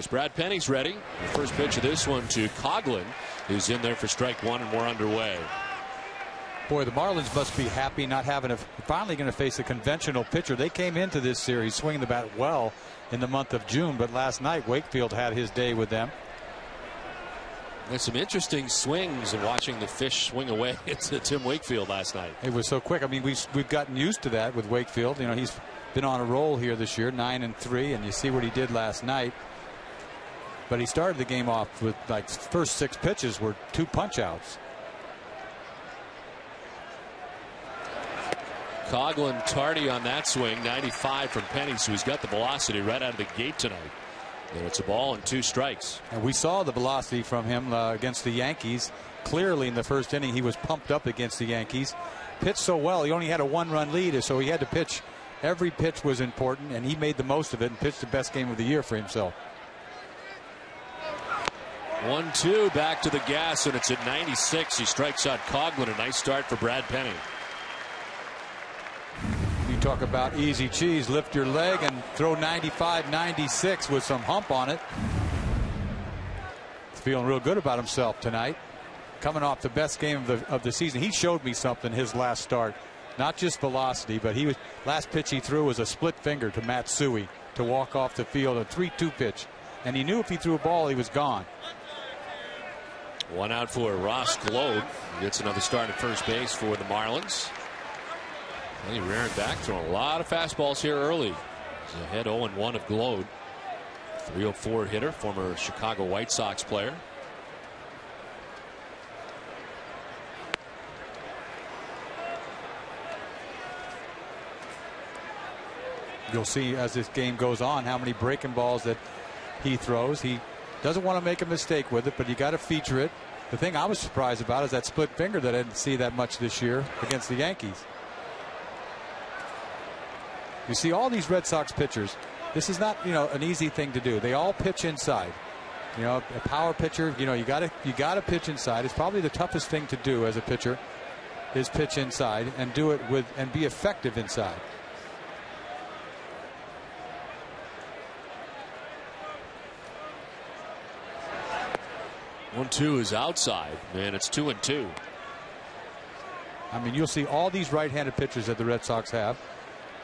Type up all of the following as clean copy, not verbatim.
As Brad Penny's ready, the first pitch of this one to Coughlin, who's in there for strike one, and we're underway. Boy, the Marlins must be happy not having finally going to face a conventional pitcher. They came into this series swinging the bat well in the month of June, but last night Wakefield had his day with them. There's some interesting swings and watching the fish swing away at Tim Wakefield last night. It was so quick. I mean, we've gotten used to that with Wakefield. You know, he's been on a roll here this year, 9-3, and you see what he did last night. But he started the game off with, like, first 6 pitches were 2 punch outs. Coughlin tardy on that swing, 95 from Penny, so he's got the velocity right out of the gate tonight. And it's a ball and 2 strikes. And we saw the velocity from him against the Yankees. Clearly in the first inning he was pumped up against the Yankees. Pitched so well, he only had a 1-run lead, so he had to pitch. Every pitch was important, and he made the most of it and pitched the best game of the year for himself. 1-2, back to the gas, and it's at 96. He strikes out Coughlin. A nice start for Brad Penny. You talk about easy cheese, lift your leg and throw 95, 96 with some hump on it. He's feeling real good about himself tonight. Coming off the best game of the season. He showed me something his last start. Not just velocity, but last pitch he threw was a split finger to Matsui to walk off the field, a 3-2 pitch. And he knew if he threw a ball, he was gone. 1 out for Ross Globe. Gets another start at first base for the Marlins. He rearing back, throwing a lot of fastballs here early. He's ahead 0-1 of Globe. 304 hitter, former Chicago White Sox player. You'll see as this game goes on how many breaking balls that he throws. He doesn't want to make a mistake with it, but you got to feature it. The thing I was surprised about is that split finger that I didn't see that much this year against the Yankees. You see all these Red Sox pitchers. This is not, an easy thing to do. They all pitch inside. A power pitcher, you got to pitch inside. It's probably the toughest thing to do as a pitcher is pitch inside and do it and be effective inside. One-two is outside, and it's 2-2. I mean, you'll see all these right-handed pitchers that the Red Sox have.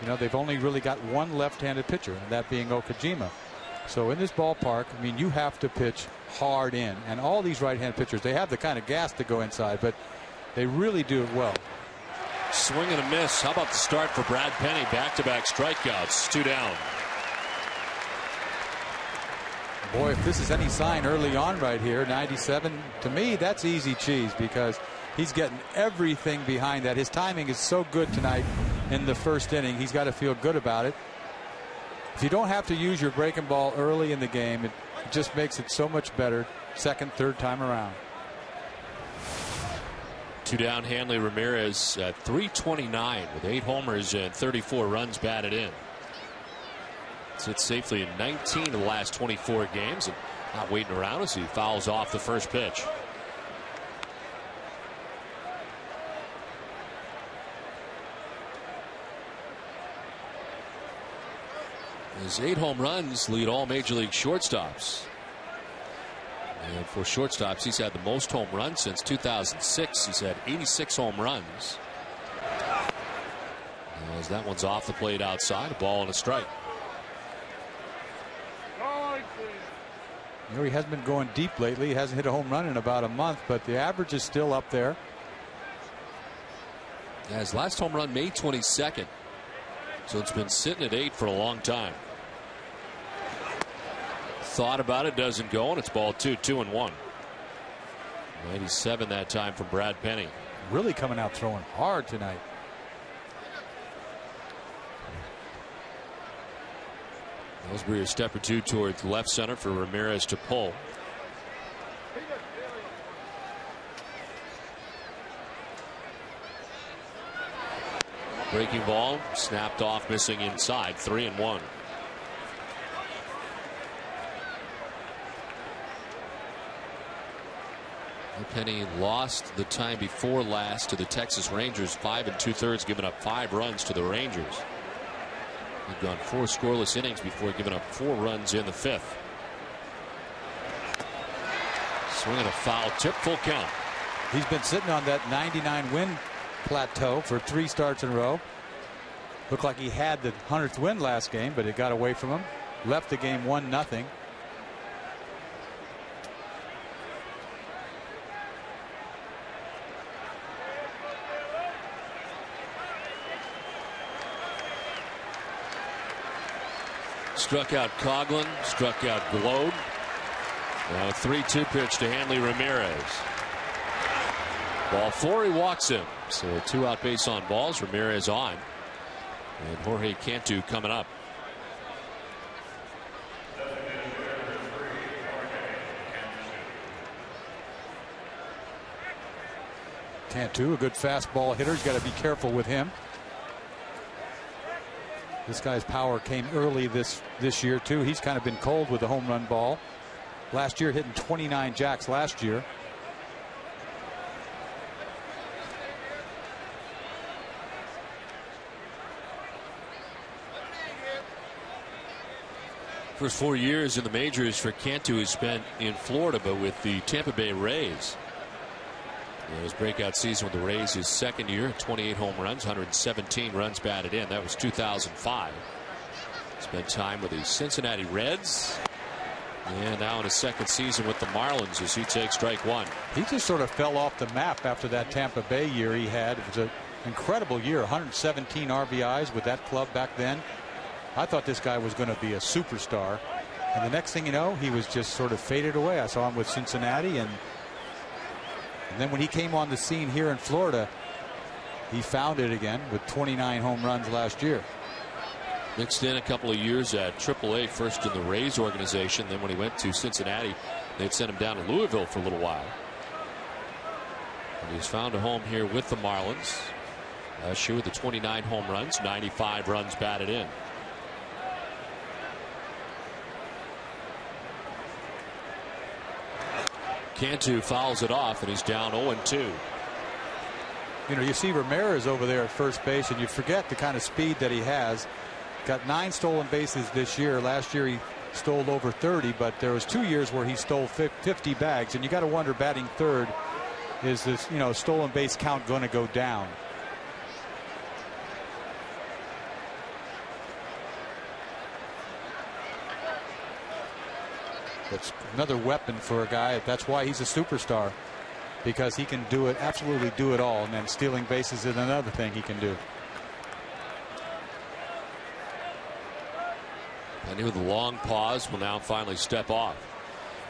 They've only really got one left-handed pitcher, and that being Okajima. So in this ballpark, I mean, you have to pitch hard in. And all these right-handed pitchers, they have the kind of gas to go inside, but they really do it well. Swing and a miss. How about the start for Brad Penny? Back-to-back strikeouts. 2 down. Boy, if this is any sign early on right here, 97, to me, that's easy cheese because he's getting everything behind that. His timing is so good tonight in the first inning. He's got to feel good about it. If you don't have to use your breaking ball early in the game, it just makes it so much better second, third time around. 2 down, Hanley Ramirez at .329 with 8 homers and 34 runs batted in. Sits safely in 19 of the last 24 games and not waiting around as he fouls off the first pitch. His 8 home runs lead all major league shortstops. And for shortstops, he's had the most home runs since 2006. He's had 86 home runs. As that one's off the plate outside, a ball and a strike. He hasn't been going deep lately. He hasn't hit a home run in about a month, but the average is still up there. Yeah, his last home run May 22nd. So it's been sitting at 8 for a long time. Thought about it, doesn't go, and it's ball 2, 2-1. 97 that time from Brad Penny. Really coming out throwing hard tonight. Ellsbury a step or 2 towards left center for Ramirez to pull. Breaking ball snapped off, missing inside. 3-1. Penny lost the time before last to the Texas Rangers, 5 2/3, giving up 5 runs to the Rangers. He'd gone 4 scoreless innings before giving up 4 runs in the 5th. Swing and a foul tip, full count. He's been sitting on that 99 win plateau for 3 starts in a row. Looked like he had the 100th win last game, but it got away from him. Left the game 1-0. Struck out Coughlin, struck out Globe. Now a 3-2 pitch to Hanley Ramirez. Ball 4, he walks him. So 2 out base on balls. Ramirez on. And Jorge Cantu coming up. Cantu, a good fastball hitter. He's got to be careful with him. This guy's power came early this year too. He's kind of been cold with the home run ball. Last year hitting 29 jacks last year. First 4 years in the majors for Cantu he spent in Florida, but with the Tampa Bay Rays. His breakout season with the Rays, his second year, 28 home runs, 117 runs batted in. That was 2005. Spent time with the Cincinnati Reds. And now in his second season with the Marlins as he takes strike 1. He just sort of fell off the map after that Tampa Bay year he had. It was an incredible year. 117 RBIs with that club back then. I thought this guy was going to be a superstar. And the next thing you know, he was just sort of faded away. I saw him with Cincinnati, and then when he came on the scene here in Florida, he found it again with 29 home runs last year. Mixed in a couple of years at AAA, first in the Rays organization. Then when he went to Cincinnati, they'd sent him down to Louisville for a little while. And he's found a home here with the Marlins. Last year with the 29 home runs, 95 runs batted in. Cantu fouls it off, and he's down 0-2. You know, you see Ramirez over there at first base, and you forget the kind of speed that he has. Got 9 stolen bases this year. Last year he stole over 30, but there was 2 years where he stole 50 bags, and you got to wonder, batting third, is this, you know, stolen base count going to go down? That's another weapon for a guy. That's why he's a superstar, because he can do it, absolutely do it all. And then stealing bases is another thing he can do. And with a long pause will now finally step off.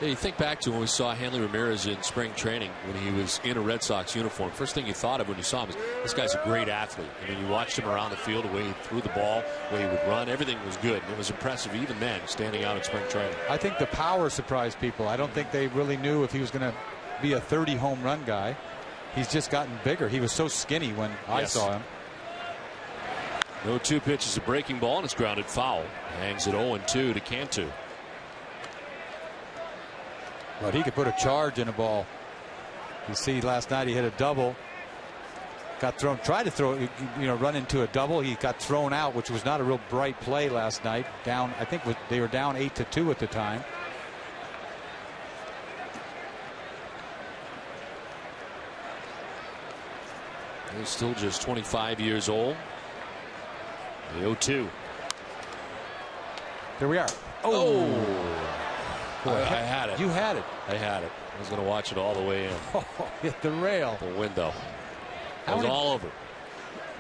Yeah, you think back to when we saw Hanley Ramirez in spring training when he was in a Red Sox uniform. First thing you thought of when you saw him is this guy's a great athlete. I mean, you watched him around the field, the way he threw the ball, the way he would run. Everything was good. And it was impressive even then, standing out in spring training. I think the power surprised people. I don't think they really knew if he was going to be a 30 home run guy. He's just gotten bigger. He was so skinny when I saw him. 0-2 pitch is a breaking ball, and it's grounded foul. Hangs it 0-2 to Cantu. But he could put a charge in a ball. You see, last night he hit a double. Got thrown, tried to throw, you know, run into a double. He got thrown out, which was not a real bright play last night. Down, I think they were down 8-2 at the time. He's still just 25 years old. The 0-2. There we are. Boy, I had it. You had it. I had it. I was going to watch it all the way in. Hit the rail. The window. It was all over.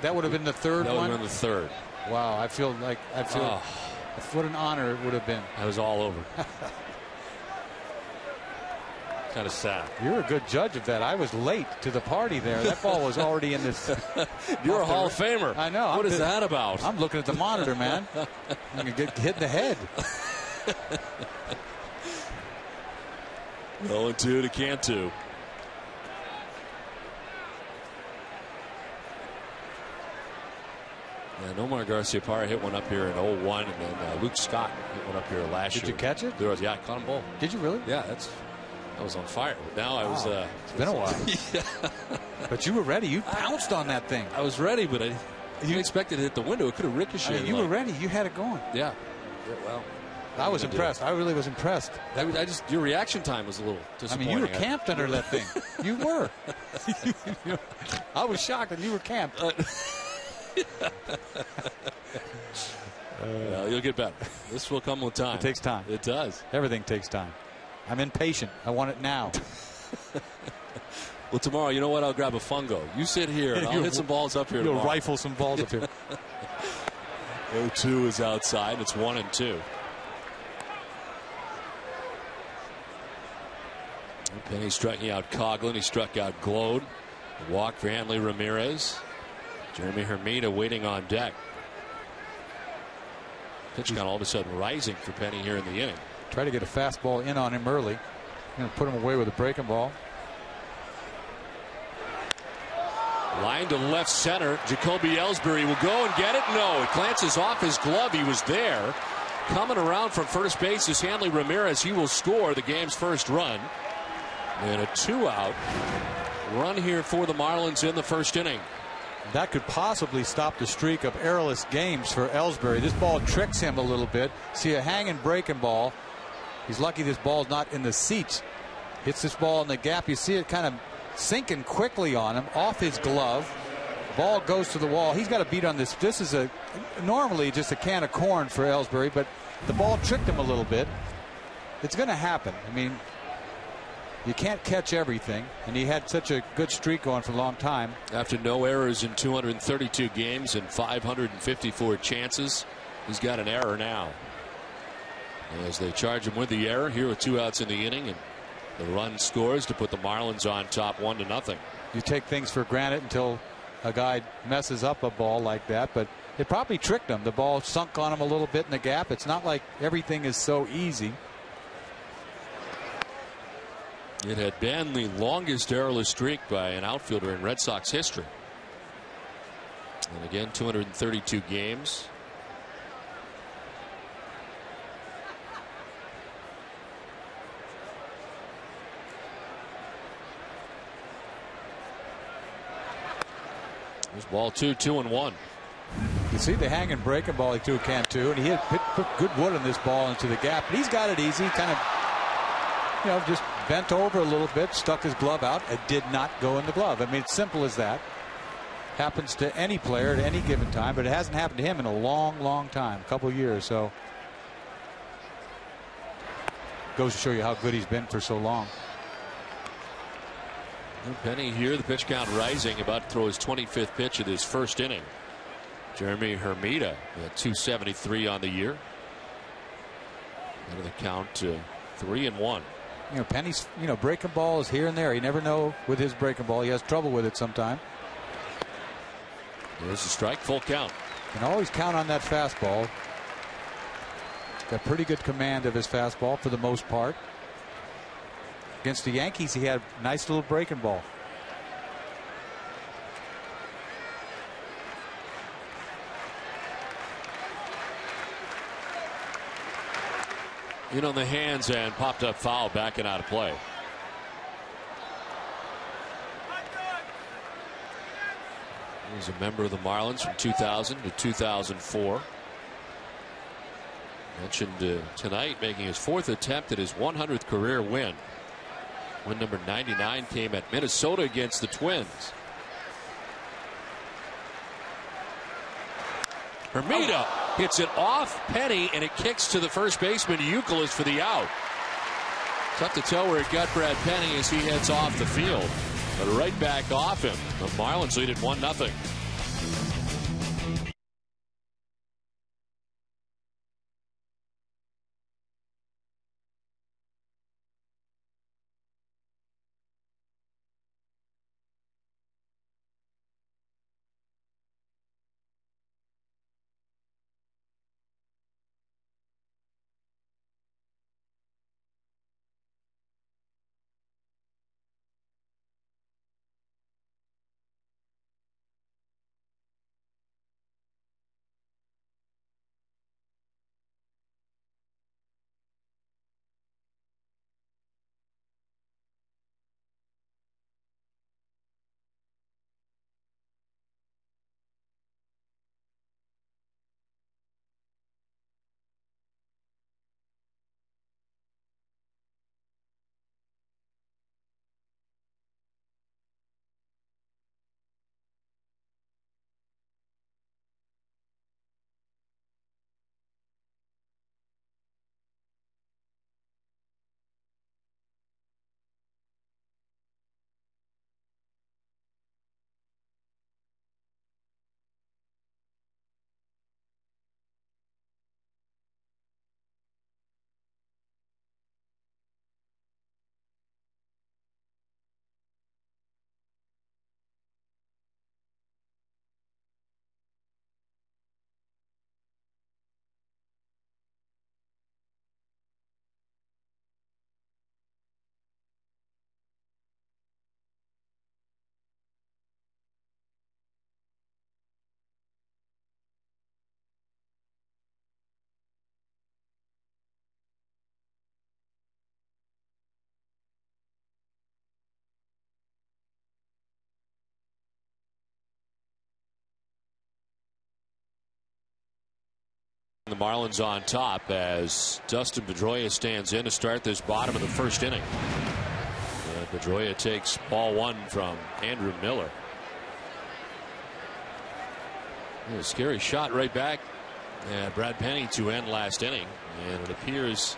That would have been the third one? That would have been the third. Wow, I feel what an honor it would have been. I was all over. Kind of sad. You're a good judge of that. I was late to the party there. That ball was already in this. You're a Hall of Famer. I know. What is that about? I'm looking at the monitor, man. I'm going to get hit in the head. 0-2 to Cantu. Yeah, Nomar Garciaparra hit one up here in 0-1, and then Luke Scott hit one up here last year. Did you catch it? Yeah, I caught them both. Did you really? Yeah, I was on fire. Now I was. It's been a while. Yeah. But you were ready. You pounced on that thing. I was ready, but you expected it to hit the window. It could have ricocheted. You were ready. You had it going. Yeah. Well, I was impressed. I really was impressed. Your reaction time was a little I disappointing. mean, you were camped under that thing. You were. I was shocked that you were camped. Well, you'll get better. This will come with time. It takes time. It does. Everything takes time. I'm impatient. I want it now. Well, tomorrow, you know what? I'll grab a fungo. You sit here, and I'll hit some balls up here. You'll rifle some balls up here. 0-2 is outside. It's 1-2. Penny striking out Coughlin. He struck out Glode. Walk for Hanley Ramirez. Jeremy Hermida waiting on deck. Pitch count all of a sudden rising for Penny here in the inning. Try to get a fastball in on him early. Put him away with a breaking ball. Line to left center. Jacoby Ellsbury will go and get it. No, it glances off his glove. He was there. Coming around from first base is Hanley Ramirez. He will score the game's first run. And a 2-out run here for the Marlins in the first inning. That could possibly stop the streak of errorless games for Ellsbury. This ball tricks him a little bit. See a hanging breaking ball. He's lucky this ball's not in the seats. Hits this ball in the gap. You see it kind of sinking quickly on him off his glove. Ball goes to the wall. He's got a beat on this. This is normally just a can of corn for Ellsbury, but the ball tricked him a little bit. It's going to happen. I mean, you can't catch everything, and he had such a good streak going for a long time. After no errors in 232 games and 554 chances, he's got an error now. As they charge him with the error, here with 2 outs in the inning, and the run scores to put the Marlins on top 1-0. You take things for granted until a guy messes up a ball like that, but it probably tricked him. The ball sunk on him a little bit in the gap. It's not like everything is so easy. It had been the longest errorless streak by an outfielder in Red Sox history. And again, 232 games. There's ball 2, 2-1. You see the hanging breaking ball he threw a can to, and he had put good wood in this ball into the gap. But he's got it easy, kind of, just bent over a little bit, stuck his glove out. It did not go in the glove. I mean, it's simple as that. Happens to any player at any given time, but it hasn't happened to him in a long, long time, a couple years. So goes to show you how good he's been for so long. Penny here, the pitch count rising, about to throw his 25th pitch of his first inning. Jeremy Hermida at 273 on the year. Out of the count to 3-1. Penny's breaking balls here and there. You never know with his breaking ball. He has trouble with it sometimes. There's a strike, full count. Can always count on that fastball. Got pretty good command of his fastball for the most part. Against the Yankees, he had a nice little breaking ball. The hands and popped up foul, backing out of play. He was a member of the Marlins from 2000 to 2004. Mentioned tonight making his 4th attempt at his 100th career win. Win number 99 came at Minnesota against the Twins. Hermida hits it off Penny, and it kicks to the first baseman Euclid for the out. Tough to tell where it got Brad Penny as he heads off the field, but right back off him. The Marlins lead it 1-0. The Marlins on top as Dustin Pedroia stands in to start this bottom of the first inning. Pedroia takes ball one from Andrew Miller. A scary shot right back at Brad Penny to end last inning, and it appears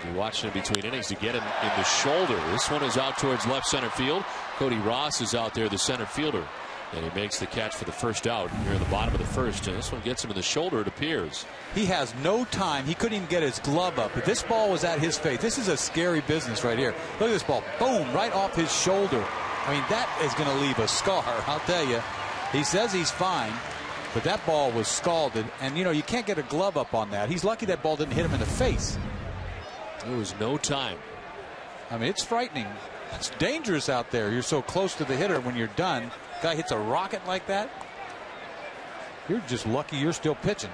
you're watching it between innings to get him in the shoulder. This one is out towards left center field. Cody Ross is out there, the center fielder, and he makes the catch for the first out here in the bottom of the first, and this one gets him in the shoulder, it appears. He has no time. He couldn't even get his glove up, but this ball was at his face. This is a scary business right here. Look at this ball. Boom, right off his shoulder. I mean, that is going to leave a scar, I'll tell you. He says he's fine, but that ball was scalded, and you know, you can't get a glove up on that. He's lucky that ball didn't hit him in the face. There was no time. I mean, it's frightening. It's dangerous out there. You're so close to the hitter when you're done. Guy hits a rocket like that. You're just lucky you're still pitching.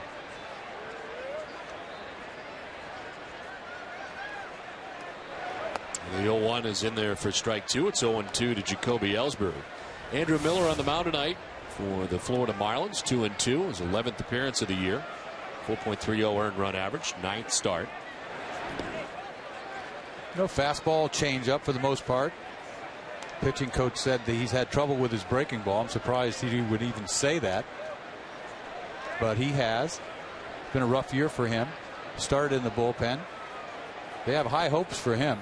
The 0-1 is in there for strike two. It's 0-2 to Jacoby Ellsbury. Andrew Miller on the mound tonight for the Florida Marlins. 2-2, his 11th appearance of the year. 4.30 earned run average, 9th start. No fastball, change up for the most part. Pitching coach said that he's had trouble with his breaking ball. I'm surprised he would even say that, but he has. It's been a rough year for him. Started in the bullpen. They have high hopes for him.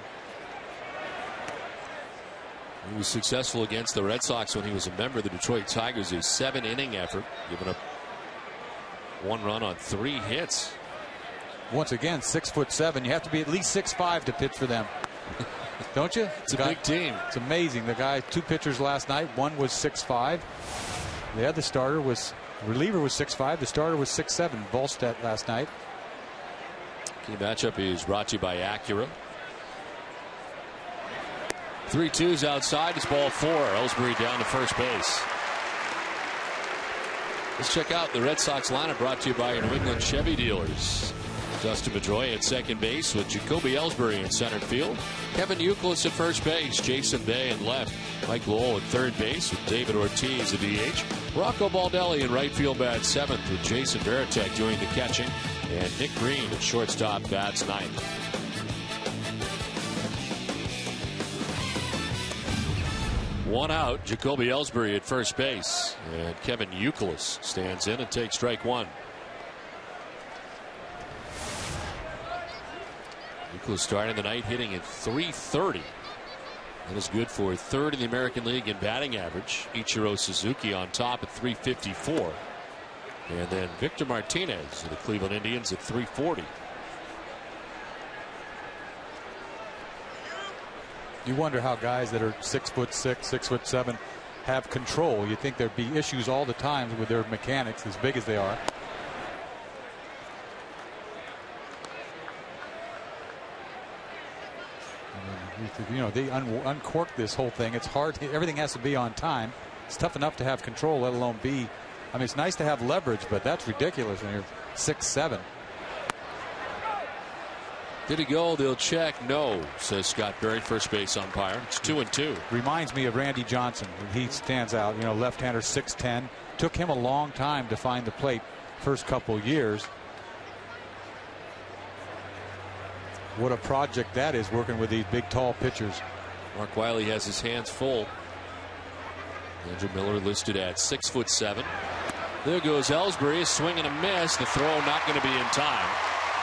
He was successful against the Red Sox when he was a member of the Detroit Tigers. A 7-inning effort, giving up 1 run on 3 hits. Once again, 6'7". You have to be at least 6'5" to pitch for them, don't you? It's a big team. It's amazing. The guy, 2 pitchers last night. One was 6'5". The other reliever was 6'5". The starter was 6'7". Volstead last night. Key matchup is brought to you by Acura. 3-2's outside. It's ball 4. Ellsbury down to first base. Let's check out the Red Sox lineup, brought to you by your New England Chevy dealers. Dustin Pedroia at second base with Jacoby Ellsbury in center field. Kevin Youkilis at first base. Jason Bay in left. Mike Lowell at third base with David Ortiz at DH. Rocco Baldelli in right field bats 7th with Jason Varitek doing the catching. And Nick Green at shortstop bats 9th. One out, Jacoby Ellsbury at first base. And Kevin Youkilis stands in and takes strike one. Youkilis starting the night hitting at .330. That is good for 3rd in the American League in batting average. Ichiro Suzuki on top at .354. And then Victor Martinez of the Cleveland Indians at .340. You wonder how guys that are 6'6", 6'7" have control. You think there'd be issues all the time with their mechanics, as big as they are. You know, they uncork this whole thing. It's hard. Everything has to be on time. It's tough enough to have control, let alone be. I mean, it's nice to have leverage, but that's ridiculous when you're 6'7". Did he go? They'll check. No, says Scott Berry, first base umpire. It's 2-2. Reminds me of Randy Johnson. He stands out. You know, left-hander, 6'10". Took him a long time to find the plate first couple years. What a project that is, working with these big, tall pitchers. Mark Wiley has his hands full. Andrew Miller listed at 6'7". There goes Ellsbury, a swing and a miss. The throw not going to be in time.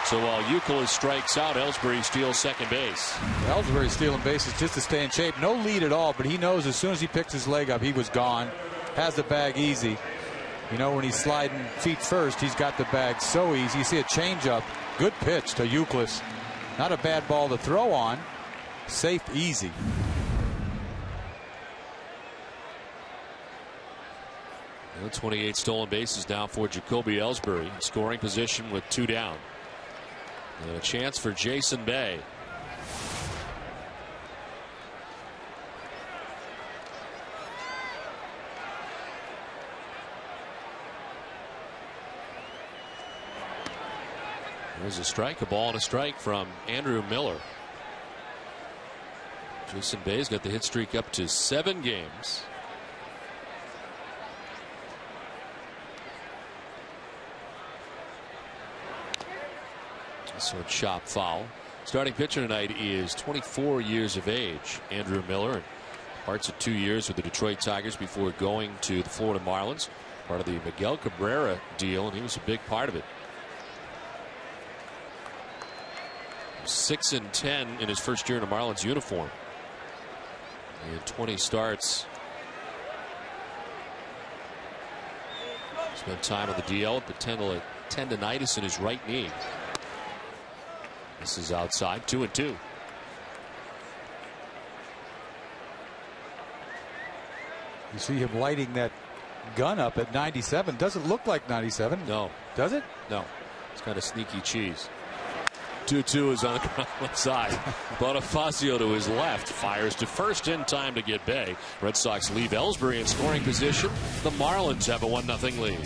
So while Youkilis strikes out, Ellsbury steals second base. Ellsbury stealing bases just to stay in shape. No lead at all, but he knows as soon as he picks his leg up, he was gone. Has the bag easy. You know, when he's sliding feet first, he's got the bag so easy. You see a changeup. Good pitch to Youkilis. Not a bad ball to throw on. Safe, easy. And 28 stolen bases now for Jacoby Ellsbury. Scoring position with 2 down. And a chance for Jason Bay. There's a strike, a ball and a strike from Andrew Miller. Jason Bay's got the hit streak up to 7 games. So a chop foul. Starting pitcher tonight is 24 years of age, Andrew Miller. Parts of 2 years with the Detroit Tigers before going to the Florida Marlins. Part of the Miguel Cabrera deal, and he was a big part of it. 6-10 in his first year in a Marlins uniform. And 20 starts. Spent time on the DL with the tendonitis in his right knee. This is outside, 2-2. You see him lighting that gun up at 97. Doesn't look like 97. No. Does it? No. It's kind of sneaky cheese. 2-2 is on the ground side. Bonifacio to his left fires to first in time to get Bay. Red Sox leave Ellsbury in scoring position. The Marlins have a 1-0 lead.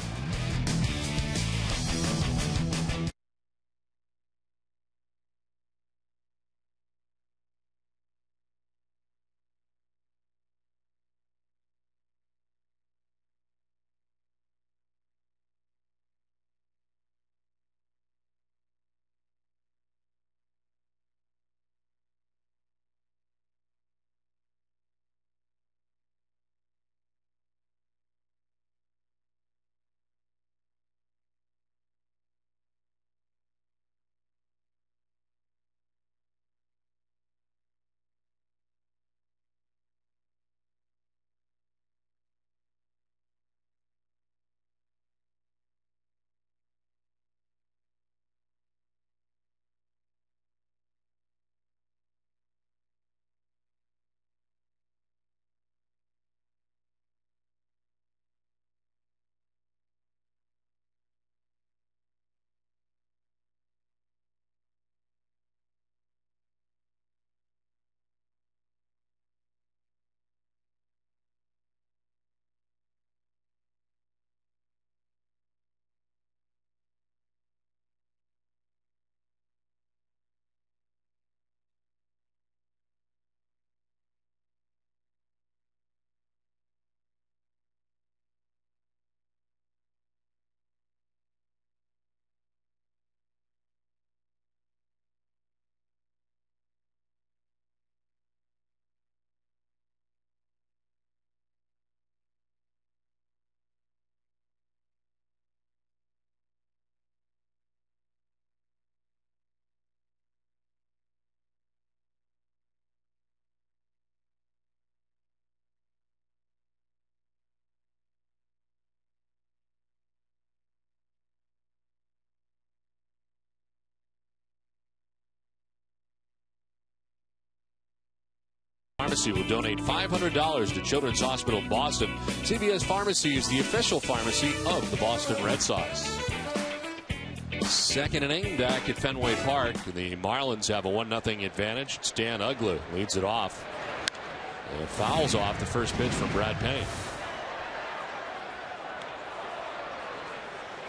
Pharmacy will donate $500 to Children's Hospital Boston. CVS Pharmacy is the official pharmacy of the Boston Red Sox. Second inning back at Fenway Park. The Marlins have a 1-0 advantage. Stan Uggla leads it off. And fouls off the first pitch from Brad Penny.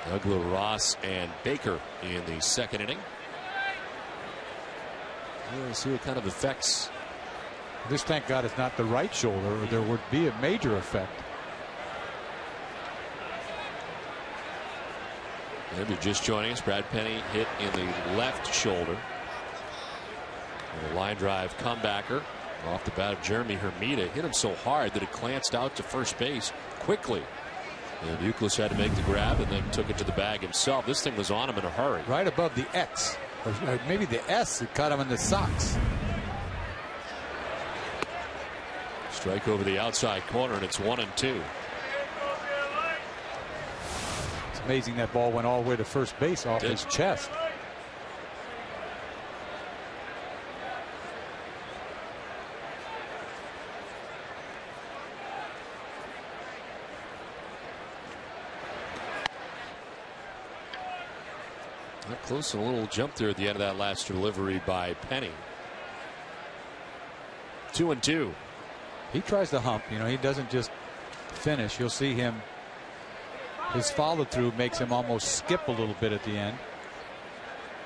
Uggla, Ross, and Baker in the second inning. We'll see what kind of effects. This, thank God, is not the right shoulder, or there would be a major effect. And if you're just joining us, Brad Penny hit in the left shoulder. And a line drive comebacker off the bat of Jeremy Hermida. Hit him so hard that it glanced out to first base quickly. And Euclid had to make the grab and then took it to the bag himself. This thing was on him in a hurry. Right above the X, or maybe the S, that caught him in the socks. Strike over the outside corner, and it's 1-2. It's amazing that ball went all the way to first base off his chest. Not close, and a little jump there at the end of that last delivery by Penny. 2-2. He tries to hump. You know, he doesn't just finish. You'll see him. His follow through makes him almost skip a little bit at the end.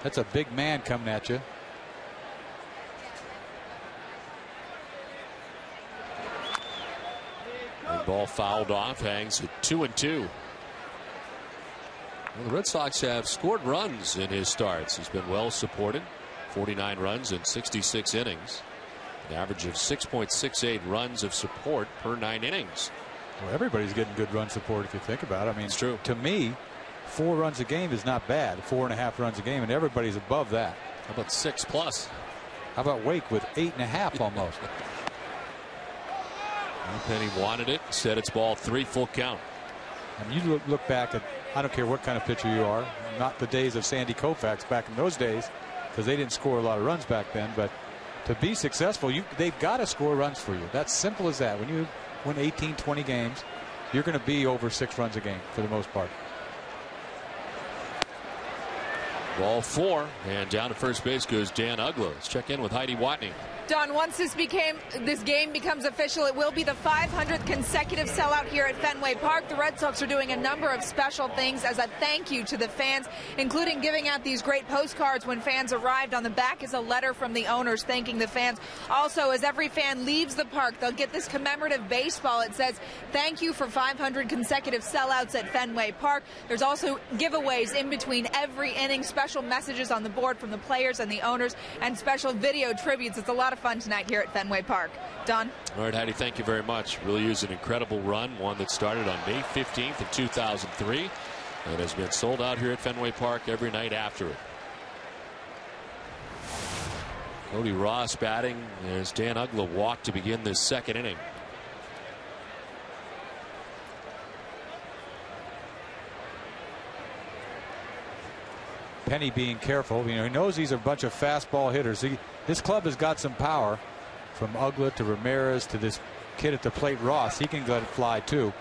That's a big man coming at you. And ball fouled off, hangs at 2-2. Well, the Red Sox have scored runs in his starts. He's been well supported. 49 runs in 66 innings. An average of 6.68 runs of support per 9 innings. Well, everybody's getting good run support if you think about it. I mean, it's true. To me, 4 runs a game is not bad. 4.5 runs a game, and everybody's above that. How about 6+? How about Wake with 8.5 almost? Penny wanted it. Said it's ball 3, full count. And you look back at, I don't care what kind of pitcher you are, not the days of Sandy Koufax back in those days, because they didn't score a lot of runs back then. But to be successful, they've got to score runs for you. That's simple as that. When you win 18, 20 games, you're going to be over 6 runs a game for the most part. Ball 4, and down to first base goes Dan Ugla. Let's check in with Heidi Watney. Don, once this game becomes official, it will be the 500th consecutive sellout here at Fenway Park. The Red Sox are doing a number of special things as a thank you to the fans, including giving out these great postcards when fans arrived. On the back is a letter from the owners thanking the fans. Also, as every fan leaves the park, they'll get this commemorative baseball. It says, "Thank you for 500 consecutive sellouts at Fenway Park." There's also giveaways in between every inning, special messages on the board from the players and the owners, and special video tributes. It's a lot of fun tonight here at Fenway Park. Don? All right, Heidi, thank you very much. Really is an incredible run, one that started on May 15th of 2003 and has been sold out here at Fenway Park every night after it. Cody Ross batting as Dan Ugla walked to begin this second inning. Penny being careful. He knows these are a bunch of fastball hitters. This club has got some power, from Ugla to Ramirez to this kid at the plate, Ross. He can let it fly too.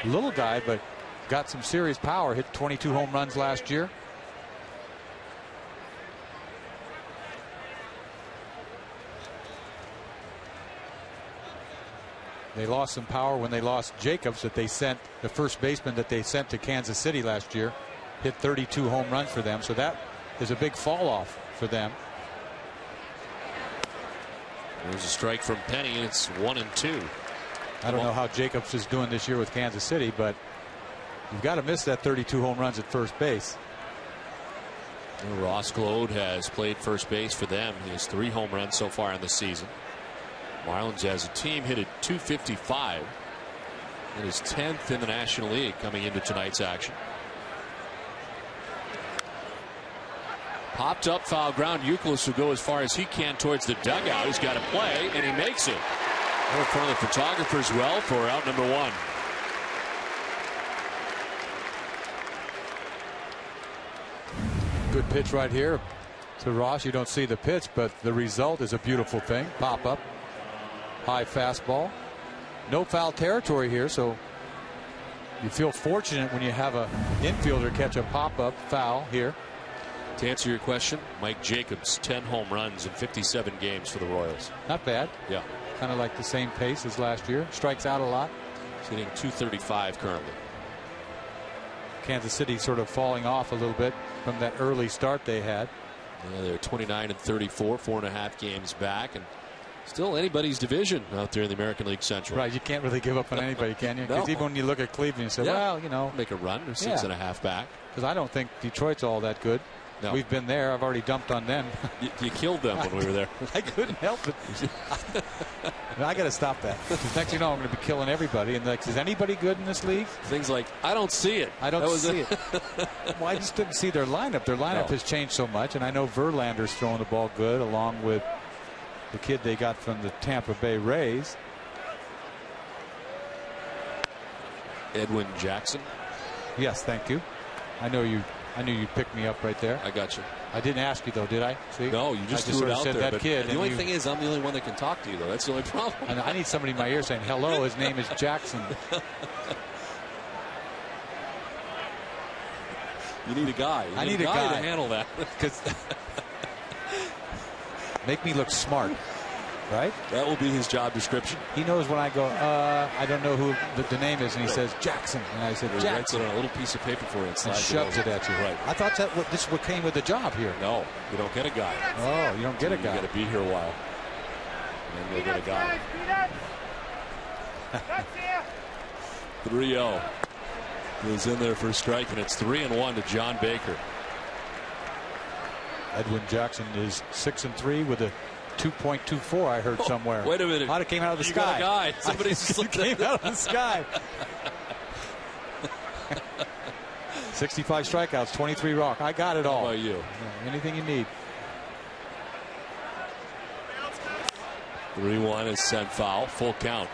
Little guy, but got some serious power. Hit 22 home runs last year. They lost some power when they lost Jacobs, that they sent, the first baseman that they sent to Kansas City last year. Hit 32 home runs for them, so that is a big fall off for them. There's a strike from Penny, and it's 1-2. I don't know how Jacobs is doing this year with Kansas City, but you've got to miss that 32 home runs at first base. Ross Glode has played first base for them. He has 3 home runs so far in the season. Marlins as a team hit at 255. It is 10th in the National League coming into tonight's action. Popped up, foul ground. Youkilis will go as far as he can towards the dugout. He's got to play, and he makes it. In front of the photographers well for out number 1. Good pitch right here to Ross. You don't see the pitch, but the result is a beautiful thing. Pop up, high fastball. No foul territory here, so you feel fortunate when you have a infielder catch a pop up foul here. To answer your question, Mike Jacobs, 10 home runs in 57 games for the Royals. Not bad. Yeah. Kind of like the same pace as last year. Strikes out a lot. He's hitting 235 currently. Kansas City sort of falling off a little bit from that early start they had. Yeah, they're 29 and 34, 4.5 games back, and still anybody's division out there in the American League Central. Right, you can't really give up on anybody, can you? Because even when you look at Cleveland, you say, well, you know, make a run. They're 6.5 back. Because I don't think Detroit's all that good. No. We've been there. I've already dumped on them. You killed them when we were there. I couldn't help it. I got to stop that. Because next you know, I'm going to be killing everybody. And like, is anybody good in this league? Things like, I don't see it. I don't see it. Well, I just didn't see their lineup. Their lineup has changed so much. And I know Verlander's throwing the ball good, along with the kid they got from the Tampa Bay Rays. Edwin Jackson. Yes, thank you. I knew you'd pick me up right there. I got you. I didn't ask you though, did I? See? No, you just threw sort it of out said there. That kid. The only thing is, I'm the only one that can talk to you, though. That's the only problem. And I need somebody in my ear saying, "Hello, his name is Jackson." You need a guy. I need a guy to handle that. Because make me look smart, right? That will be his job description. He knows when I go, I don't know who the name is, and he says Jackson, and I said Jackson. He writes it on a little piece of paper for you and shoves it at you. Right. I thought this is what came with the job here. No, you don't get a guy. Oh, you don't get a guy. You got to be here a while, and then you'll get a guy. 3-0. is in there for a strike, and it's 3-1 to John Baker. Edwin Jackson is 6-3 with a 2.24. I heard somewhere. Wait a minute. Might have came out of the You sky. got a guy. Somebody slipped came out of the sky. 65 strikeouts, 23 walks. I got it all. How about you? Yeah, anything you need. 3-1 is sent foul. Full count.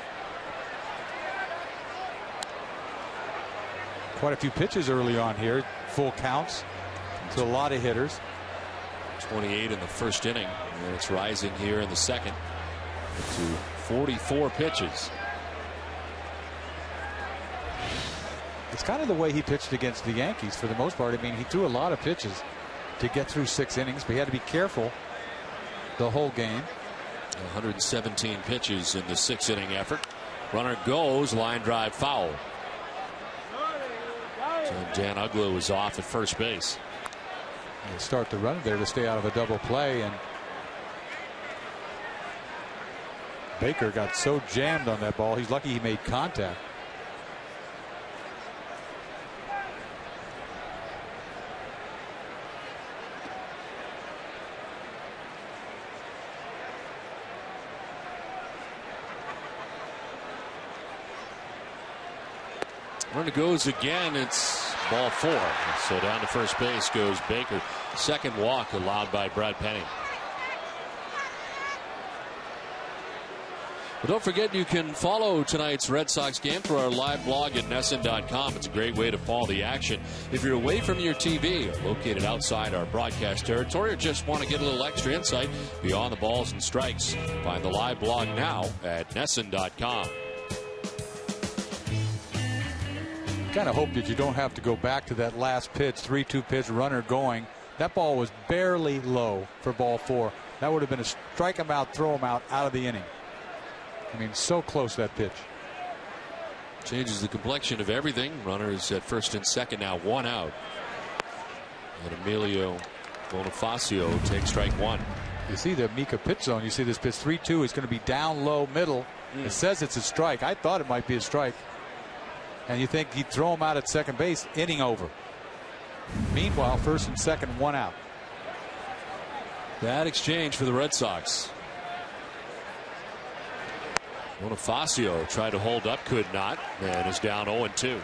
Quite a few pitches early on here. Full counts to a lot of hitters. 28 in the first inning, and it's rising here in the second to 44 pitches. It's kind of the way he pitched against the Yankees for the most part. I mean, he threw a lot of pitches to get through 6 innings, but he had to be careful the whole game. 117 pitches in the 6th inning effort. Runner goes, line drive foul. So Dan Uggla was off at first base. They start the run there to stay out of a double play, and Baker got so jammed on that ball. He's lucky he made contact. Runner goes again. It's ball 4. So down to first base goes Baker. Second walk allowed by Brad Penny. Well, don't forget you can follow tonight's Red Sox game through our live blog at NESN.com. It's a great way to follow the action. If you're away from your TV, located outside our broadcast territory, or just want to get a little extra insight beyond the balls and strikes, find the live blog now at NESN.com. Kind of hope that you don't have to go back to that last pitch, 3-2 pitch, runner going. That ball was barely low for ball 4. That would have been a strike him out, throw him out of the inning. I mean, so close that pitch. Changes the complexion of everything. Runners at first and second now, 1 out. And Emilio Bonifacio takes strike 1. You see the Mika pitch zone. You see this pitch 3-2 is going to be down low middle. It says it's a strike. I thought it might be a strike. And you think he'd throw him out at second base, inning over. Meanwhile, first and second, 1 out. Bad exchange for the Red Sox. Bonifacio tried to hold up, could not, and is down 0-2.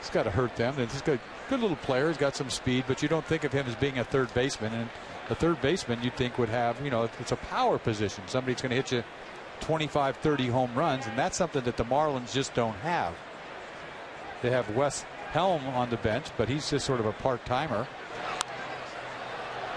It's got to hurt them. He's got a good little player. He's got some speed, but you don't think of him as being a third baseman. And a third baseman you'd think would have, it's a power position. Somebody's going to hit you 25, 30 home runs, and that's something that the Marlins just don't have. They have Wes Helm on the bench, but he's just sort of a part-timer.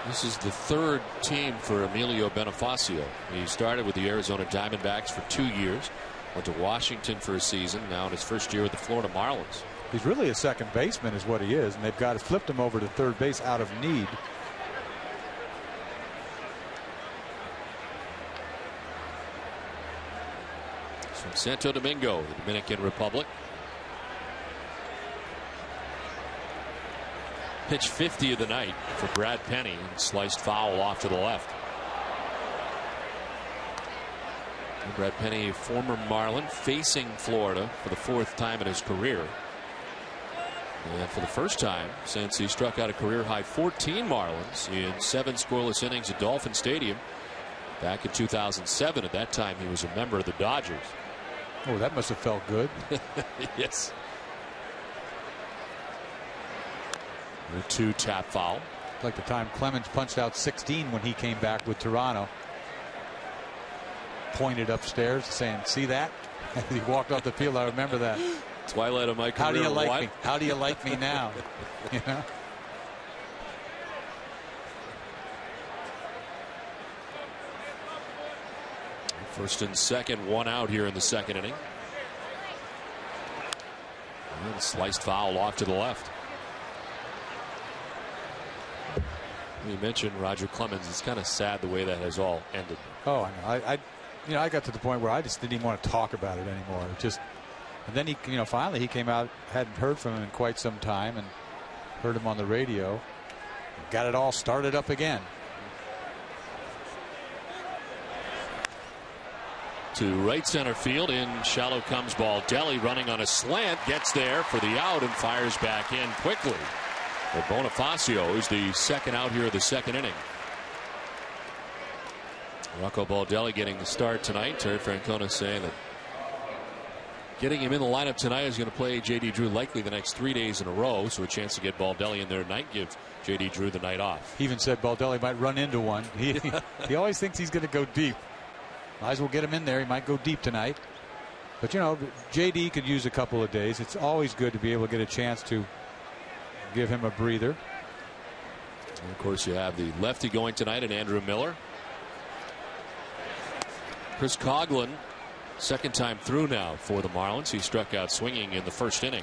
This is the 3rd team for Emilio Bonifacio. He started with the Arizona Diamondbacks for 2 years, went to Washington for a season, now in his first year with the Florida Marlins. He's really a second baseman is what he is, and they've got to flip him over to third base out of need. From Santo Domingo, the Dominican Republic. Pitch 50 of the night for Brad Penny, and sliced foul off to the left. And Brad Penny, former Marlin, facing Florida for the 4th time in his career. And for the first time since he struck out a career-high 14 Marlins in 7 scoreless innings at Dolphin Stadium back in 2007. At that time, he was a member of the Dodgers. Oh, that must have felt good. Yes. The 2 tap foul. Like the time Clemens punched out 16 when he came back with Toronto. Pointed upstairs saying, "See that?" As he walked off the field, I remember that. Twilight of my career. How do you like me? How do you like me now? You know? First and second, 1 out here in the second inning. And sliced foul off to the left. You mentioned Roger Clemens. It's kind of sad the way that has all ended. Oh, I know. I got to the point where I just didn't even want to talk about it anymore. And then he, finally he came out. Hadn't heard from him in quite some time, and heard him on the radio. Got it all started up again. to right center field. In shallow comes Baldelli, running on a slant, gets there for the out and fires back in quickly. But Bonifacio is the second out here of the second inning. Rocco Baldelli getting the start tonight. Terry Francona saying that getting him in the lineup tonight is going to play J.D. Drew likely the next 3 days in a row. So a chance to get Baldelli in there tonight, give J.D. Drew the night off. He even said Baldelli might run into one. He always thinks he's going to go deep. Might as well get him in there. He might go deep tonight. But, you know, J.D. could use a couple of days. It's always good to be able to get a chance to give him a breather. And of course, you have the lefty going tonight and Andrew Miller. Chris Coughlin, second time through now for the Marlins. He struck out swinging in the first inning.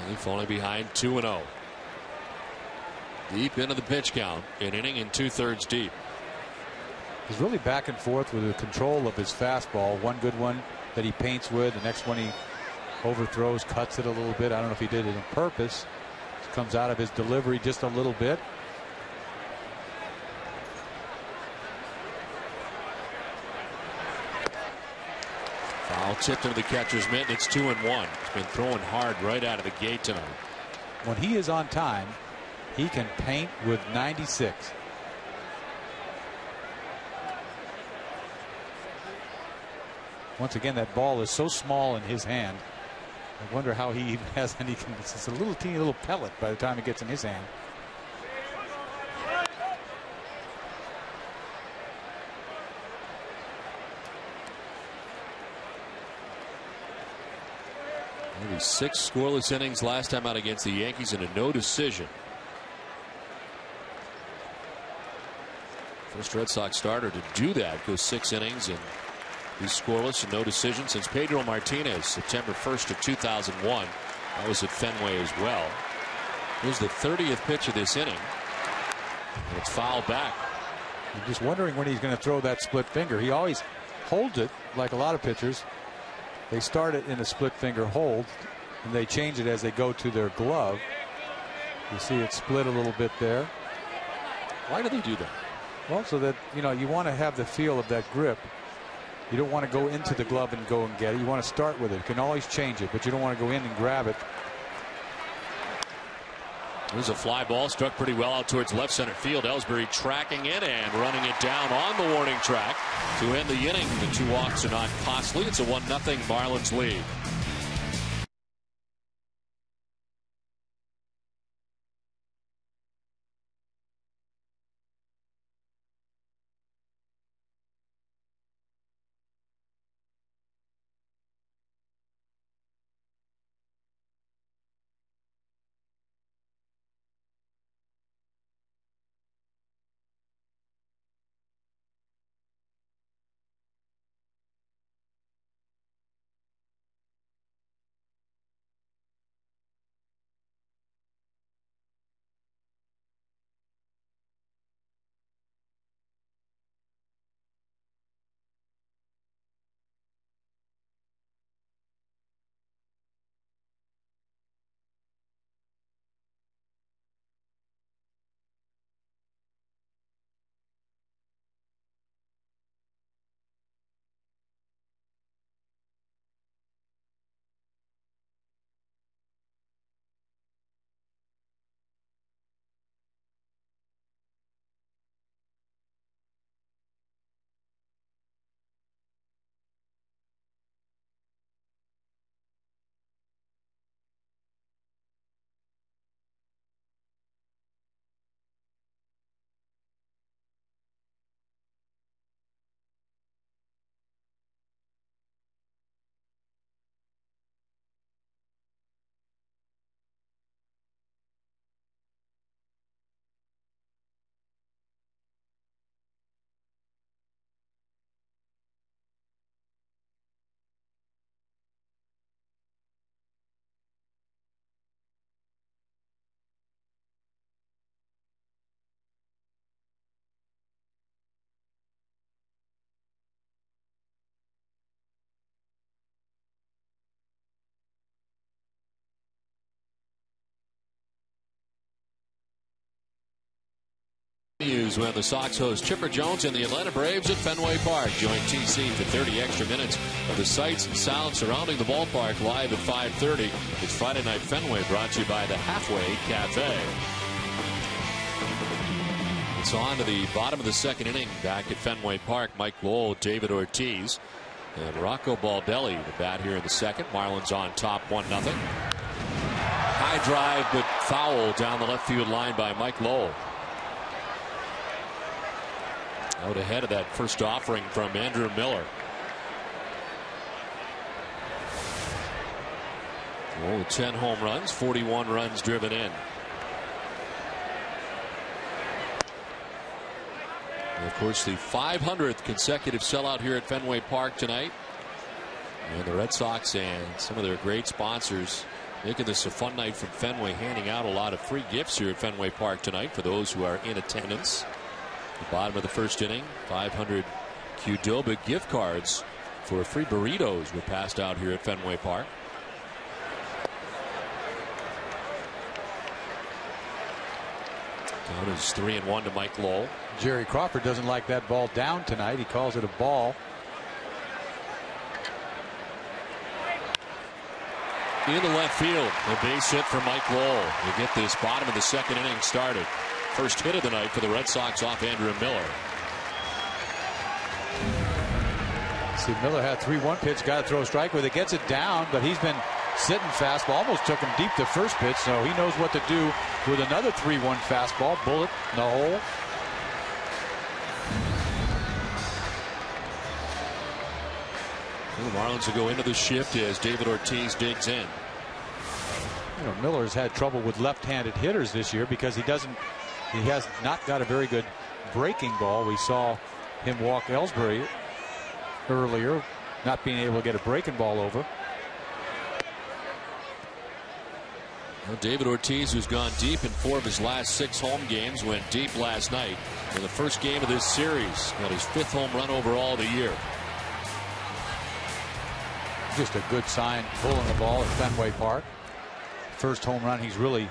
And falling behind 2-0. Deep into the pitch count. An inning and 2/3 deep. He's really back and forth with the control of his fastball. One good one that he paints with. The next one he overthrows, cuts it a little bit. I don't know if he did it on purpose. It comes out of his delivery just a little bit. Foul tipped into the catcher's mitt. It's 2-1. He's been throwing hard right out of the gate tonight. When he is on time, he can paint with 96. Once again, that ball is so small in his hand. I wonder how he even has any. It's a little teeny little pellet by the time it gets in his hand. Only 6 scoreless innings last time out against the Yankees and a no decision. First Red Sox starter to do that. Goes 6 innings and he's scoreless and no decision since Pedro Martinez, September 1st of 2001. That was at Fenway as well. Here's the 30th pitch of this inning. And it's fouled back. I'm just wondering when he's going to throw that split finger. He always holds it like a lot of pitchers. They start it in a split finger hold and they change it as they go to their glove. You see it split a little bit there. Why do they do that? Well, so that, you know, you want to have the feel of that grip. You don't want to go into the glove and go and get it. You want to start with it. You can always change it, but you don't want to go in and grab it. There's a fly ball struck pretty well out towards left center field. Ellsbury tracking it and running it down on the warning track to end the inning. The 2 walks are not costly. It's a 1-0 Marlins lead. When the Sox host Chipper Jones and the Atlanta Braves at Fenway Park. Join TC for 30 extra minutes of the sights and sounds surrounding the ballpark live at 5:30. It's Friday Night Fenway, brought to you by the Halfway Cafe. It's on to the bottom of the second inning back at Fenway Park. Mike Lowell, David Ortiz, and Rocco Baldelli to bat here in the second. Marlins on top 1-0. High drive, but foul down the left field line by Mike Lowell. Out ahead of that first offering from Andrew Miller. Oh, 10 home runs, 41 runs driven in. And of course, the 500th consecutive sellout here at Fenway Park tonight. And the Red Sox and some of their great sponsors making this a fun night from Fenway, handing out a lot of free gifts here at Fenway Park tonight for those who are in attendance. The bottom of the first inning, 500 Qdoba gift cards for free burritos were passed out here at Fenway Park. Count is 3-1 to Mike Lowell. Jerry Crawford doesn't like that ball down tonight. He calls it a ball. In the left field, a base hit for Mike Lowell to get this bottom of the second inning started. First hit of the night for the Red Sox off Andrew Miller. See, Miller had 3-1 pitch, got to throw a strike with it, gets it down, but he's been sitting fastball, almost took him deep the first pitch, so he knows what to do with another 3-1 fastball, bullet in the hole. The Marlins will go into the shift as David Ortiz digs in. You know, Miller's had trouble with left-handed hitters this year because he has not got a very good breaking ball. We saw him walk Ellsbury earlier, not being able to get a breaking ball over. Well, David Ortiz, who's gone deep in 4 of his last 6 home games, went deep last night in the first game of this series. Got his 5th home run overall of the year. Just a good sign, pulling the ball at Fenway Park. First home run he's really,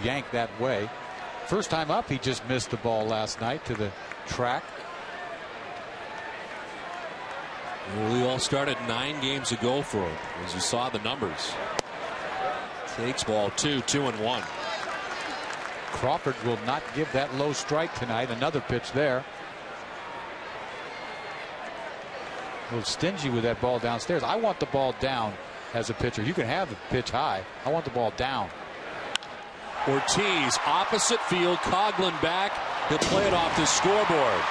yanked that way. First time up, he just missed the ball last night to the track. Well, we all started 9 games ago for him, as you saw the numbers. Takes ball 2, 2-1. Crawford will not give that low strike tonight. Another pitch there. A little stingy with that ball downstairs. I want the ball down as a pitcher. You can have the pitch high. I want the ball down. Ortiz, opposite field, Coughlin back. He'll play it off the scoreboard.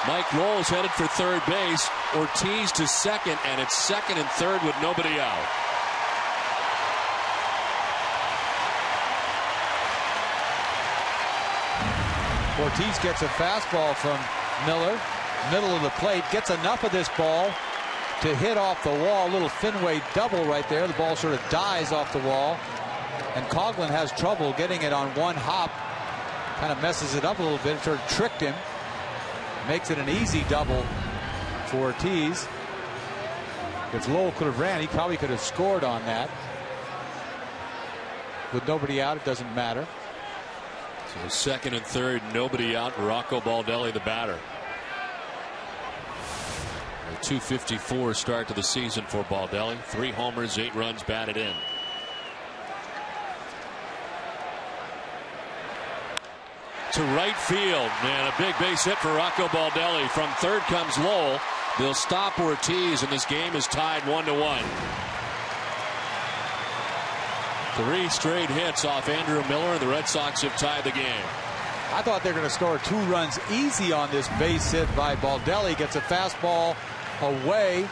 Mike Lowell's headed for third base. Ortiz to second, and it's second and third with nobody out. Ortiz gets a fastball from Miller. Middle of the plate, gets enough of this ball to hit off the wall. A little Fenway double right there. The ball sort of dies off the wall, and Coughlin has trouble getting it on one hop. Kind of messes it up a little bit. Sort of tricked him. Makes it an easy double for Ortiz. If Lowell could have ran, he probably could have scored on that. With nobody out, it doesn't matter. So second and third, nobody out. Rocco Baldelli, the batter. A .254 start to the season for Baldelli. 3 homers, 8 runs batted in. To right field, and a big base hit for Rocco Baldelli. From third comes Lowell. They'll stop Ortiz, and this game is tied 1-1. 3 straight hits off Andrew Miller, and the Red Sox have tied the game. I thought they were going to score 2 runs easy on this base hit by Baldelli. Gets a fastball away,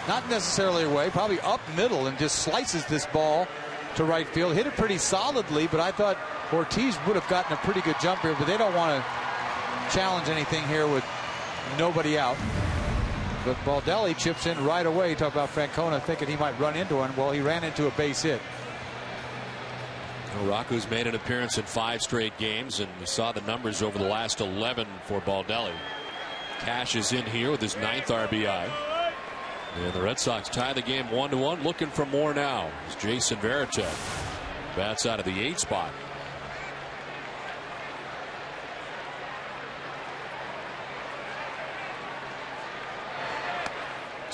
not necessarily away, probably up middle, and just slices this ball to right field. Hit it pretty solidly, but I thought Ortiz would have gotten a pretty good jump here, but they don't want to challenge anything here with nobody out. But Baldelli chips in right away. Talk about Francona thinking he might run into one. Well, he ran into a base hit. Well, Rocco's made an appearance in 5 straight games, and we saw the numbers over the last 11 for Baldelli. Cash is in here with his 9th RBI. And the Red Sox tie the game 1-1. Looking for more now as Jason Varitek bats out of the 8 spot.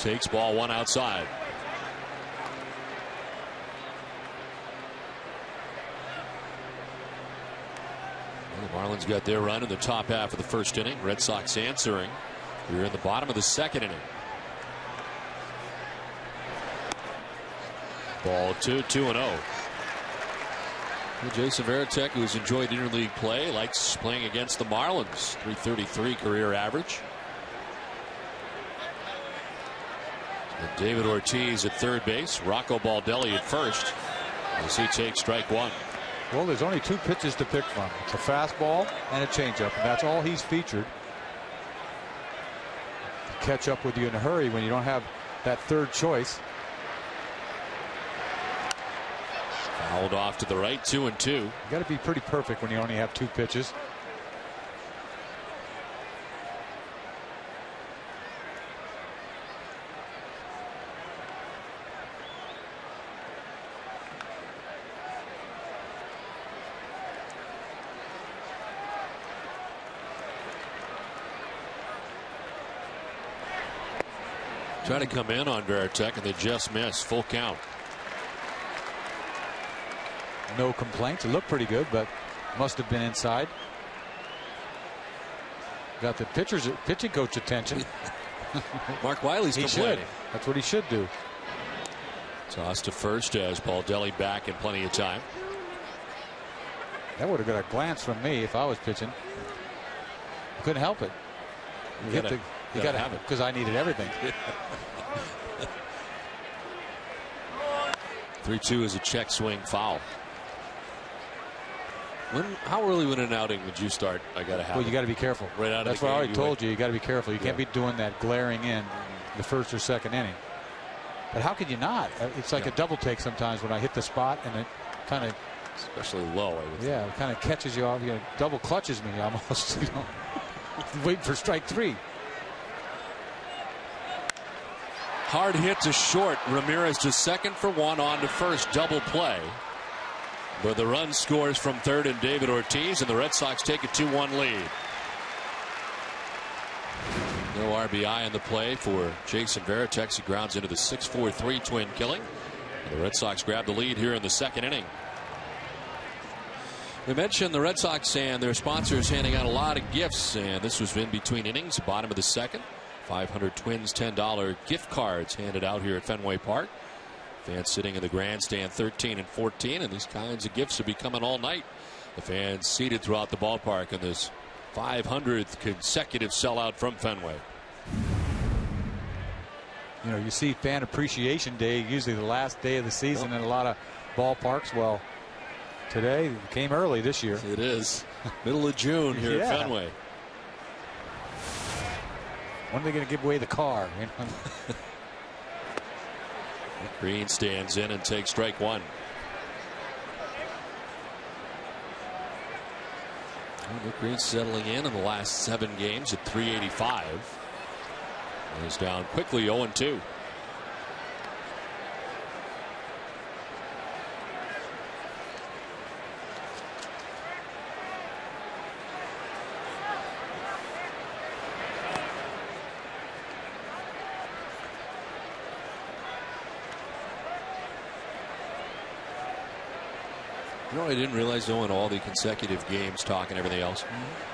takes ball one outside. Well, the Marlins got their run in the top half of the first inning. Red Sox answering. We're in the bottom of the second inning. Ball 2-2-0. Jason Varitek, who's enjoyed interleague play, likes playing against the Marlins. .333 career average. And David Ortiz at third base. Rocco Baldelli at first as he takes strike one. Well, there's only two pitches to pick from. It's a fastball and a changeup, and that's all he's featured. To catch up with you in a hurry when you don't have that third choice. Fouled off to the right, 2-2. You got to be pretty perfect when you only have two pitches. Try to come in on Varitek, and they just miss. Full count. No complaints. It looked pretty good, but must have been inside. Got the pitching coach attention. Mark Wiley's complaining. Should. That's what he should do. Toss to first as Baldelli back in plenty of time. That would have got a glance from me if I was pitching. Couldn't help it. You got to have it because I needed everything. 3-2 is a check swing foul. How early in an outing would you start? I got to have. Well, you got to be careful. Right out of the gate. That's what I already told you. You got to be careful. You can't be doing that glaring in the first or second inning. But how could you not? It's like a double take sometimes when I hit the spot and it kind of, especially low. Yeah, it kind of catches you off. Double clutches me almost. Waiting for strike three. Hard hit to short. Ramirez to second for one, on to first. Double play. But the run scores from third and David Ortiz, and the Red Sox take a 2-1 lead. No RBI in the play for Jason Varitek. He grounds into the 6-4-3 twin killing. And the Red Sox grab the lead here in the second inning. We mentioned the Red Sox and their sponsors handing out a lot of gifts, and this was in between innings, bottom of the second. 500 Twins $10 gift cards handed out here at Fenway Park. Fans sitting in the grandstand 13 and 14, and these kinds of gifts will be coming all night. The fans seated throughout the ballpark in this 500th consecutive sellout from Fenway. You see Fan Appreciation Day, usually the last day of the season in a lot of ballparks. Well, today it came early this year. It is middle of June here at Fenway. When are they going to give away the car? Green stands in and takes strike one. Nick Green settling in the last 7 games at .385. He's down quickly 0-2. I didn't realize, though, in all the consecutive games, talk and everything else,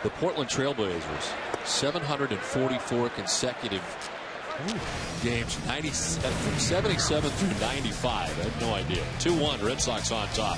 the Portland Trailblazers, 744 consecutive games, 97 from 77 through 95. I had no idea. 2-1, Red Sox on top.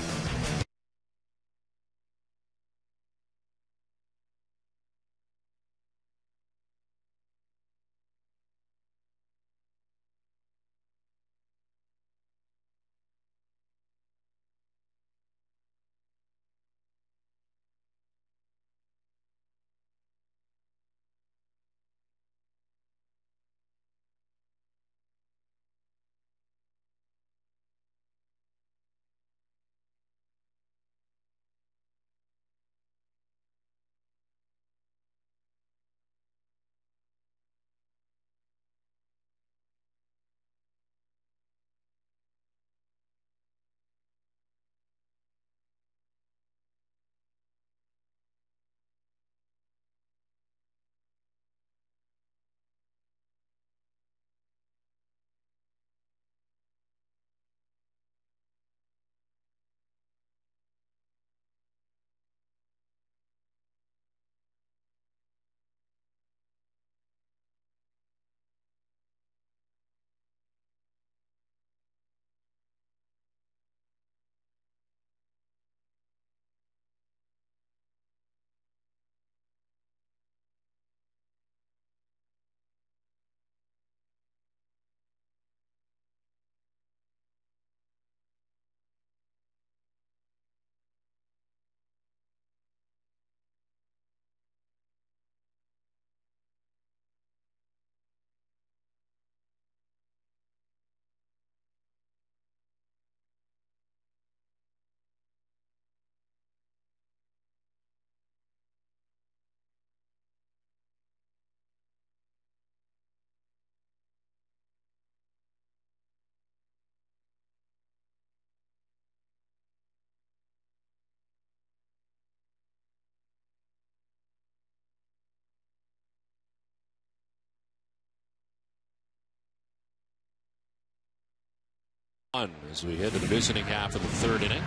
as we head to the visiting half of the third inning.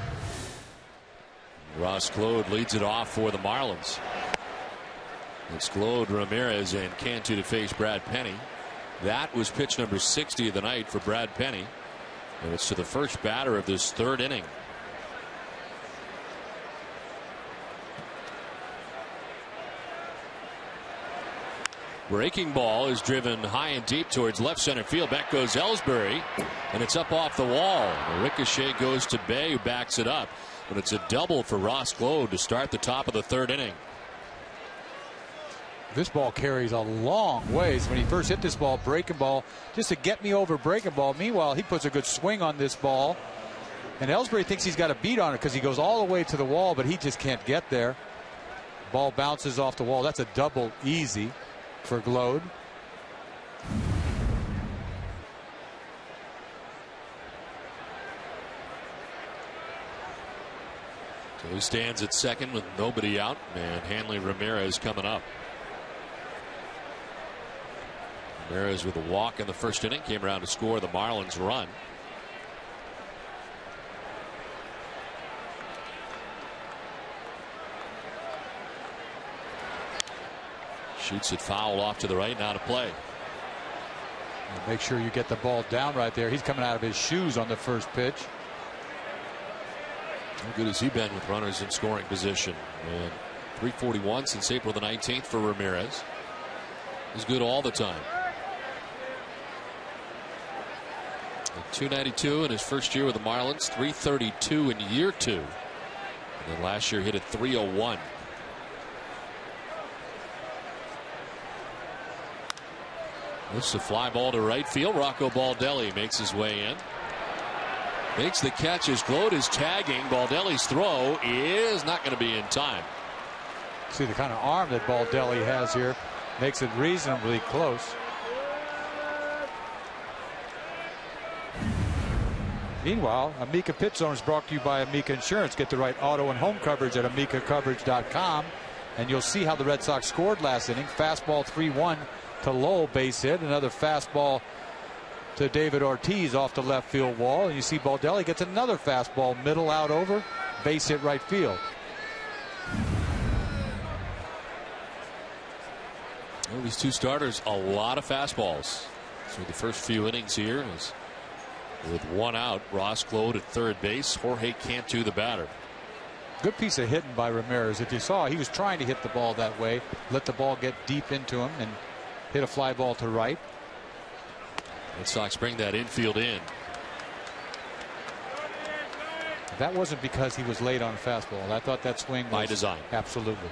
Ross Claude leads it off for the Marlins. It's Claude, Ramirez, and Cantu to face Brad Penny. That was pitch number 60 of the night for Brad Penny. And it's to the first batter of this third inning. Breaking ball is driven high and deep towards left center field. Back goes Ellsbury, and it's up off the wall. The ricochet goes to Bay, who backs it up. But it's a double for Ross Claude to start the top of the third inning. This ball carries a long ways. When he first hit this ball, breaking ball, just to get me over breaking ball. Meanwhile, he puts a good swing on this ball. And Ellsbury thinks he's got a beat on it because he goes all the way to the wall, but he just can't get there. Ball bounces off the wall. That's a double easy for Claude. So he stands at second with nobody out, and Hanley Ramirez coming up. Ramirez with a walk in the first inning came around to score the Marlins run. Shoots it foul off to the right, now to play. Make sure you get the ball down right there. He's coming out of his shoes on the first pitch. How good has he been with runners in scoring position? And 341 since April the 19th for Ramirez. He's good all the time. And 292 in his first year with the Marlins, 332 in year 2. And then last year hit at 301. This is a fly ball to right field. Rocco Baldelli makes his way in. Makes the catch as Claude is tagging. Baldelli's throw is not going to be in time. See the kind of arm that Baldelli has here. Makes it reasonably close. Meanwhile, Amica Pit Zone is brought to you by Amica Insurance. Get the right auto and home coverage at amicacoverage.com. And you'll see how the Red Sox scored last inning. Fastball 3-1 to Lowell, base hit. Another fastball to David Ortiz off the left field wall. And you see Baldelli gets another fastball, middle out over, base hit right field. Well, these two starters, a lot of fastballs. So the first few innings here is with one out. Ross Claude at third base. Jorge Cantu the batter. Good piece of hitting by Ramirez. If you saw, he was trying to hit the ball that way, let the ball get deep into him, and hit a fly ball to right. Red Sox bring that infield in. That wasn't because he was late on fastball. I thought that swing was by design. Absolutely.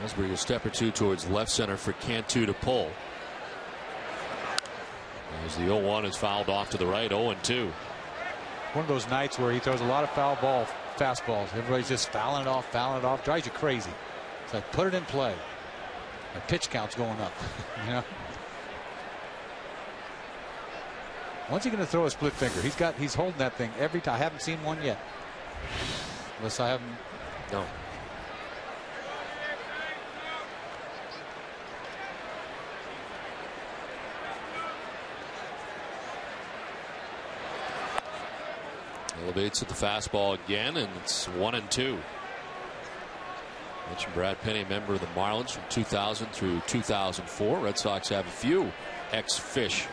Ellsbury a step or two towards left center for Cantu to pull. As the 0-1 is fouled off to the right. 0-2. One of those nights where he throws a lot of fastballs. Everybody's just fouling it off. Drives you crazy. It's like, put it in play. The pitch count's going up. You know. When's he going to throw a split finger? He's holding that thing every time. I haven't seen one yet. Unless I haven't. No. Elevates at the fastball again, and it's 1-2. Mentioned Brad Penny, member of the Marlins from 2000 through 2004. Red Sox have a few ex-Fish.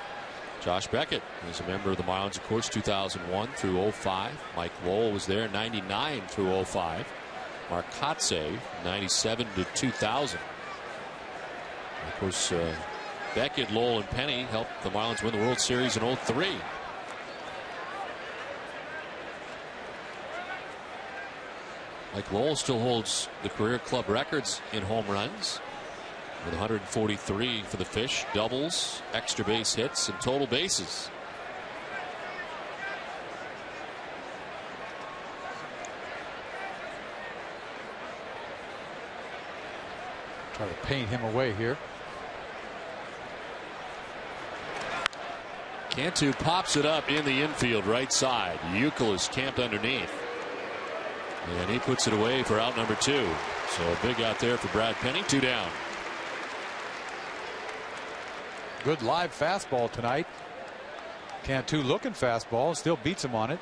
Josh Beckett is a member of the Marlins, of course, 2001 through 05. Mike Lowell was there 99 through 05. Mark Kotze 97 to 2000. Of course, Beckett, Lowell, and Penny helped the Marlins win the World Series in 03. Mike Lowell still holds the career club records in home runs with 143 for the Fish, doubles, extra base hits, and total bases. Try to paint him away here. Cantu pops it up in the infield right side. Euchel is camped underneath. And he puts it away for out number 2. So a big out there for Brad Penny. 2 down. Good live fastball tonight. Cantu looking fastball, still beats him on it.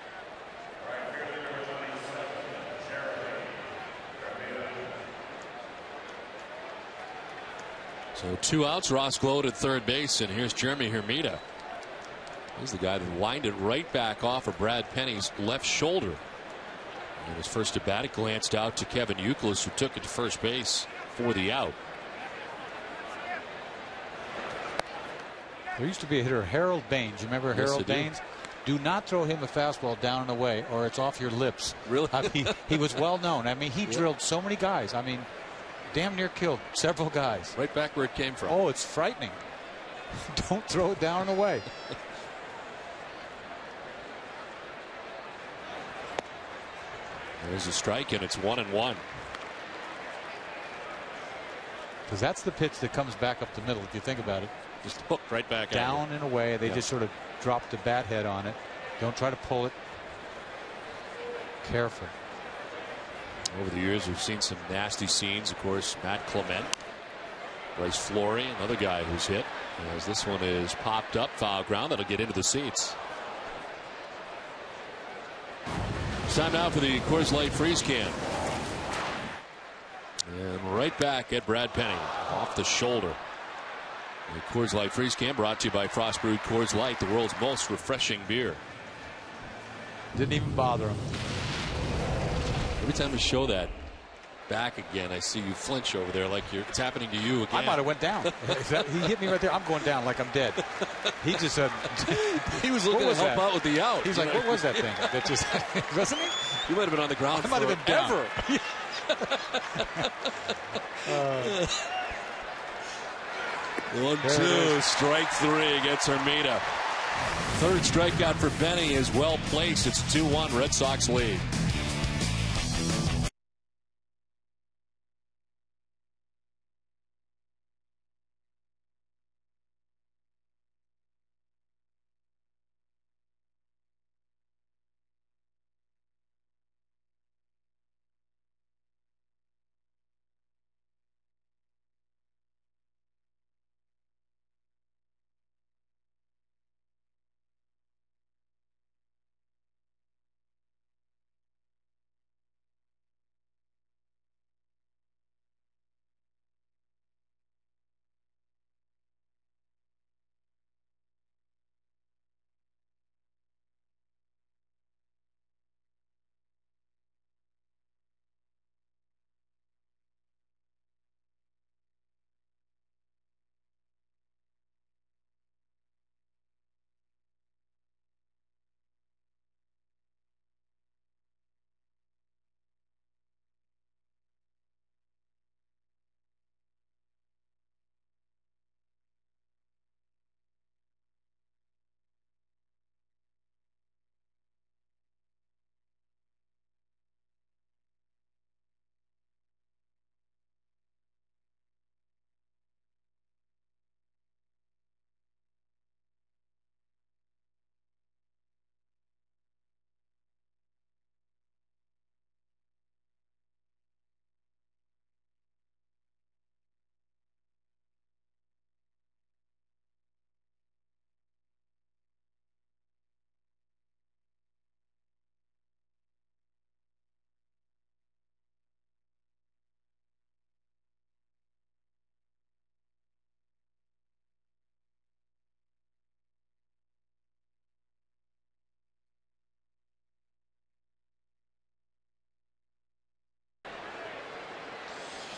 So 2 outs. Ross Gload at third base, and here's Jeremy Hermida. He's the guy that lined it right back off of Brad Penny's left shoulder. And his first at bat, it glanced out to Kevin Youkilis, who took it to first base for the out. There used to be a hitter, Harold Baines. You remember Harold Baines? Do not throw him a fastball down and away, or it's off your lips. Really? I mean, he was well known. I mean, he drilled so many guys. I mean, damn near killed several guys. Right back where it came from. Oh, it's frightening. Don't throw it down and away. There's a strike, and it's 1-1. Because that's the pitch that comes back up the middle, if you think about it. Just hooked right back down and away. They just sort of drop the bat head on it. Don't try to pull it. Careful. Over the years, we've seen some nasty scenes. Of course, Matt Clement, Bryce Flory, another guy who's hit. As this one is popped up, foul ground, that'll get into the seats. It's time now for the Coors Light Freeze Can. And right back at Brad Penny, off the shoulder. The Coors Light Freeze Can brought to you by Frost Brewed Coors Light, the world's most refreshing beer. Didn't even bother him. Every time we show that back again, I see you flinch over there like it's happening to you again. I might have went down. He hit me right there. I'm going down like I'm dead. He just said he was looking to help out with the out. He's like, what was that thing? That just wasn't he? You might have been on the ground. I might have been down. One, two, strike 3 against Hermida. Third strikeout for Benny is well placed. It's 2-1 Red Sox lead.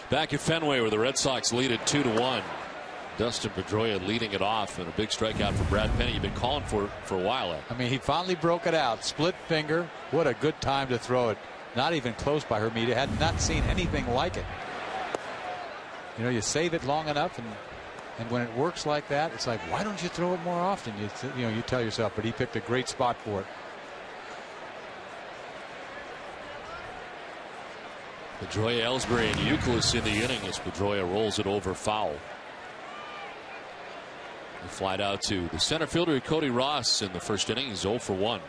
Back at Fenway, where the Red Sox lead at 2-1. Dustin Pedroia leading it off, and a big strikeout for Brad Penny. You've been calling for a while. I mean, he finally broke it out. Split finger. What a good time to throw it. Not even close by Hermida. Had not seen anything like it. You know, you save it long enough, and when it works like that, it's like, why don't you throw it more often? You know, you tell yourself, but he picked a great spot for it. Pedroia, Ellsbury, and Youkilis in the inning as Pedroia rolls it over foul. They flied out to the center fielder, Cody Ross, in the first inning. He's 0 for 1.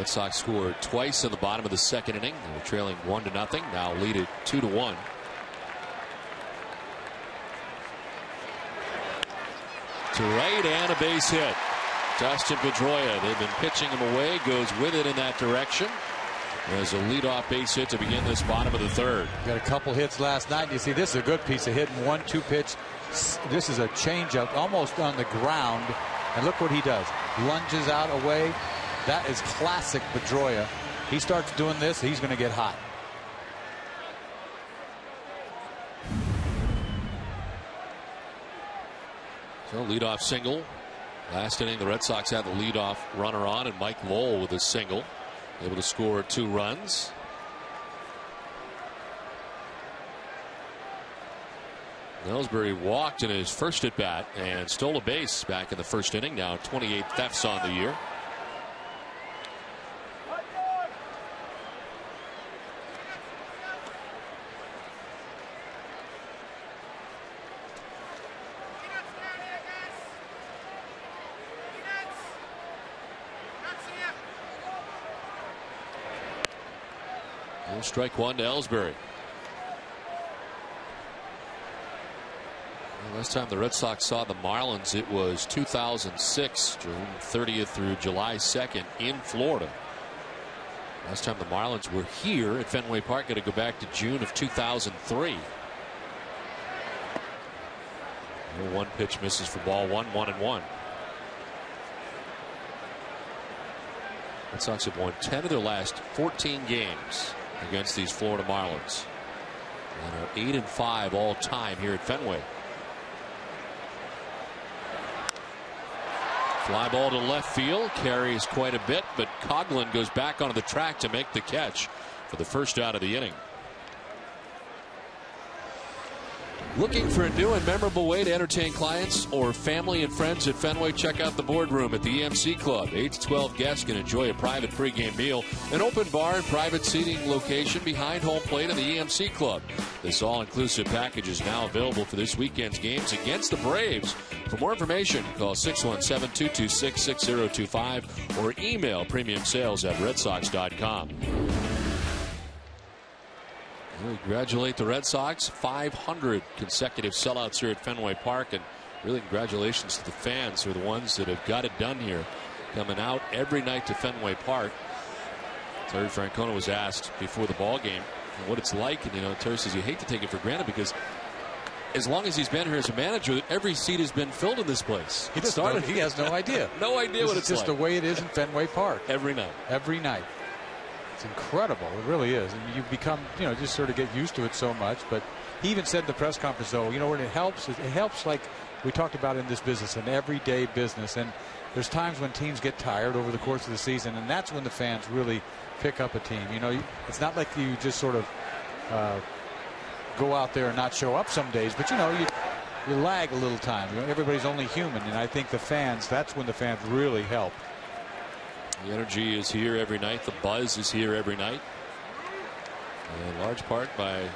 Red Sox scored twice in the bottom of the second inning. They were trailing 1-0. Now lead it 2-1. To right and a base hit. Dustin Pedroia. They've been pitching him away. Goes with it in that direction. There's a leadoff base hit to begin this bottom of the third. Got a couple hits last night. You see, this is a good piece of hitting. 1-2 pitch. This is a changeup almost on the ground. And look what he does. Lunges out away. That is classic Pedroia. He starts doing this, he's going to get hot. So leadoff single. Last inning, the Red Sox had the leadoff runner on, and Mike Lowell with a single, able to score 2 runs. Ellsbury walked in his first at bat and stole a base back in the first inning. Now 28 thefts on the year. Strike one to Ellsbury. Last time the Red Sox saw the Marlins, it was 2006, June 30th through July 2nd in Florida. Last time the Marlins were here at Fenway Park, got to go back to June of 2003. One pitch misses for ball one, 1-1. Red Sox have won 10 of their last 14 games against these Florida Marlins, and are 8-5 all time here at Fenway. Fly ball to left field, carries quite a bit, but Coughlin goes back onto the track to make the catch for the first out of the inning. Looking for a new and memorable way to entertain clients or family and friends at Fenway? Check out the boardroom at the EMC Club. 8 to 12 guests can enjoy a private pregame meal, an open bar and private seating location behind home plate in the EMC Club. This all-inclusive package is now available for this weekend's games against the Braves. For more information, call 617-226-6025 or email premiumsales@redsox.com. We congratulate the Red Sox. 500 consecutive sellouts here at Fenway Park, and really congratulations to the fans who are the ones that have got it done here, coming out every night to Fenway Park. Terry Francona was asked before the ball game what it's like, and Terry says you hate to take it for granted because as long as he's been here as a manager, every seat has been filled in this place. He has no idea. No idea what it's like. It's just the way it is in Fenway Park. Every night. Every night. It's incredible. It really is. And you become, just sort of get used to it so much. But he even said in the press conference, though, when it helps like we talked about in this business, an everyday business. And there's times when teams get tired over the course of the season, and that's when the fans really pick up a team. It's not like you just sort of go out there and not show up some days, but you lag a little time. Everybody's only human, and I think that's when the fans really help. The energy is here every night. The buzz is here every night. In large part by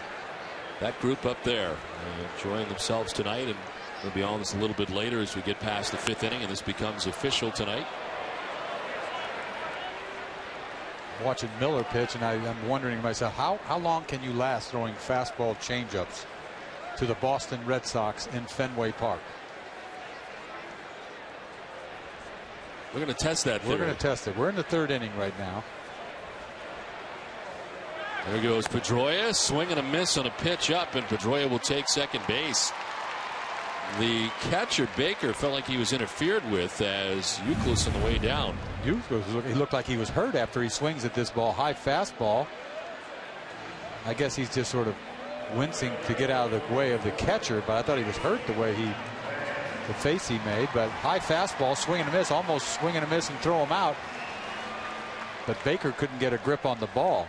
that group up there, enjoying themselves tonight. And we'll be on this a little bit later as we get past the 5th inning and this becomes official tonight. I'm watching Miller pitch, and I'm wondering to myself, how long can you last throwing fastball changeups to the Boston Red Sox in Fenway Park? We're going to test that theory. We're going to test it. We're in the 3rd inning right now. There goes Pedroia, swing and a miss on a pitch up, and Pedroia will take second base. The catcher Baker felt like he was interfered with as Euclid on the way down. He looked like he was hurt after he swings at this ball, high fastball. I guess he's just sort of wincing to get out of the way of the catcher, but I thought he was hurt the face he made. But high fastball, swing and a miss, almost swing and a miss and throw him out. But Baker couldn't get a grip on the ball.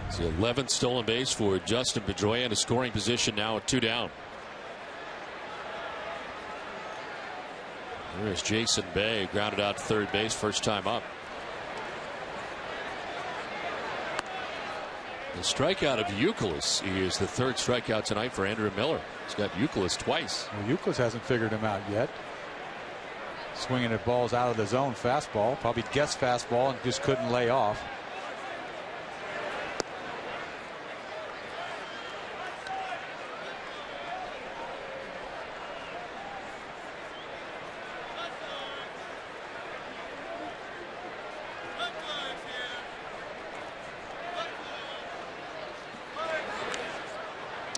It's the 11th stolen base for Justin Pedroia in a scoring position now at 2 down. There's Jason Bay, grounded out to third base, first time up. The strikeout of Euclid is the 3rd strikeout tonight for Andrew Miller. He's got Euclid twice. Well, Euclid hasn't figured him out yet. swinging at balls out of the zone fastball. Probably guessed fastball and just couldn't lay off.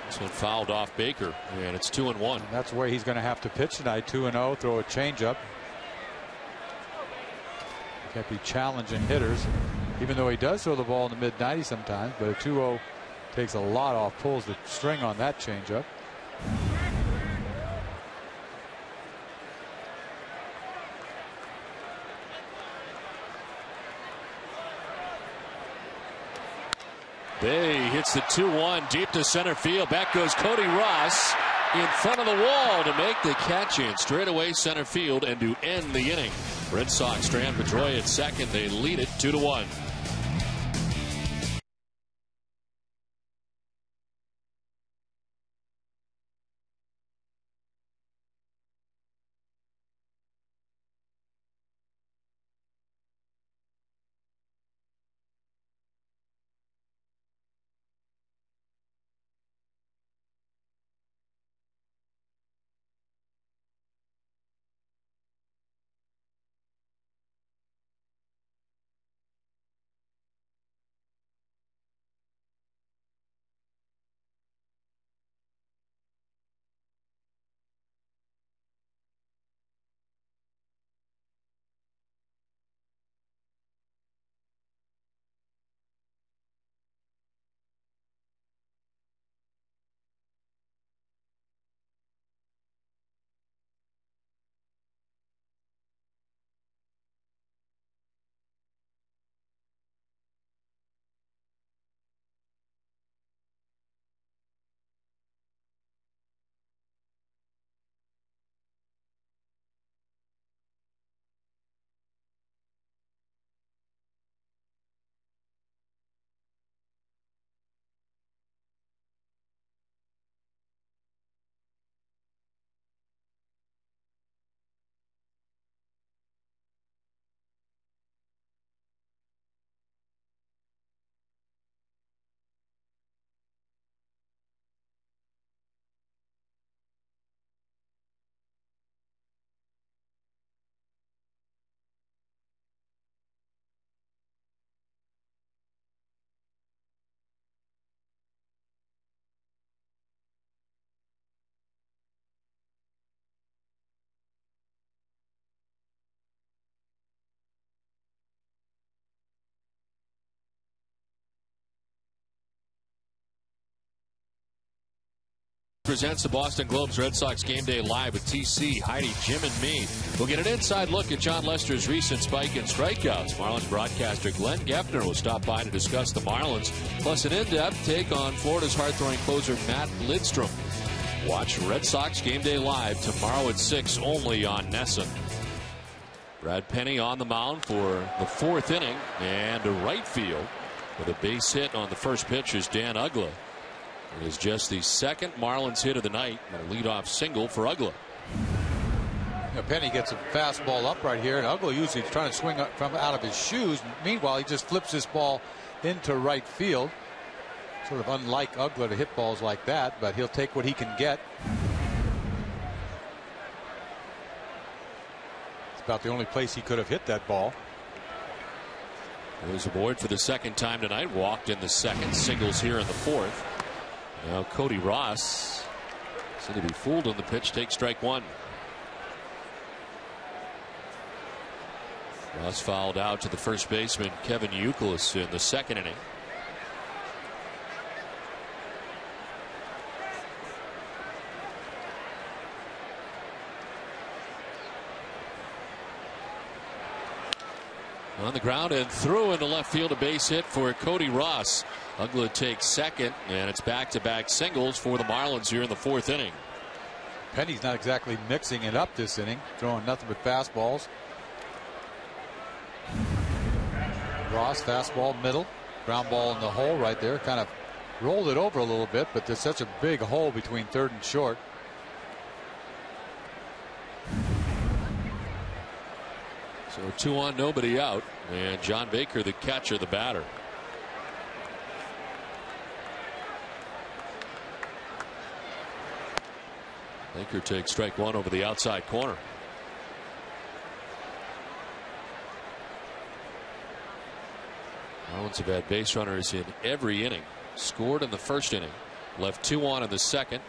This one fouled off Baker, and it's 2-1. That's where he's going to have to pitch tonight. 2-0, throw a changeup. Can't be challenging hitters, even though he does throw the ball in the mid-90s sometimes. But a 2-0 takes a lot off, pulls the string on that changeup. Bay hits the 2-1 deep to center field. Back goes Cody Ross in front of the wall to make the catch in straightaway center field and to end the inning. Red Sox strand Pedroia at second. They lead it 2-1. Presents the Boston Globe's Red Sox Game Day Live with TC, Heidi, Jim, and me. We'll get an inside look at John Lester's recent spike in strikeouts. Marlins broadcaster Glenn Geffner will stop by to discuss the Marlins, plus an in-depth take on Florida's hard-throwing closer Matt Lidstrom. Watch Red Sox Game Day Live tomorrow at 6 only on NESN. Brad Penny on the mound for the fourth inning, and to right field with a base hit on the first pitch is Dan Uggla. It is just the second Marlins hit of the night, and a leadoff single for Uggla. Penny gets a fastball up right here, and Uggla usually is trying to swing up from out of his shoes. Meanwhile, he just flips this ball into right field. Sort of unlike Uggla to hit balls like that, but he'll take what he can get. It's about the only place he could have hit that ball. Goes aboard for the second time tonight. Walked in the second, singles here in the fourth. Now Cody Ross said to be fooled on the pitch. Takes strike one. Ross fouled out to the first baseman Kevin Youkilis in the second inning. On the ground and through into left field, a base hit for Cody Ross. Uggla takes second, and it's back-to-back singles for the Marlins here in the fourth inning. Penny's not exactly mixing it up this inning, throwing nothing but fastballs. Ross, fastball middle, ground ball in the hole right there. Kind of rolled it over a little bit, but there's such a big hole between third and short. So 2 on, nobody out, and John Baker, the catcher, the batter. Baker takes strike 1 over the outside corner. Marlins have had base runners in every inning. Scored in the first inning. Left 2 on in the second.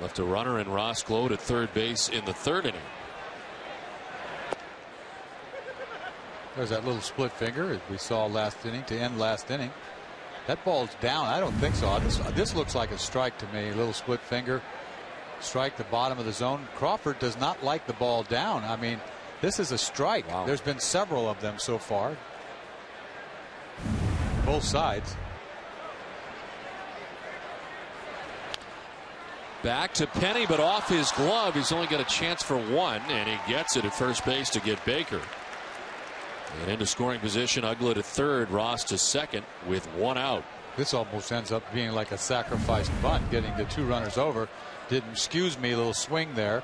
Left a runner in Ross Gload at third base in the third inning. There's that little split finger as we saw last inning to end last inning. That ball's down. I don't think so. This looks like a strike to me. A little split finger. Strike the bottom of the zone. Crawford does not like the ball down. I mean, this is a strike. Wow. There's been several of them so far. Both sides. Back to Penny, but off his glove. He's only got a chance for 1, and he gets it at first base to get Baker. And into scoring position, Uglett at third, Ross to second with 1 out. This almost ends up being like a sacrifice bunt, getting the 2 runners over. Didn't excuse me, a little swing there.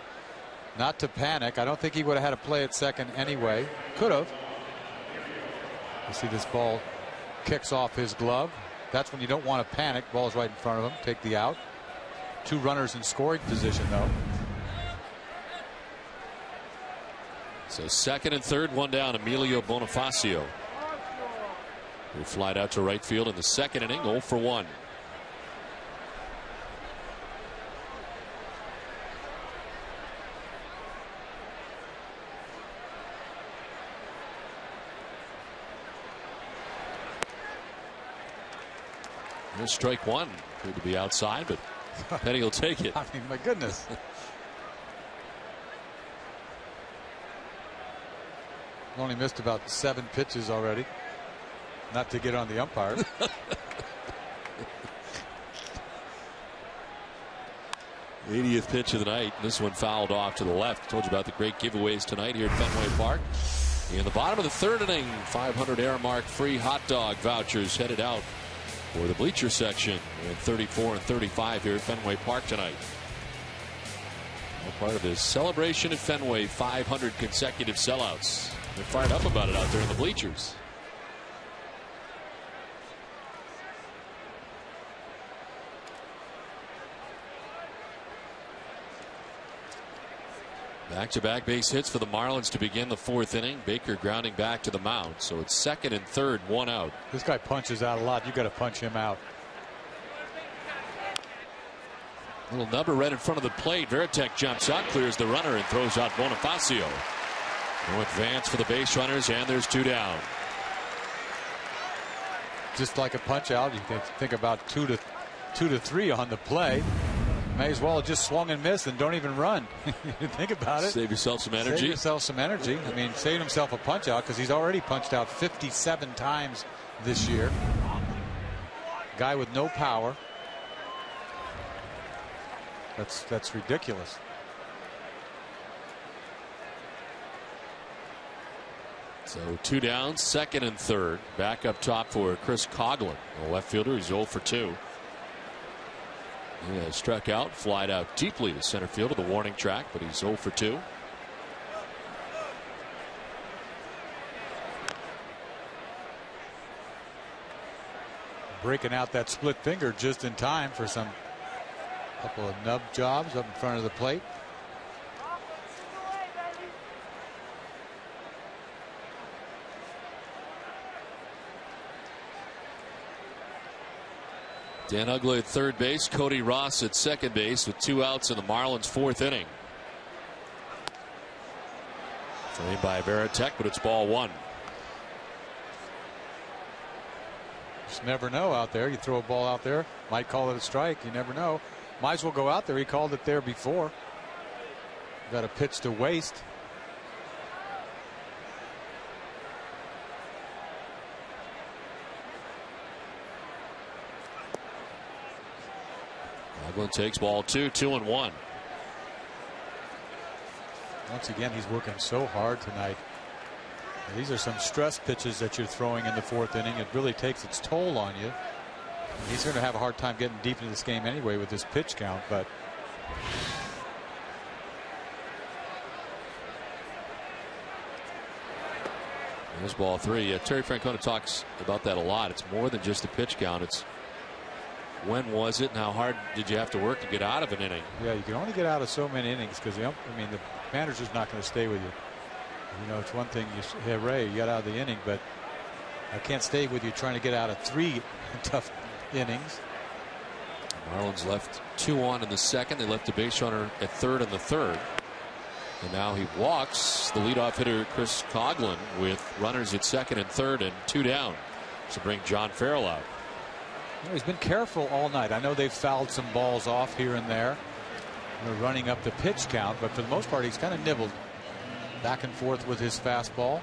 Not to panic. I don't think he would have had to play at second anyway. Could have. You see this ball kicks off his glove. That's when you don't want to panic. Ball's right in front of him. Take the out. 2 runners in scoring position, though. So second and third, 1 down. Emilio Bonifacio, who flied out to right field in the second inning, 0 for 1. There's strike 1. Good to be outside, but Penny will take it. I mean, my goodness. Only missed about 7 pitches already. Not to get on the umpire. 80th pitch of the night. This one fouled off to the left. Told you about the great giveaways tonight here at Fenway Park. In the bottom of the third inning, 500 Airmark free hot dog vouchers headed out for the bleacher section in 34 and 35 here at Fenway Park tonight. All part of this celebration at Fenway, 500 consecutive sellouts. They're fired up about it out there in the bleachers. Back-to-back base hits for the Marlins to begin the 4th inning. Baker grounding back to the mound. So it's second and third, 1 out. This guy punches out a lot. You got to punch him out. Little number right in front of the plate. Veritek jumps out, clears the runner, and throws out Bonifacio. No advance for the base runners, and there's 2 down. Just like a punch out, you can think about 2 to 3 on the play. May as well have just swung and missed and don't even run. Think about it. Save yourself some energy. Save yourself some energy. I mean, saved himself a punch out because he's already punched out 57 times this year. Guy with no power. That's ridiculous. So 2 down, second and third. Back up top for Chris Coughlin, the left fielder. He's 0 for 2. He has struck out, flied out deeply to center field of the warning track, but he's 0 for 2. Breaking out that split finger just in time for some couple of nub jobs up in front of the plate. Dan Uglett at third base, Cody Ross at second base with 2 outs in the Marlins' 4th inning. Framed by Veritek, but it's ball 1. Just never know out there. You throw a ball out there, might call it a strike. You never know. Might as well go out there. He called it there before. Got a pitch to waste. Coughlin takes ball 2, 2-1. Once again, he's working so hard tonight. These are some stress pitches that you're throwing in the 4th inning. It really takes its toll on you. He's going to have a hard time getting deep into this game anyway with this pitch count, but There's ball 3. Terry Francona talks about that a lot. It's more than just a pitch count. It's when was it and how hard did you have to work to get out of an inning? Yeah, you can only get out of so many innings because the manager's not going to stay with you. You know, it's one thing you say, hooray, you got out of the inning, but I can't stay with you trying to get out of 3 tough innings. Marlins left 2 on in the second. They left a base runner at third in the third. And now he walks the leadoff hitter Chris Coughlin with runners at second and third and 2 down to bring John Farrell out. You know, he's been careful all night. I know they've fouled some balls off here and there. They're running up the pitch count, but for the most part, he's kind of nibbled back and forth with his fastball.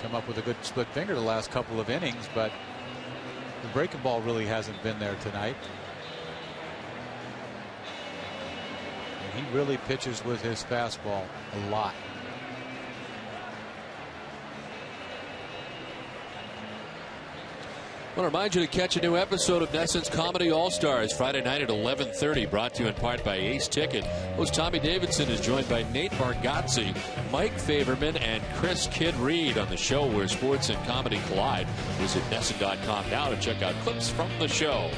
Come up with a good split finger the last couple of innings, but the breaking ball really hasn't been there tonight. And he really pitches with his fastball a lot. I want to remind you to catch a new episode of NESN's Comedy All-Stars Friday night at 11:30, brought to you in part by Ace Ticket. Host Tommy Davidson is joined by Nate Bargatze, Mike Favorman, and Chris Kid Reed on the show where sports and comedy collide. Visit NESN.com now to check out clips from the show.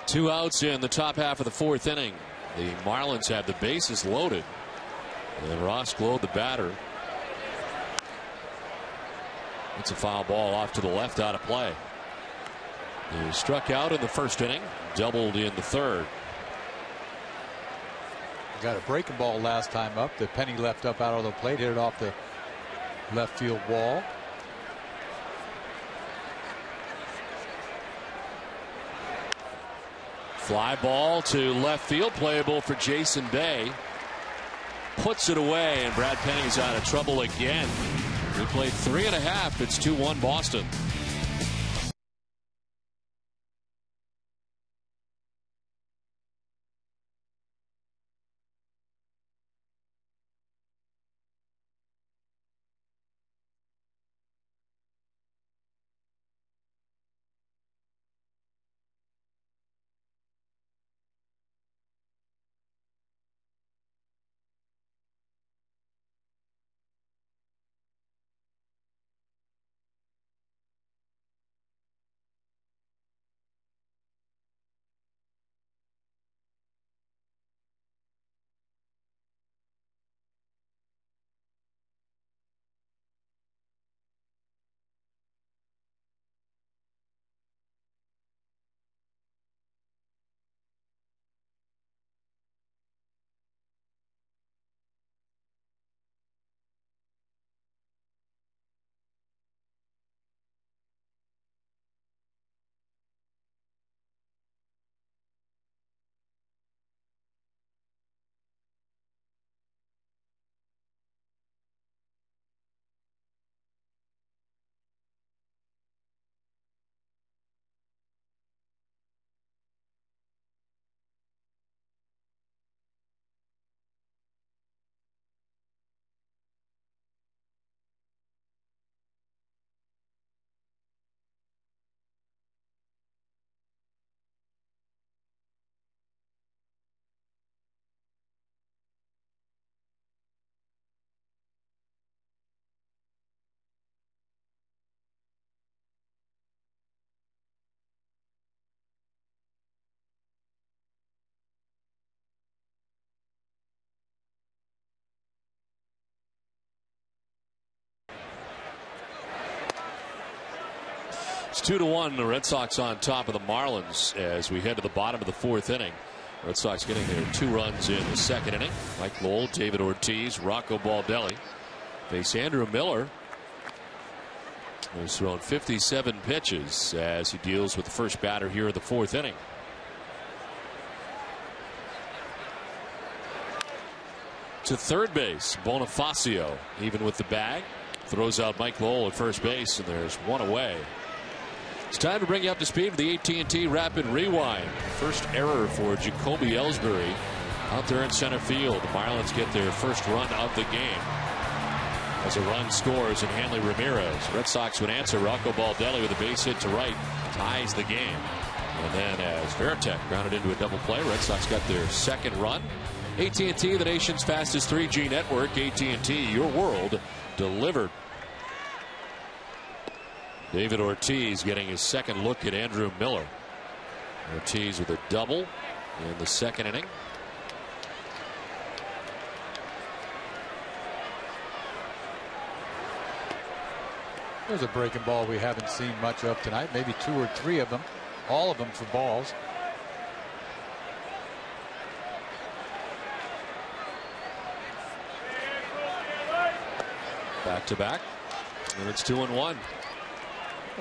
2 outs in the top half of the 4th inning. The Marlins have the bases loaded. And Ross Globe, the batter. It's a foul ball off to the left, out of play. He struck out in the first inning, doubled in the third. Got a breaking ball last time up. The penny left up out of the plate, hit it off the left field wall. Fly ball to left field, playable for Jason Bay. Puts it away, and Brad Penny's out of trouble again. We played 3.5. It's 2-1 Boston. It's 2-1. The Red Sox on top of the Marlins as we head to the bottom of the 4th inning. Red Sox getting their 2 runs in the 2nd inning. Mike Lowell, David Ortiz, Rocco Baldelli face Andrew Miller, who's thrown 57 pitches as he deals with the first batter here in the 4th inning. To third base, Bonifacio, even with the bag, throws out Mike Lowell at first base, and there's 1 away. It's time to bring you up to speed with the AT&T Rapid Rewind. First error for Jacoby Ellsbury out there in center field. The Marlins get their first run of the game as a run scores in Hanley Ramirez. Red Sox would answer. Rocco Baldelli with a base hit to right ties the game. And then as Veritek grounded into a double play, Red Sox got their second run. AT&T, the nation's fastest 3G network. AT&T, your world delivered. David Ortiz getting his second look at Andrew Miller. Ortiz with a double in the second inning. There's a breaking ball we haven't seen much of tonight. Maybe 2 or 3 of them. All of them for balls. Back to back. And it's 2-1. Well,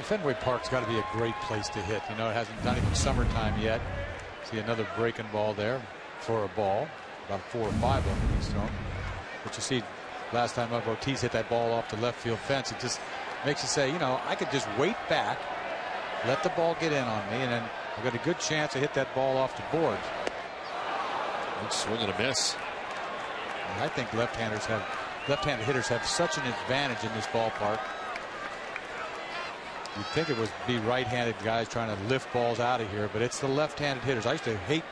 Fenway Park's got to be a great place to hit. You know, it hasn't done even summertime yet. See another breaking ball there for a ball. About 4 or 5 of them he's thrown. But you see, last time up, Ortiz hit that ball off the left field fence. It just makes you say, you know, I could just wait back, let the ball get in on me, and then I've got a good chance to hit that ball off the boards. Good swing and a miss. And I think left-handed hitters have such an advantage in this ballpark. You'd think it would be right-handed guys trying to lift balls out of here, but it's the left-handed hitters. I used to hate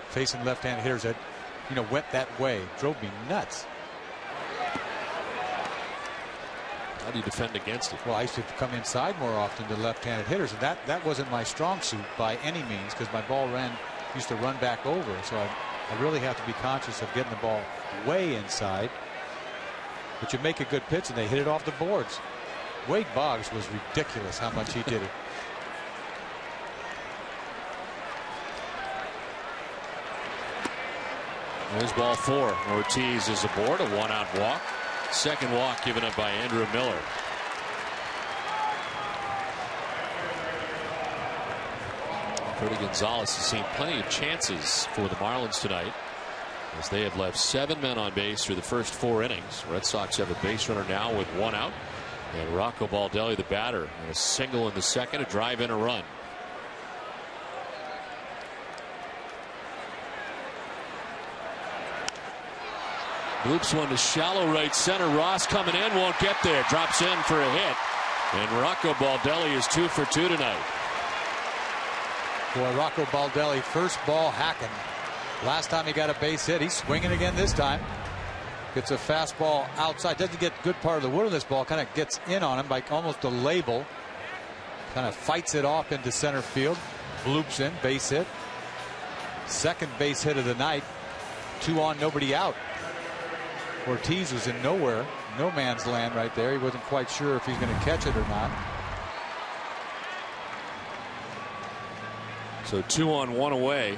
facing left-handed hitters that, you know, went that way. It drove me nuts. How do you defend against it? Well, I used to come inside more often to left-handed hitters, and that wasn't my strong suit by any means, because my ball used to run back over. So I really have to be conscious of getting the ball way inside. But you make a good pitch and they hit it off the boards. Wade Boggs was ridiculous how much he did it. There's ball 4. Ortiz is aboard. A 1-out walk. Second walk given up by Andrew Miller. Freddie Gonzalez has seen plenty of chances for the Marlins tonight, as they have left 7 men on base through the first 4 innings. Red Sox have a base runner now with 1 out. And Rocco Baldelli, the batter, and a single in the second, a drive and a run. Loops one to shallow right center. Ross coming in, won't get there. Drops in for a hit. And Rocco Baldelli is 2 for 2 tonight. Boy, Rocco Baldelli, first ball hacking. Last time he got a base hit, he's swinging again this time. Gets a fastball outside. Doesn't get good part of the wood of this ball. Kind of gets in on him by almost a label. Kind of fights it off into center field. Bloops in, base hit. Second base hit of the night. 2 on, nobody out. Ortiz was in nowhere, no man's land right there. He wasn't quite sure if he's going to catch it or not. So 2 on, 1 away.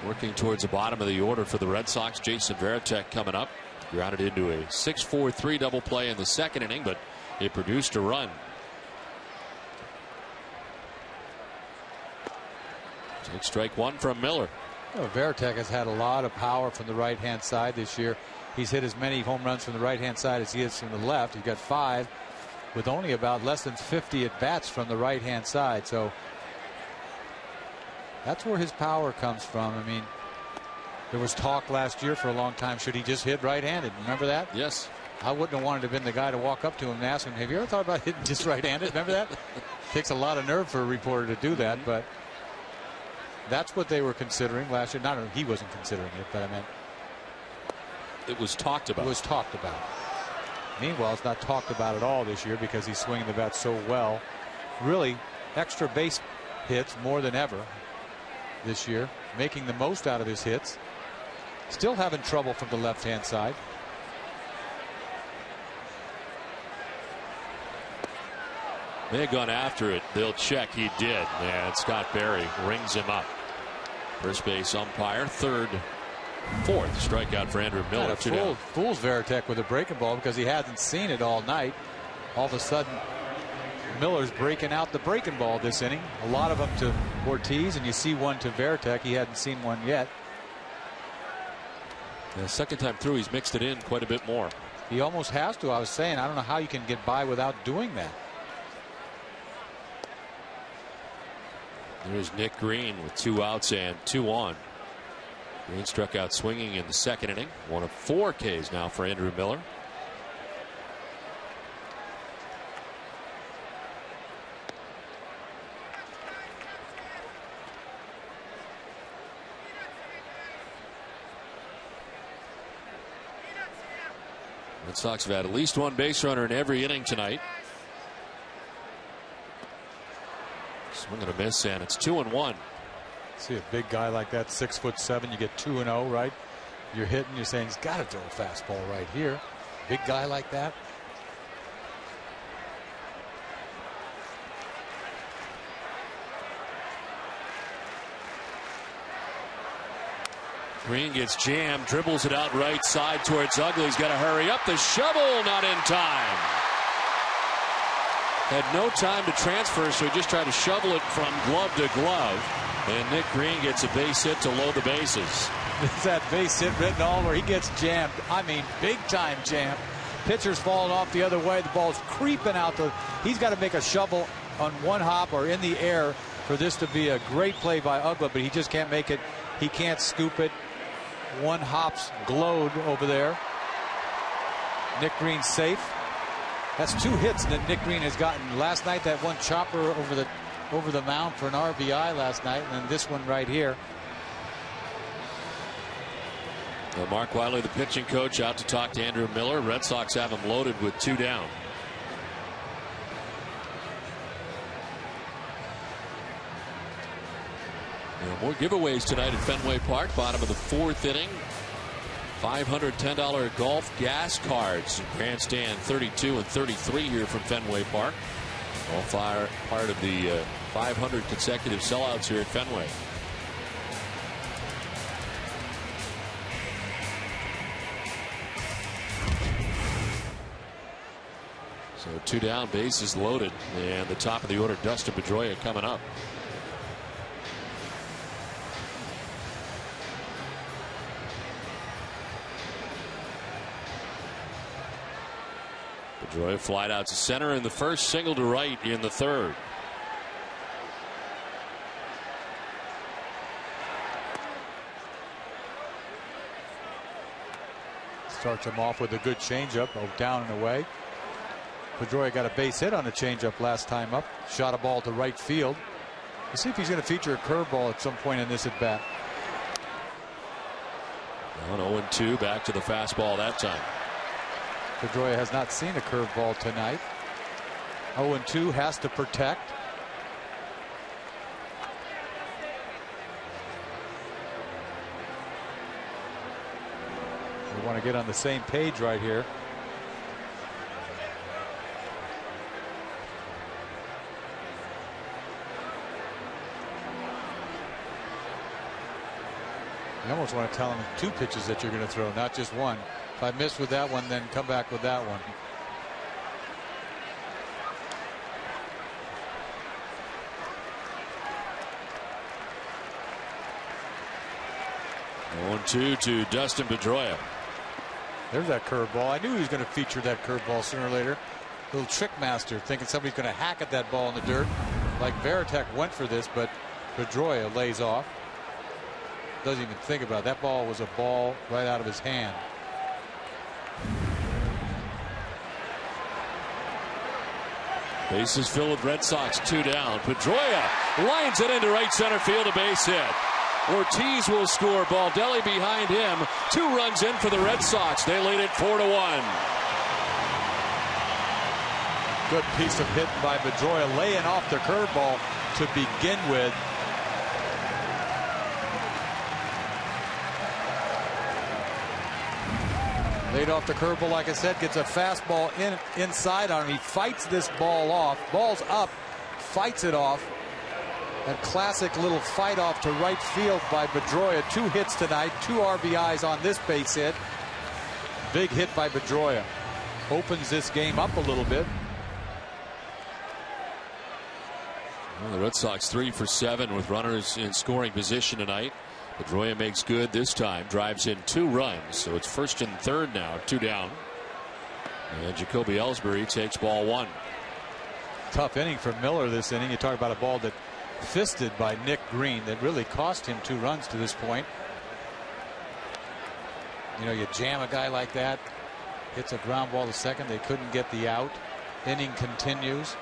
Working towards the bottom of the order for the Red Sox. Jason Varitek coming up. Grounded into a 6-4-3 double play in the second inning, but it produced a run. Take strike 1 from Miller. Well, Varitek has had a lot of power from the right-hand side this year. He's hit as many home runs from the right-hand side as he is from the left. He's got 5 with only about less than 50 at-bats from the right-hand side. So that's where his power comes from. I mean, there was talk last year for a long time, should he just hit right-handed? Remember that? Yes. I wouldn't have wanted to have been the guy to walk up to him and ask him, have you ever thought about hitting just right-handed? Remember that? Takes a lot of nerve for a reporter to do that, but that's what they were considering last year. Not he wasn't considering it, but I meant it was talked about. It was talked about. Meanwhile, it's not talked about at all this year because he's swinging the bat so well. Really, extra base hits more than ever this year, making the most out of his hits. Still having trouble from the left-hand side. They had gone after it. They'll check. He did. And Scott Berry rings him up. First base umpire. Fourth strikeout for Andrew Miller. Fools Varitek with a breaking ball because he hasn't seen it all night. All of a sudden, Miller's breaking out the breaking ball this inning. A lot of them to Ortiz, and you see one to Varitek. He hadn't seen one yet. The second time through, he's mixed it in quite a bit more. He almost has to. I was saying, I don't know how you can get by without doing that. There's Nick Green with 2 outs and 2 on. Green struck out swinging in the second inning. 1 of 4 Ks now for Andrew Miller. Red Sox have had at least one base runner in every inning tonight. Swing and a miss, and it's 2-1. See a big guy like that, 6'7", you get 2-0, right? You're hitting, you're saying he's got to throw a fastball right here. Big guy like that. Green gets jammed, dribbles it out right side towards Ugley. He's got to hurry up. The shovel not in time. Had no time to transfer, so he just tried to shovel it from glove to glove. And Nick Green gets a base hit to load the bases. It's that base hit written all where he gets jammed. I mean, big time jammed. Pitcher's falling off the other way. The ball's creeping out. He's got to make a shovel on one hop or in the air for this to be a great play by Ugley, but he just can't make it. He can't scoop it. One hop's glowed over there. Nick Green safe. That's 2 hits that Nick Green has gotten. Last night, that one chopper over the mound for an RBI last night, and then this one right here. Well, Mark Wiley, the pitching coach, out to talk to Andrew Miller. Red Sox have him loaded with 2 down. More giveaways tonight at Fenway Park. Bottom of the 4th inning. $510 golf gas cards. Grandstand 32 and 33 here from Fenway Park. All part of the 500 consecutive sellouts here at Fenway. So 2 down, bases loaded, and the top of the order, Dustin Pedroia coming up. Pedroia flied out to center in the first, single to right in the 3rd. Starts him off with a good changeup, down and away. Pedroia got a base hit on a changeup last time up. Shot a ball to right field. Let's see if he's going to feature a curveball at some point in this at bat. 0-2, back to the fastball that time. Pedroia has not seen a curveball tonight. 0-2, has to protect. We want to get on the same page right here. You almost want to tell him 2 pitches that you're going to throw, not just one. If I miss with that one, then come back with that one. One-two to Dustin Pedroia. There's that curveball. I knew he was going to feature that curveball sooner or later. Little trick master, thinking somebody's going to hack at that ball in the dirt. Like Veritek went for this, but Pedroia lays off. Doesn't even think about it. That ball was a ball right out of his hand. Bases filled with Red Sox, 2 down. Pedroia lines it into right center field, a base hit. Ortiz will score. Baldelli behind him. 2 runs in for the Red Sox. They lead it 4-1. Good piece of hitting by Pedroia, laying off the curveball to begin with. Laid off the curveball, like I said, gets a fastball inside on him. He fights this ball off. Ball's up, fights it off. That classic little fight off to right field by Pedroia. 2 hits tonight, 2 RBIs on this base hit. Big hit by Pedroia. Opens this game up a little bit. Well, the Red Sox 3 for 7 with runners in scoring position tonight. Pedroia makes good this time, drives in 2 runs, so it's 1st and 3rd now, 2 down. And Jacoby Ellsbury takes ball 1. Tough inning for Miller this inning. You talk about a ball that fisted by Nick Green that really cost him 2 runs to this point. You know, you jam a guy like that, hits a ground ball to second. They couldn't get the out. Inning continues.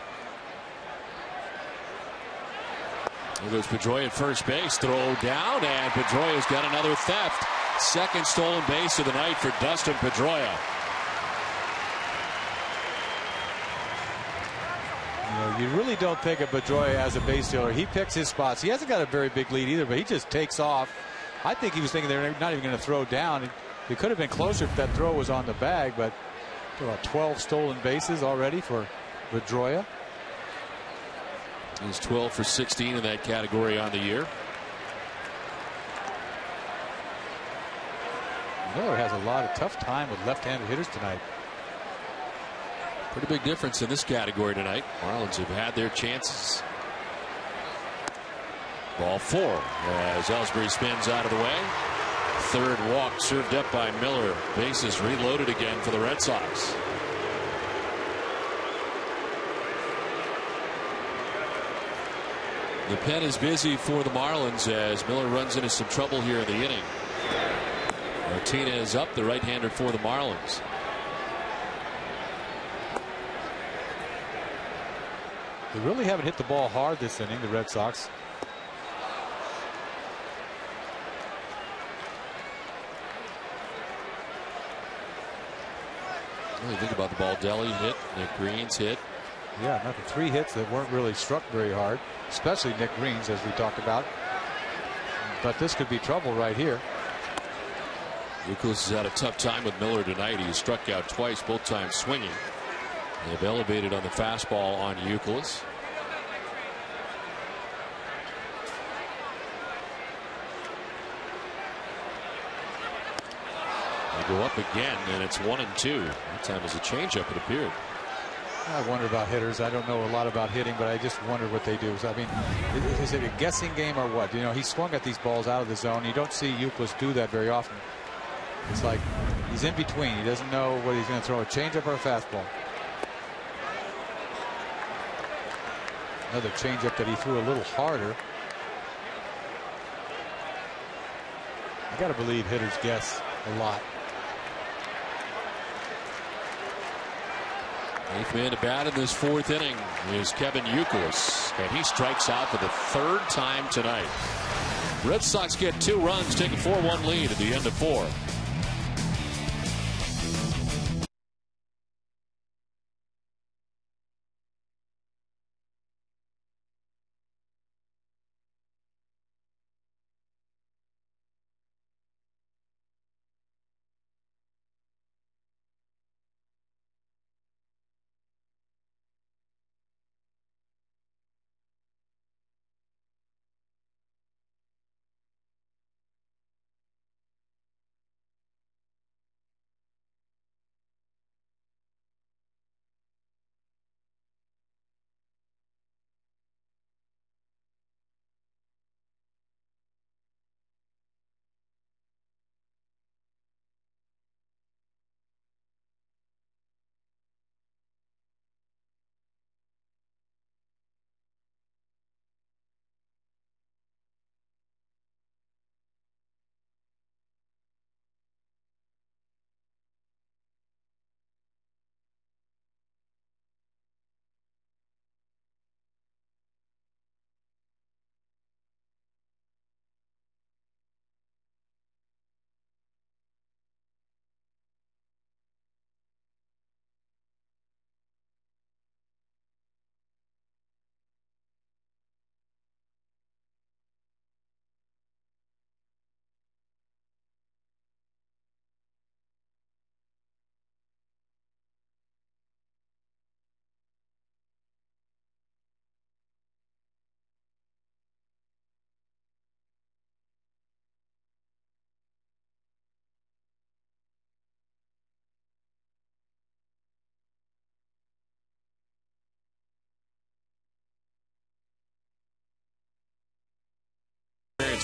There goes Pedroia at first base. Throw down, and Pedroia's got another theft. 2nd stolen base of the night for Dustin Pedroia. You really don't think of Pedroia as a base stealer. He picks his spots. He hasn't got a very big lead either, but he just takes off. I think he was thinking they're not even going to throw down. It could have been closer if that throw was on the bag, but about 12 stolen bases already for Pedroia. He's 12 for 16 in that category on the year. Miller has a lot of tough time with left-handed hitters tonight. Pretty big difference in this category tonight. Marlins have had their chances. Ball 4 as Ellsbury spins out of the way. Third walk served up by Miller. Bases reloaded again for the Red Sox. The pen is busy for the Marlins as Miller runs into some trouble here in the inning. Martinez up, the right-hander for the Marlins. They really haven't hit the ball hard this inning, the Red Sox. Well, you think about the ball Deli hit, Nick Green's hit. Yeah, another 3 hits that weren't really struck very hard, especially Nick Green's, as we talked about. But this could be trouble right here. Youkilis has had a tough time with Miller tonight. He struck out twice, both times swinging. They've elevated on the fastball on Youkilis. They go up again, and it's 1-2. That time was a changeup, it appeared. I wonder about hitters. I don't know a lot about hitting, but I just wonder what they do. So, I mean, is it a guessing game or what? You know, he swung at these balls out of the zone. You don't see Youkilis do that very often. It's like he's in between. He doesn't know what he's going to throw, a changeup or a fastball. Another changeup that he threw a little harder. I got to believe hitters guess a lot. 8th man to bat in this 4th inning is Kevin Youkilis, and he strikes out for the 3rd time tonight. Red Sox get 2 runs, take a 4-1 lead at the end of 4.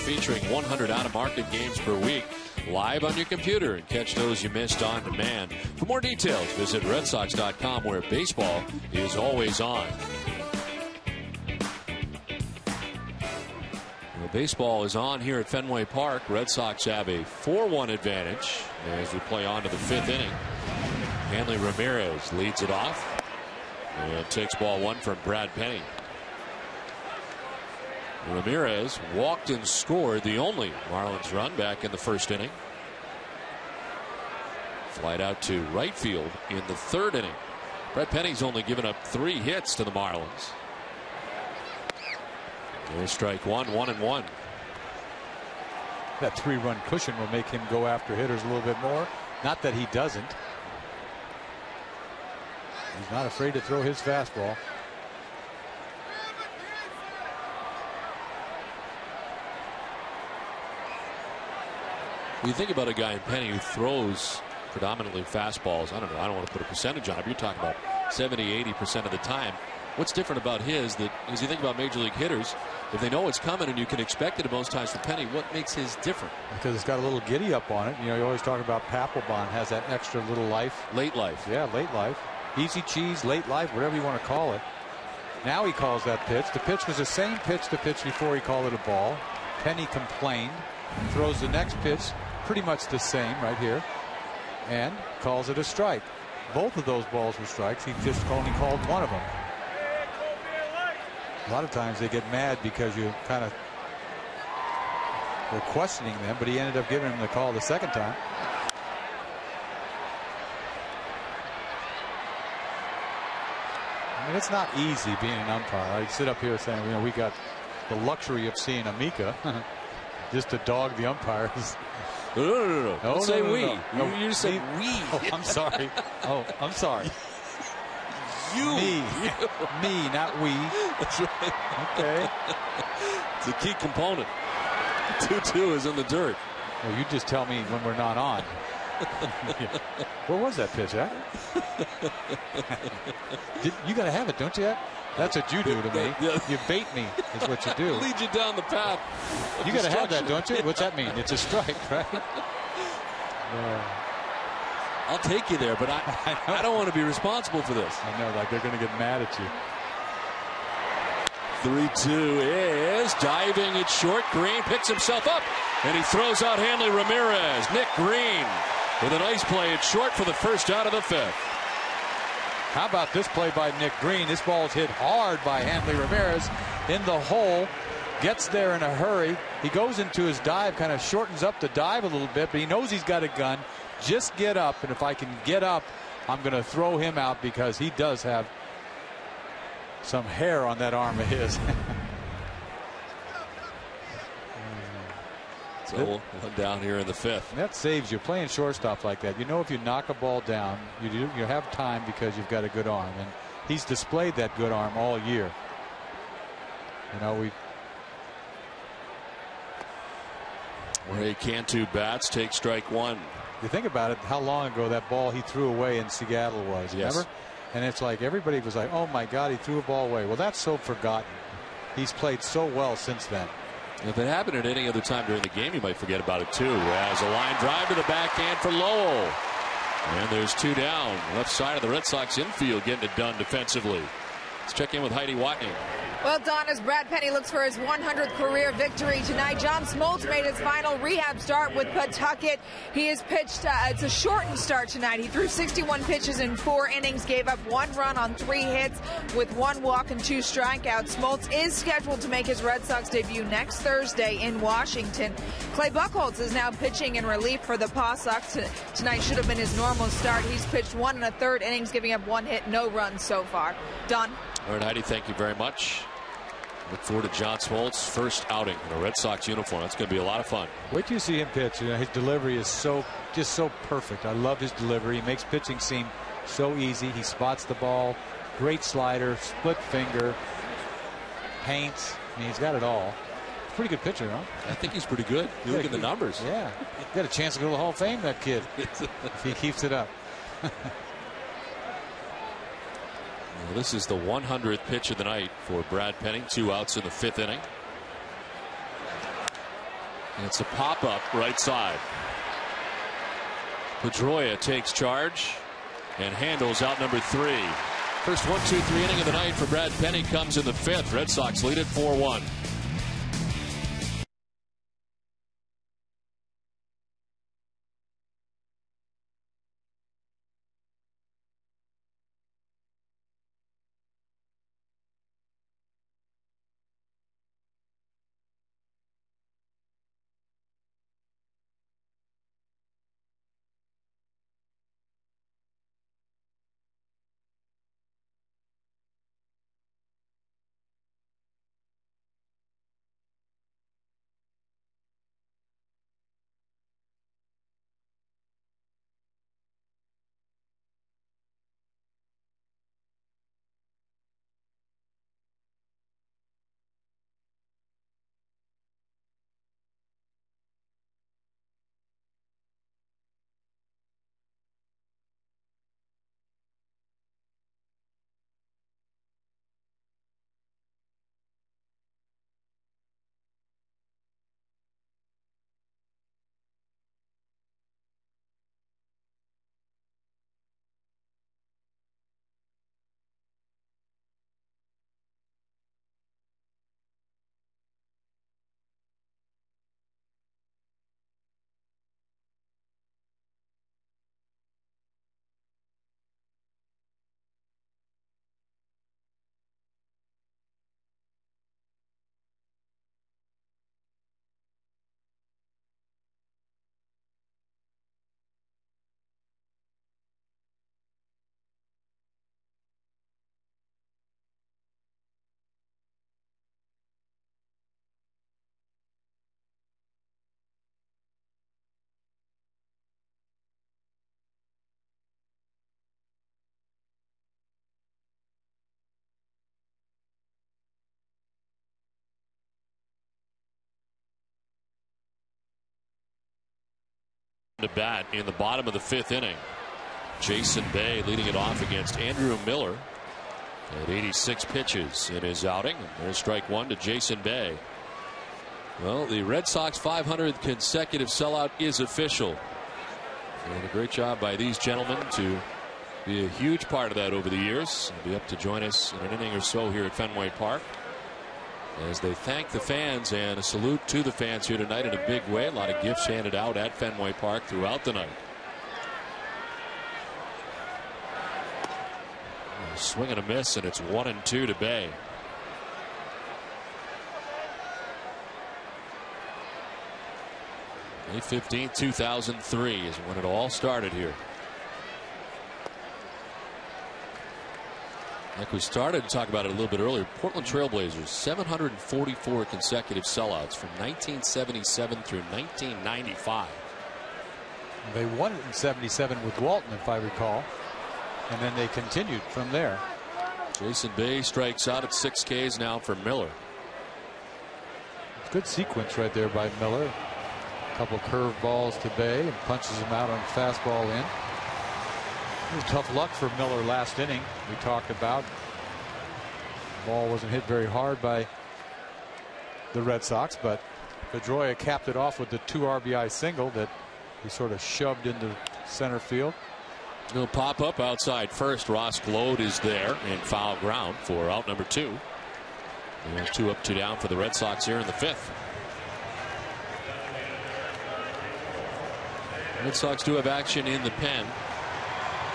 Featuring 100 out-of-market games per week, live on your computer, and catch those you missed on demand. For more details, visit redsox.com, where baseball is always on. Well, baseball is on here at Fenway Park. Red Sox have a 4-1 advantage as we play on to the 5th inning. Hanley Ramirez leads it off and takes ball 1 from Brad Penny. Ramirez walked and scored the only Marlins run back in the 1st inning. Flight out to right field in the 3rd inning. Brett Penny's only given up 3 hits to the Marlins. There's strike one, 1-1. That 3-run cushion will make him go after hitters a little bit more. Not that he doesn't. He's not afraid to throw his fastball. When you think about a guy in Penny who throws predominantly fastballs, I don't know, I don't want to put a percentage on it, but you're talking about 70-80% of the time. What's different about his, that as you think about major league hitters, if they know it's coming and you can expect it most times for Penny, what makes his different? Because it's got a little giddy up on it. You know, you always talk about Papelbon has that extra little life. Late life. Yeah, late life. Easy cheese, late life, whatever you want to call it. Now he calls that pitch. The pitch was the same pitch the pitch before he called it a ball. Penny complained, throws the next pitch, pretty much the same right here, and calls it a strike. Both of those balls were strikes. He just only called one of them. A lot of times they get mad because you kind of were questioning them, but he ended up giving him the call the second time. I mean, it's not easy being an umpire. I sit up here saying, you know, we got the luxury of seeing Amica just to dog the umpires. No. Don't say we. No. You just said we. Oh, I'm sorry. Oh, I'm sorry. You. Me, not we. That's right. Okay. It's a key component. 2-2 is in the dirt. Well, you just tell me when we're not on. Where was that pitch at? You got to have it, don't you? That's what you do to me. You bait me, is what you do. Lead you down the path. You got to have that, don't you? What's that mean? It's a strike, right? I'll take you there, but I don't want to be responsible for this. I know, like they're going to get mad at you. 3-2 is diving it short. Green picks himself up, and he throws out Hanley Ramirez. Nick Green with a nice play at short for the first out of the fifth. How about this play by Nick Green? This ball's hit hard by Hanley Ramirez in the hole. Gets there in a hurry. He goes into his dive, kind of shortens up the dive a little bit, but he knows he's got a gun. Just get up, and if I can get up, I'm going to throw him out because he does have some hair on that arm of his. So one down here in the fifth. That saves you playing shortstop like that. You know, if you knock a ball down, you have time because you've got a good arm, and he's displayed that good arm all year. You know, Ray Cantu bats, take strike one. You think about it, how long ago that ball he threw away in Seattle was. Yes. Remember? And it's like everybody was like, oh my God, he threw a ball away. Well, that's so forgotten. He's played so well since then. If it happened at any other time during the game, you might forget about it too. As a line drive to the backhand for Lowell. And there's two down. Left side of the Red Sox infield getting it done defensively. Let's check in with Heidi Watney. Well, Don, as Brad Penny looks for his 100th career victory tonight, John Smoltz made his final rehab start with Pawtucket. He has pitched, it's a shortened start tonight. He threw 61 pitches in 4 innings, gave up 1 run on 3 hits with 1 walk and 2 strikeouts. Smoltz is scheduled to make his Red Sox debut next Thursday in Washington. Clay Buchholz is now pitching in relief for the Paw Sox. Tonight should have been his normal start. He's pitched 1 1/3 innings, giving up 1 hit, no runs so far. Don? All right, Heidi, thank you very much. Look forward to John Smoltz' first outing in a Red Sox uniform. That's going to be a lot of fun. Wait till you see him pitch. You know, his delivery is just so perfect. I love his delivery. He makes pitching seem so easy. He spots the ball. Great slider, split finger, paints. I mean, he's got it all. Pretty good pitcher, huh? I think he's pretty good. You look at the numbers. Yeah. Got a chance to go to the Hall of Fame, that kid, if he keeps it up. Well, this is the 100th pitch of the night for Brad Penny. 2 outs in the 5th inning. And it's a pop-up right side. Pedroia takes charge and handles out number 3. First 1-2-3 inning of the night for Brad Penny comes in the 5th. Red Sox lead it 4-1. to bat in the bottom of the 5th inning. Jason Bay leading it off against Andrew Miller at 86 pitches in his outing. There's strike one to Jason Bay. Well, the Red Sox 500th consecutive sellout is official. And a great job by these gentlemen to be a huge part of that over the years. They'll be up to join us in an inning or so here at Fenway Park as they thank the fans, and a salute to the fans here tonight in a big way. A lot of gifts handed out at Fenway Park throughout the night. A swing and a miss, and it's 1-2 to Bay. May 15th, 2003 is when it all started here. Like we started to talk about it a little bit earlier, Portland Trailblazers 744 consecutive sellouts from 1977 through 1995. They won it in 77 with Walton, if I recall, and then they continued from there. Jason Bay strikes out at 6 Ks now for Miller. Good sequence right there by Miller. A couple curve balls to Bay and punches him out on a fastball in. Tough luck for Miller last inning. We talked about the ball wasn't hit very hard by the Red Sox, but Pedroia capped it off with the 2 RBI single that he sort of shoved into center field. He'll pop up outside first. Ross Glode is there in foul ground for out number 2. And there's 2 up, 2 down for the Red Sox here in the 5th. Red Sox do have action in the pen.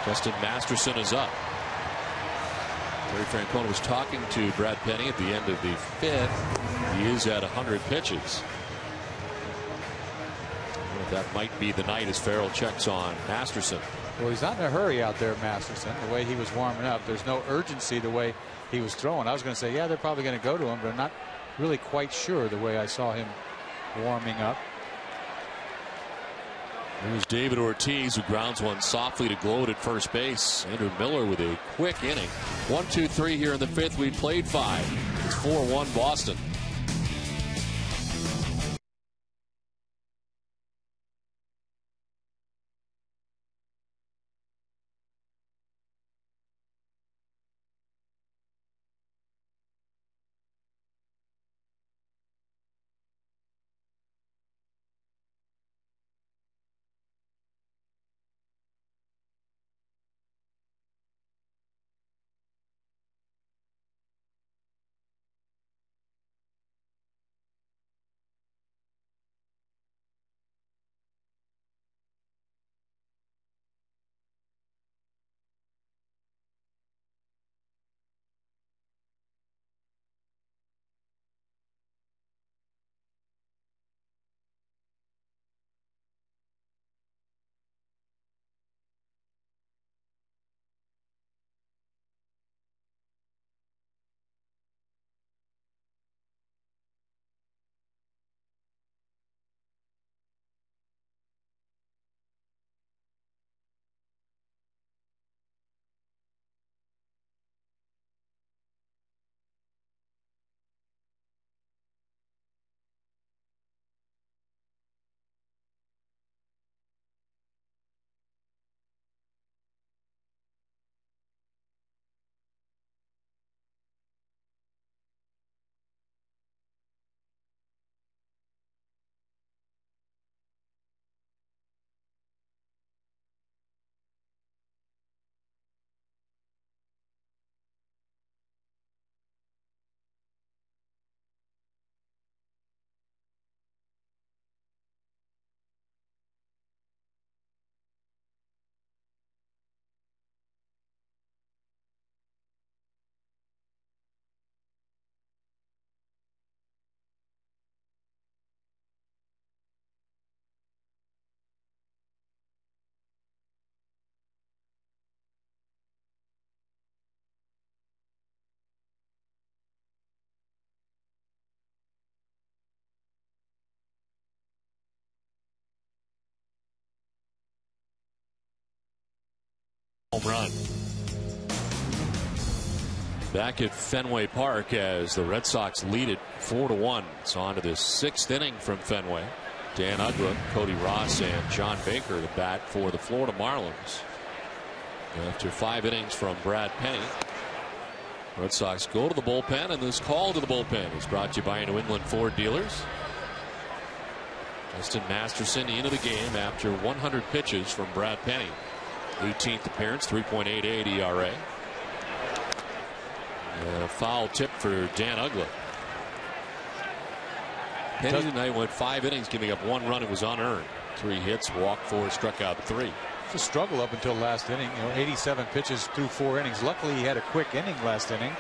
Justin Masterson is up. Terry Francona was talking to Brad Penny at the end of the 5th. He is at 100 pitches. That might be the night as Farrell checks on Masterson. Well, he's not in a hurry out there, Masterson. The way he was warming up, there's no urgency the way he was throwing. I was going to say, yeah, they're probably going to go to him, but I'm not really quite sure the way I saw him warming up. Here's David Ortiz, who grounds one softly to Glode at first base. Andrew Miller with a quick inning. 1-2-3 here in the 5th. We played 5. It's 4-1 Boston. Home run. Back at Fenway Park as the Red Sox lead it 4-1. It's on to the 6th inning from Fenway. Dan Uggla, Cody Ross, and John Baker to bat for the Florida Marlins. After 5 innings from Brad Penny, Red Sox go to the bullpen, and this call to the bullpen is brought to you by New England Ford dealers. Justin Masterson into the game after 100 pitches from Brad Penny. 18th appearance, 3.88 ERA. And a foul tip for Dan Uggla. Penny tonight went 5 innings, giving up 1 run. It was unearned. 3 hits, walked 4, struck out 3. It's a struggle up until last inning. 87 pitches through 4 innings. Luckily, he had a quick inning last inning.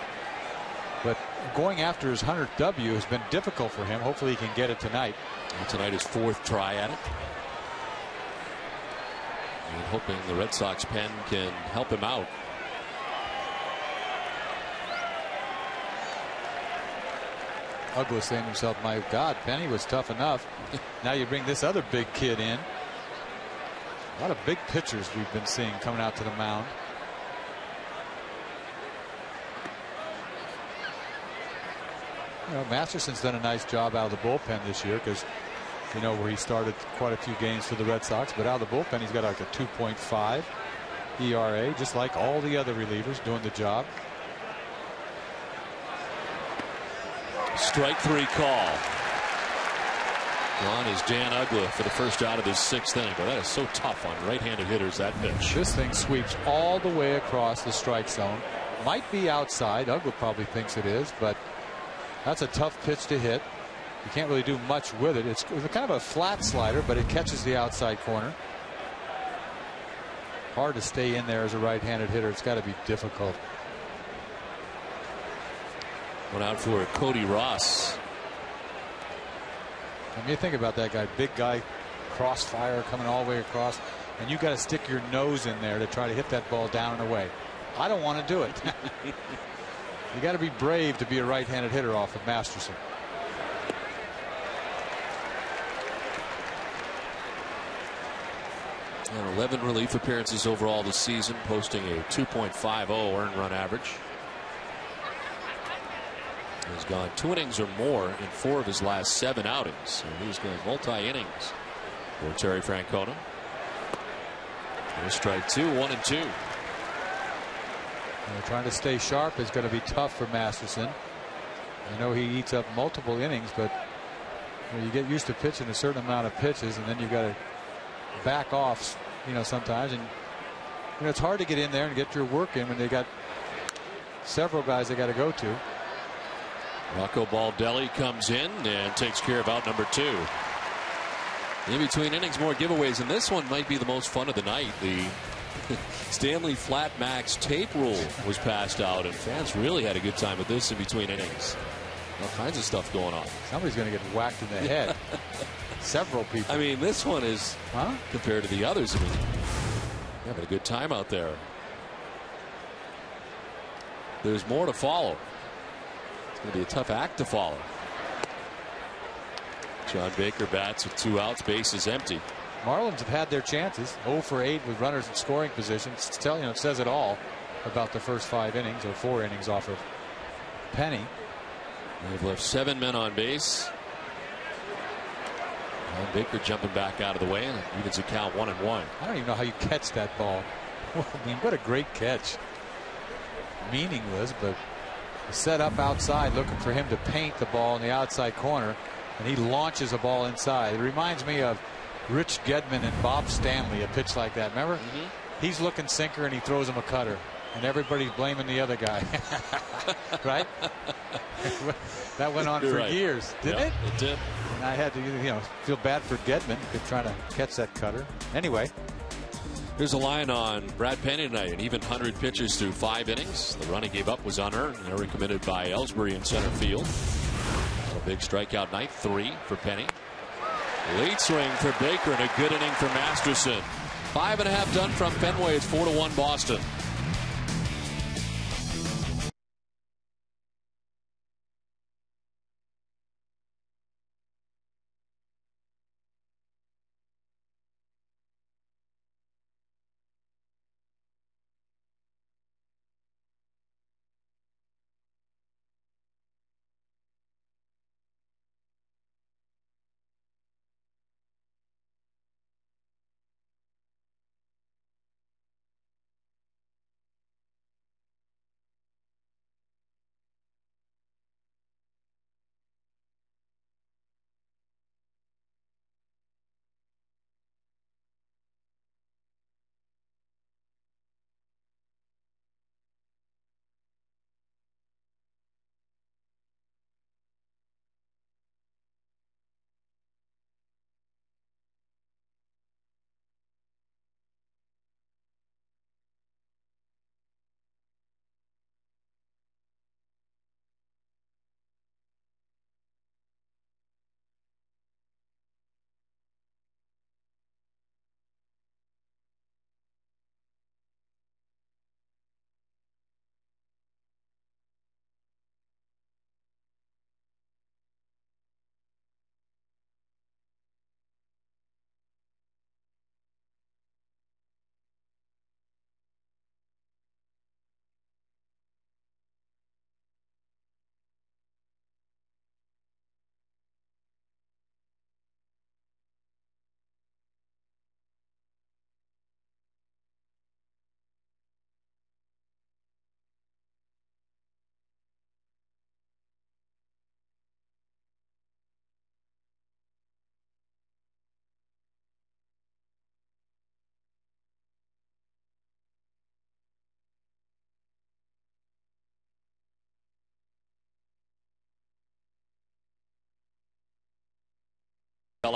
But going after his 100th W has been difficult for him. Hopefully, he can get it tonight. And tonight his 4th try at it. And hoping the Red Sox pen can help him out. Uggla saying to himself, my God, Penny was tough enough. Now you bring this other big kid in. A lot of big pitchers we've been seeing coming out to the mound. Masterson's done a nice job out of the bullpen this year because where he started quite a few games for the Red Sox, but out of the bullpen he's got like a 2.5 ERA, just like all the other relievers doing the job. Strike 3 call. On is Dan Uggla for the first out of his 6th inning. But that is so tough on right-handed hitters, that pitch. This thing sweeps all the way across the strike zone. Might be outside. Uggla probably thinks it is, but that's a tough pitch to hit. You can't really do much with it. It's kind of a flat slider, but it catches the outside corner. Hard to stay in there as a right-handed hitter. It's got to be difficult. One out for Cody Ross. I mean, you think about that guy, big guy, crossfire coming all the way across, and you got to stick your nose in there to try to hit that ball down and away. I don't want to do it. You got to be brave to be a right-handed hitter off of Masterson. And 11 relief appearances overall this season, posting a 2.50 earned run average. He's gone 2 innings or more in 4 of his last 7 outings. So he's going multi-innings for Terry Francona. Here's strike 2, 1-2. Trying to stay sharp is going to be tough for Masterson. I know he eats up multiple innings, but you get used to pitching a certain amount of pitches, and then you got to back off, sometimes. And it's hard to get in there and get your work in when they got several guys they got to go to. Rocco Baldelli comes in and takes care of out number 2. In between innings, more giveaways, and this one might be the most fun of the night. The Stanley Flat Max tape rule was passed out, and fans really had a good time with this in between innings. All kinds of stuff going on. Somebody's going to get whacked in the head. Several people. I mean, this one is, compared to the others, I mean, having a good time out there. There's more to follow. It's going to be a tough act to follow. John Baker bats with 2 outs, bases empty. Marlins have had their chances. 0 for 8 with runners in scoring position. It says it all about the first 5 innings or 4 innings off of Penny. They've left 7 men on base. And Baker jumping back out of the way, and evens the count 1-1. I don't even know how you catch that ball. I mean, what a great catch. Meaningless, but set up outside looking for him to paint the ball in the outside corner, and he launches a ball inside. It reminds me of Rich Gedman and Bob Stanley, a pitch like that. Remember? He's looking sinker and he throws him a cutter, and everybody's blaming the other guy. Right? That went on for years, didn't it? It did. And I had to feel bad for Gedman, trying to catch that cutter. Anyway, here's a line on Brad Penny tonight. An even 100 pitches through 5 innings. The run he gave up was unearned. They were committed by Ellsbury in center field. A big strikeout night, 3 for Penny. Late swing for Baker and a good inning for Masterson. 5.5 done from Fenway. It's 4-1 Boston.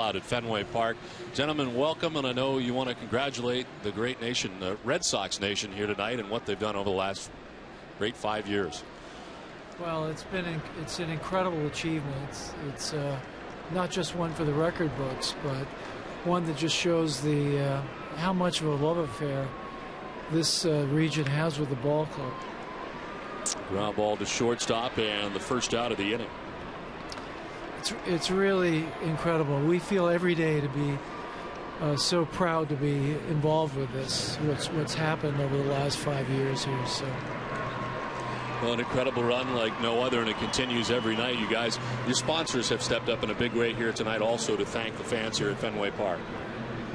Out at Fenway Park. Gentlemen, welcome, and I know you want to congratulate the great nation, the Red Sox nation, here tonight and what they've done over the last great 5 years. Well, it's an incredible achievement. It's not just one for the record books, but one that just shows the how much of a love affair this region has with the ball club. Ground ball to shortstop and the first out of the inning. It's really incredible. We feel every day to be so proud to be involved with this. What's happened over the last 5 years here. So. Well, an incredible run like no other, and it continues every night. You guys, your sponsors have stepped up in a big way here tonight also to thank the fans here at Fenway Park.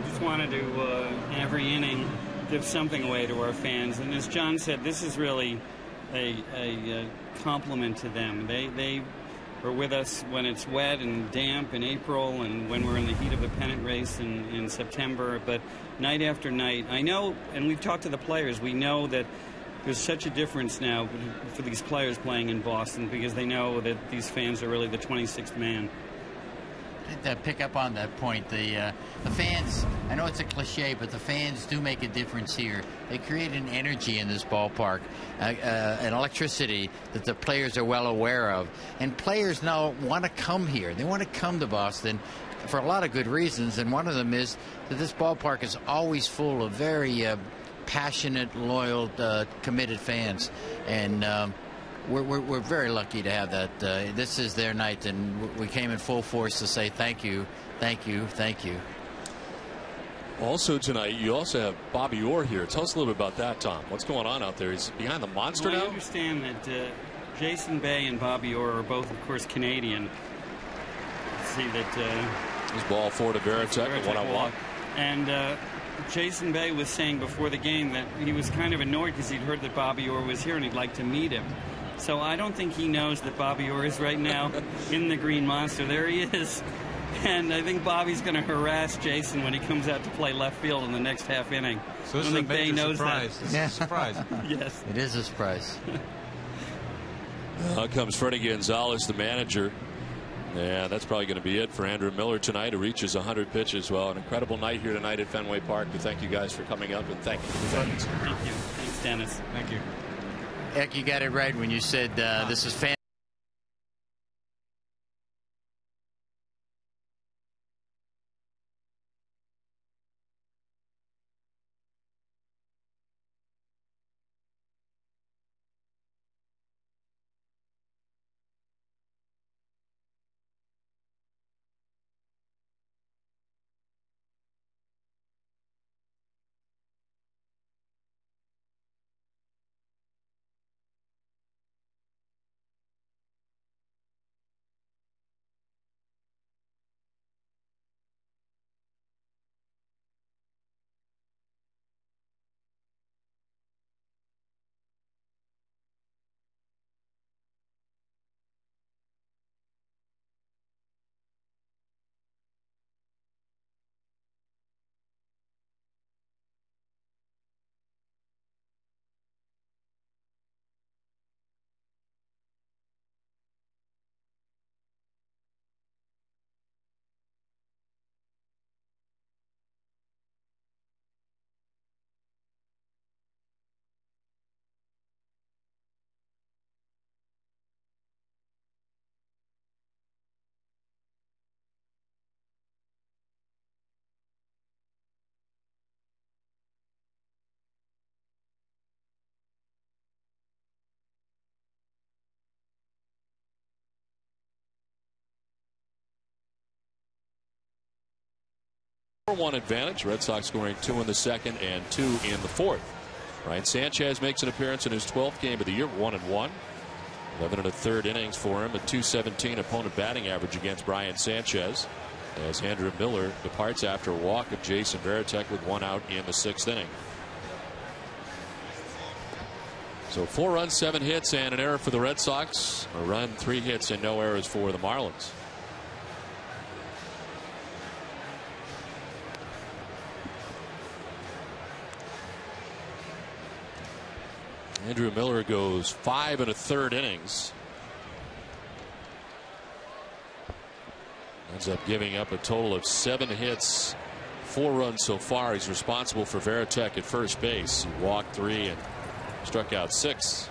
Just wanted to, every inning, give something away to our fans. And as John said, this is really a compliment to them. They are with us when it's wet and damp in April and when we're in the heat of a pennant race in September. But night after night, I know, and we've talked to the players, we know that there's such a difference now for these players playing in Boston because they know that these fans are really the 26th man. To pick up on that point, the fans, I know it's a cliche, but the fans do make a difference here. They create an energy in this ballpark, an electricity that the players are well aware of. And players now want to come here. They want to come to Boston for a lot of good reasons, and one of them is that this ballpark is always full of very passionate, loyal, committed fans. And we're very lucky to have that. This is their night, and we came in full force to say thank you, thank you, thank you. Also tonight, you also have Bobby Orr here. Tell us a little bit about that, Tom. What's going on out there? He's behind the monster now? I understand that Jason Bay and Bobby Orr are both, of course, Canadian. See that his ball forward to Varitek, one-on-one. And Jason Bay was saying before the game that he was kind of annoyed because he'd heard that Bobby Orr was here and he'd like to meet him. So I don't think he knows that Bobby Orr is right now in the Green Monster. There he is. And I think Bobby's going to harass Jason when he comes out to play left field in the next half inning. So this is a major surprise. This is a surprise. Yes. It is a surprise. Out comes Freddie Gonzalez, the manager. Yeah, that's probably going to be it for Andrew Miller tonight, who reaches 100 pitches. Well, an incredible night here tonight at Fenway Park. We thank you guys for coming up, and thank you for the fans. Thank you. Thanks, Dennis. Thank you. Eck, you got it right when you said this is fan. One advantage. Red Sox scoring 2 in the second and 2 in the fourth. Ryan Sanchez makes an appearance in his 12th game of the year, 1-1. 11 and a third innings for him, a .217 opponent batting average against Brian Sanchez, as Andrew Miller departs after a walk of Jason Varitek with 1 out in the 6th inning. So 4 runs, 7 hits, and an error for the Red Sox. A run, 3 hits, and no errors for the Marlins. Andrew Miller goes 5 1/3 innings. Ends up giving up a total of 7 hits, 4 runs so far. He's responsible for Varitek at first base. He walked 3 and struck out 6.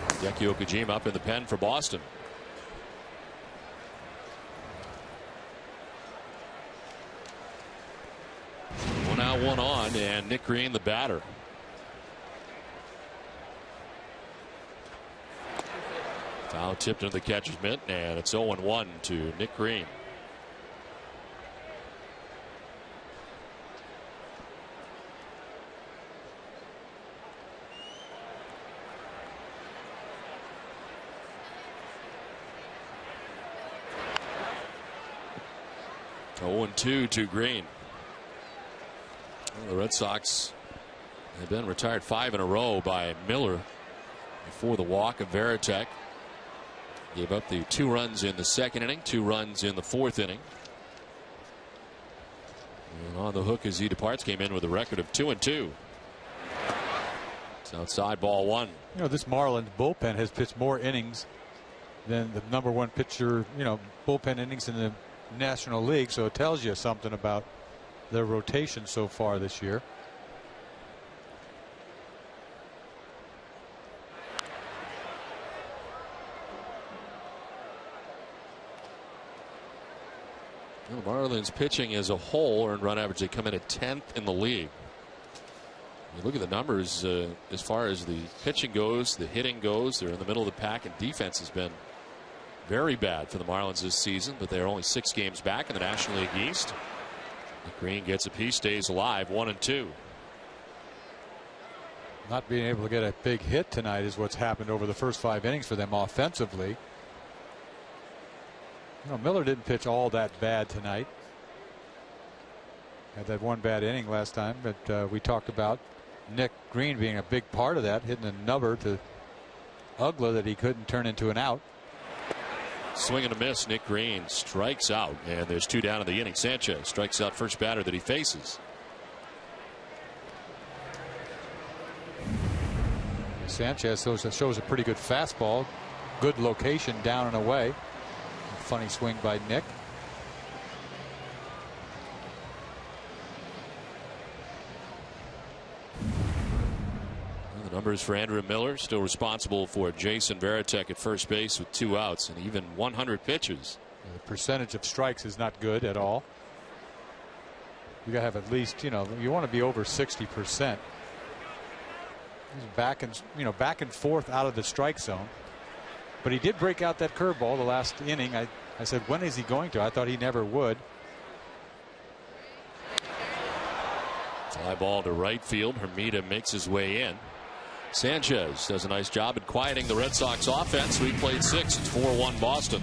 Hideki Okajima up in the pen for Boston. One out, one on, and Nick Green, the batter. Foul tipped into the catcher's mitt, and it's 0-1 to Nick Green. Oh, 0-2 to Green. Well, the Red Sox have been retired 5 in a row by Miller before the walk of Varitek. Gave up the 2 runs in the second inning, 2 runs in the fourth inning. And on the hook as he departs, came in with a record of 2-2. It's outside, ball 1. You know, this Marlins bullpen has pitched more innings than the #1 pitcher, bullpen innings in the National League, so it tells you something about their rotation so far this year. Well, the Marlins pitching as a whole, earned run average, they come in at 10th in the league. You look at the numbers as far as the pitching goes, the hitting goes, they're in the middle of the pack, and defense has been very bad for the Marlins this season, but they're only 6 games back in the National League East. Nick Green gets a piece, stays alive, 1-2. Not being able to get a big hit tonight is what's happened over the first 5 innings for them offensively. Miller didn't pitch all that bad tonight. Had that 1 bad inning last time, but we talked about Nick Green being a big part of that, hitting a nubber to Ugla that he couldn't turn into an out. Swing and a miss. Nick Green strikes out, and there's 2 down in the inning. Sanchez strikes out first batter that he faces. Sanchez shows a pretty good fastball, good location, down and away. Funny swing by Nick. The numbers for Andrew Miller, still responsible for Jason Varitek at first base with 2 outs and even 100 pitches. The percentage of strikes is not good at all. You got to have at least, you want to be over 60%. He's back and forth out of the strike zone. But he did break out that curveball the last inning. I said, when is he going to? I thought he never would. Fly ball to right field. Hermida makes his way in. Sanchez does a nice job at quieting the Red Sox offense. We played 6. It's 4-1 Boston.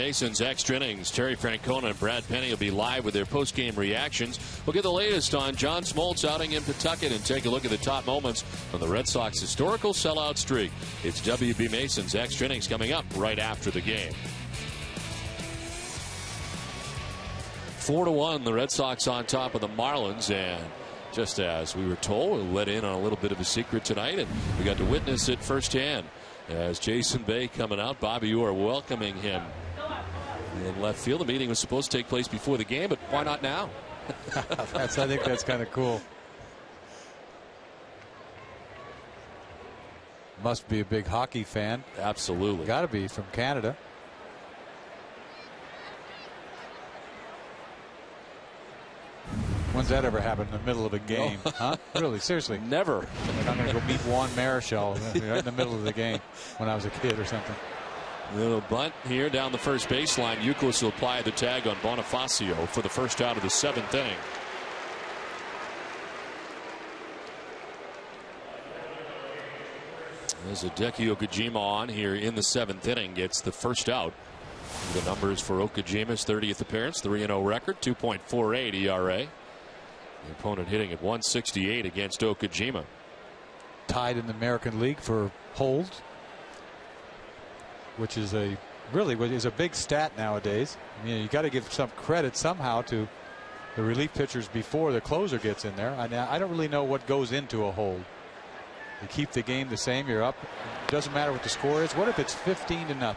Mason's extra innings. Terry Francona and Brad Penny will be live with their post-game reactions. We'll get the latest on John Smoltz outing in Pawtucket and take a look at the top moments from the Red Sox historical sellout streak. It's WB Mason's extra innings coming up right after the game. 4-1, the Red Sox on top of the Marlins, and just as we were told, we let in on a little bit of a secret tonight, and we got to witness it firsthand as Jason Bay coming out. Bobby Orr welcoming him in left field. The meeting was supposed to take place before the game, but why not now? I think that's kind of cool. Must be a big hockey fan. Absolutely. Got to be from Canada. When's that ever happened in the middle of a game? No. Huh? Really? Seriously? Never. Like I'm going to go meet Juan Marichal right in the middle of the game when I was a kid or something. Little bunt here down the first baseline. Youkilis will apply the tag on Bonifacio for the first out of the 7th inning. There's Hideki Okajima on here in the 7th inning. Gets the first out. The numbers for Okajima's 30th appearance, 3-0 record, 2.48 ERA. The opponent hitting at 168 against Okajima. Tied in the American League for holds, which is a big stat nowadays. I mean, you got to give some credit somehow to the relief pitchers before the closer gets in there. I don't really know what goes into a hold. You keep the game the same. You're up. It doesn't matter what the score is. What if it's 15-0?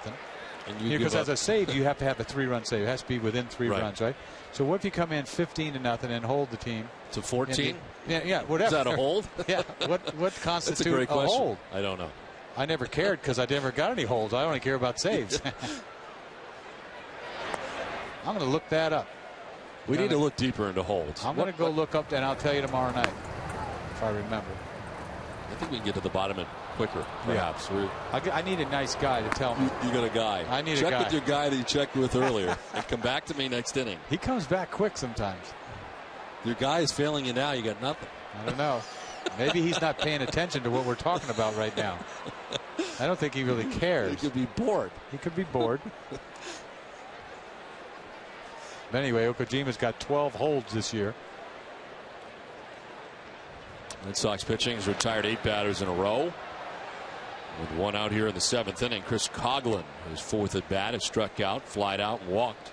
Because as a save, you have to have a 3-run save. It has to be within 3 runs, right? So what if you come in 15-0 and hold the team to 14? Yeah, whatever. Is that a hold? Yeah. What constitutes That's a great question. hold? I don't know. I never cared because I never got any holds. I only care about saves. I'm going to look that up. We need to look deeper into holds. I'm going to go look up, and I'll tell you tomorrow night if I remember. I think we can get to the bottom of it quicker, perhaps. Yeah. I need a nice guy to tell me. You got a guy. I need a guy. Check with your guy that you checked with earlier and come back to me next inning. He comes back quick sometimes. Your guy is failing you now. You got nothing. I don't know. Maybe he's not paying attention to what we're talking about right now. I don't think he really cares. He could be bored. He could be bored. But anyway, Okajima's got 12 holds this year. Red Sox pitching has retired 8 batters in a row. With 1 out here in the 7th inning, Chris Coughlin, his 4th at bat, has struck out, flied out, and walked.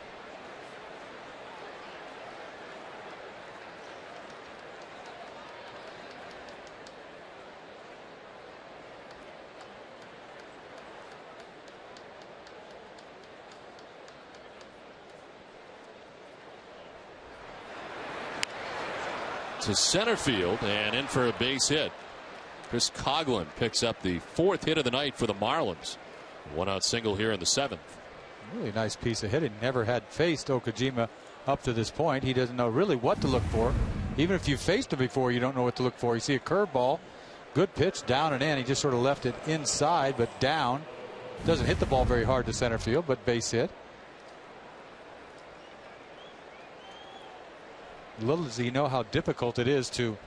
To center field and in for a base hit. Chris Coughlin picks up the 4th hit of the night for the Marlins. 1-out single here in the 7th. Really nice piece of hitting. Never had faced Okajima up to this point. He doesn't know really what to look for. Even if you've faced him before, you don't know what to look for. You see a curveball, good pitch, down and in. He just sort of left it inside, but down. Doesn't hit the ball very hard to center field, but base hit. Little does he know how difficult it is to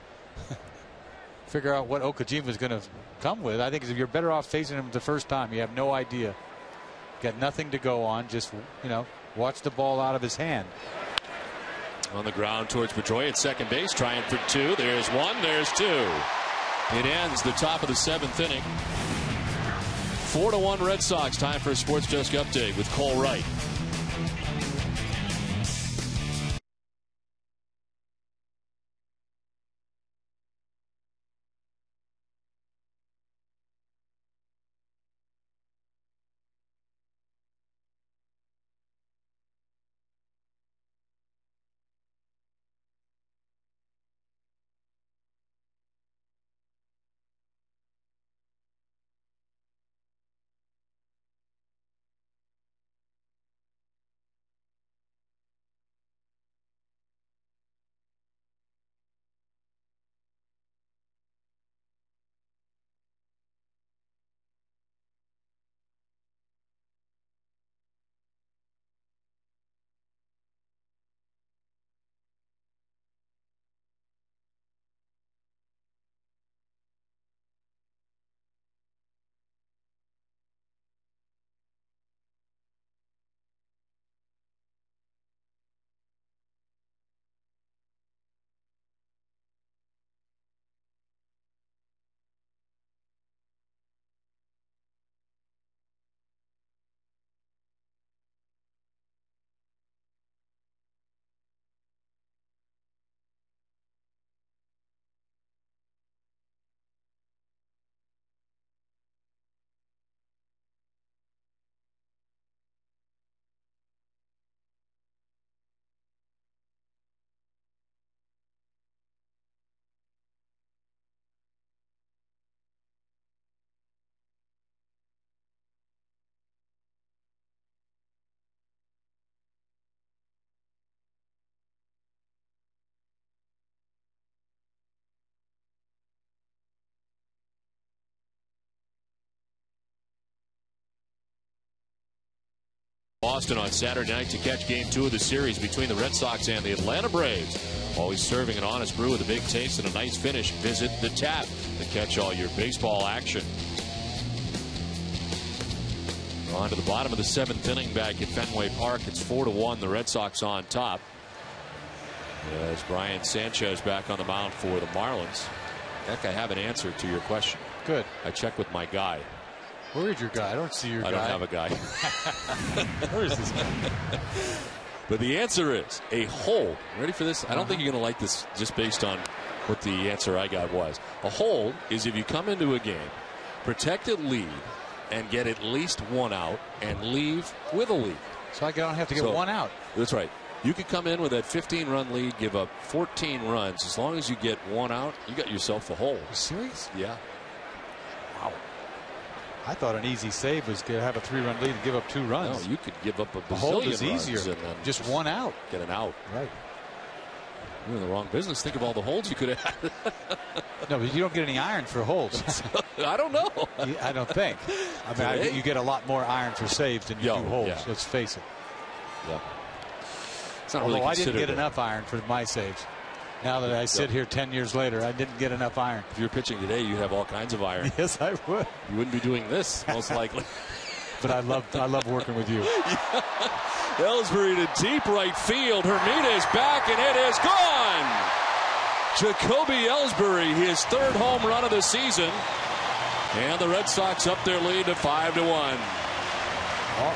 figure out what Okajima is going to come with. I think you're better off facing him the first time. You have no idea. Got nothing to go on. Just, watch the ball out of his hand. On the ground towards Pedroia at second base, trying for 2. There's 1. There's 2. It ends the top of the 7th inning. 4-1 Red Sox. Time for a Sports Desk update with Cole Wright. Boston on Saturday night to catch Game 2 of the series between the Red Sox and the Atlanta Braves. Always serving an honest brew with a big taste and a nice finish. Visit the Tap to catch all your baseball action. On to the bottom of the 7th inning back at Fenway Park. It's 4-1. The Red Sox on top. As Brian Sanchez back on the mound for the Marlins. Heck, I have an answer to your question. Good. I checked with my guy. Where is your guy? I don't see your guy. I don't have a guy. Where is this guy? But the answer is a hold. Ready for this? I don't think you're going to like this just based on what the answer I got was. A hold is if you come into a game, protected lead, and get at least one out and leave with a lead. So I don't have to get one out. That's right. You could come in with that 15-run lead, give up 14 runs. As long as you get one out, you got yourself a hold. Are you serious? Yeah. Wow. I thought an easy save was to have a 3-run lead and give up 2 runs. No, you could give up a bazillion hold is runs easier. And then just one out. Get an out. Right. You're in the wrong business. Think of all the holds you could have had. No, but you don't get any iron for holds. I don't know. I don't think. I mean, you get a lot more iron for saves than you do holds. Yeah. Let's face it. Yeah. It's not Although really I didn't get it. enough iron for my saves. Now that I sit here 10 years later, I didn't get enough iron. If you're pitching today, you'd have all kinds of iron. Yes, I would. You wouldn't be doing this, most likely. But I love working with you. Yeah. Ellsbury to deep right field. Hermita's back, and it is gone. Jacoby Ellsbury, his 3rd home run of the season. And the Red Sox up their lead to 5-1.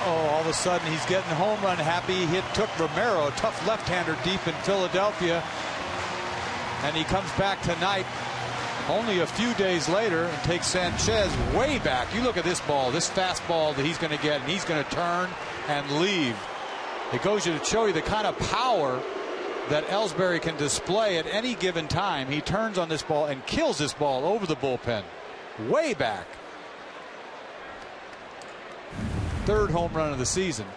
All of a sudden he's getting home run happy. He took Romero, a tough left-hander, deep in Philadelphia. And he comes back tonight only a few days later and takes Sanchez way back. You look at this ball, this fastball that he's going to get, and he's going to turn and leave. It goes to show you the kind of power that Ellsbury can display at any given time. He turns on this ball and kills this ball over the bullpen. Way back. 3rd home run of the season.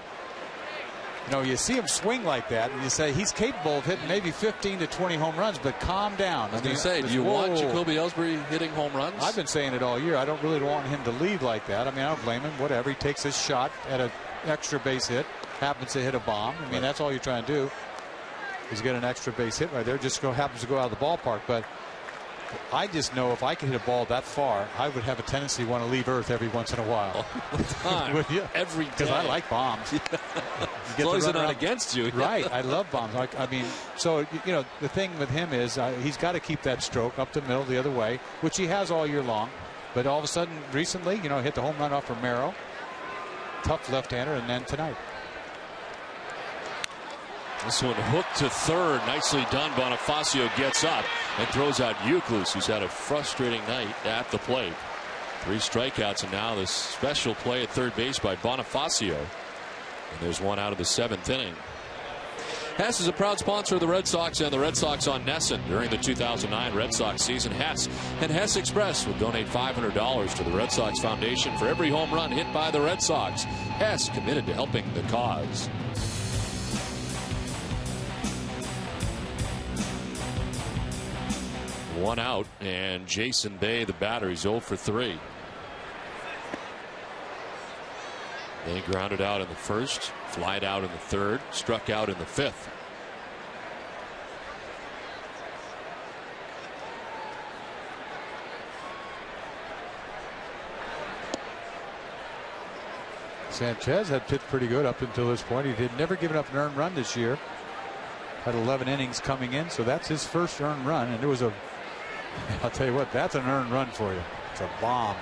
You know, you see him swing like that, and you say he's capable of hitting maybe 15 to 20 home runs, but calm down. I was going to say, do you want Jacoby Ellsbury hitting home runs? I've been saying it all year. I don't really want him to lead like that. I mean, I don't blame him. Whatever. He takes his shot at an extra base hit, happens to hit a bomb. I mean, that's all you're trying to do is get an extra base hit right there. Just happens to go out of the ballpark. But I just know if I could hit a ball that far, I would have a tendency to want to leave Earth every once in a while. All the time. Every day. Because I like bombs. Yeah. As long as they're not against you. Right. I love bombs. I mean, so, you know, the thing with him is he's got to keep that stroke up the middle the other way, which he has all year long. But all of a sudden, recently, you know, hit the home run off Romero. Tough left-hander, and then tonight. This one hooked to 3rd. Nicely done. Bonifacio gets up and throws out Euclid, who's had a frustrating night at the plate. 3 strikeouts, and now this special play at 3rd base by Bonifacio. And there's one out of the 7th inning. Hess is a proud sponsor of the Red Sox and the Red Sox on Nesson. During the 2009 Red Sox season, Hess and Hess Express will donate $500 to the Red Sox Foundation for every home run hit by the Red Sox. Hess committed to helping the cause. One out, and Jason Bay, the batter, he's 0 for 3. They grounded out in the 1st, flied out in the 3rd, struck out in the 5th. Sanchez had pitched pretty good up until this point. He had never given up an earned run this year. Had 11 innings coming in, so that's his first earned run. And it was I'll tell you what, that's an earned run for you. It's a bomb.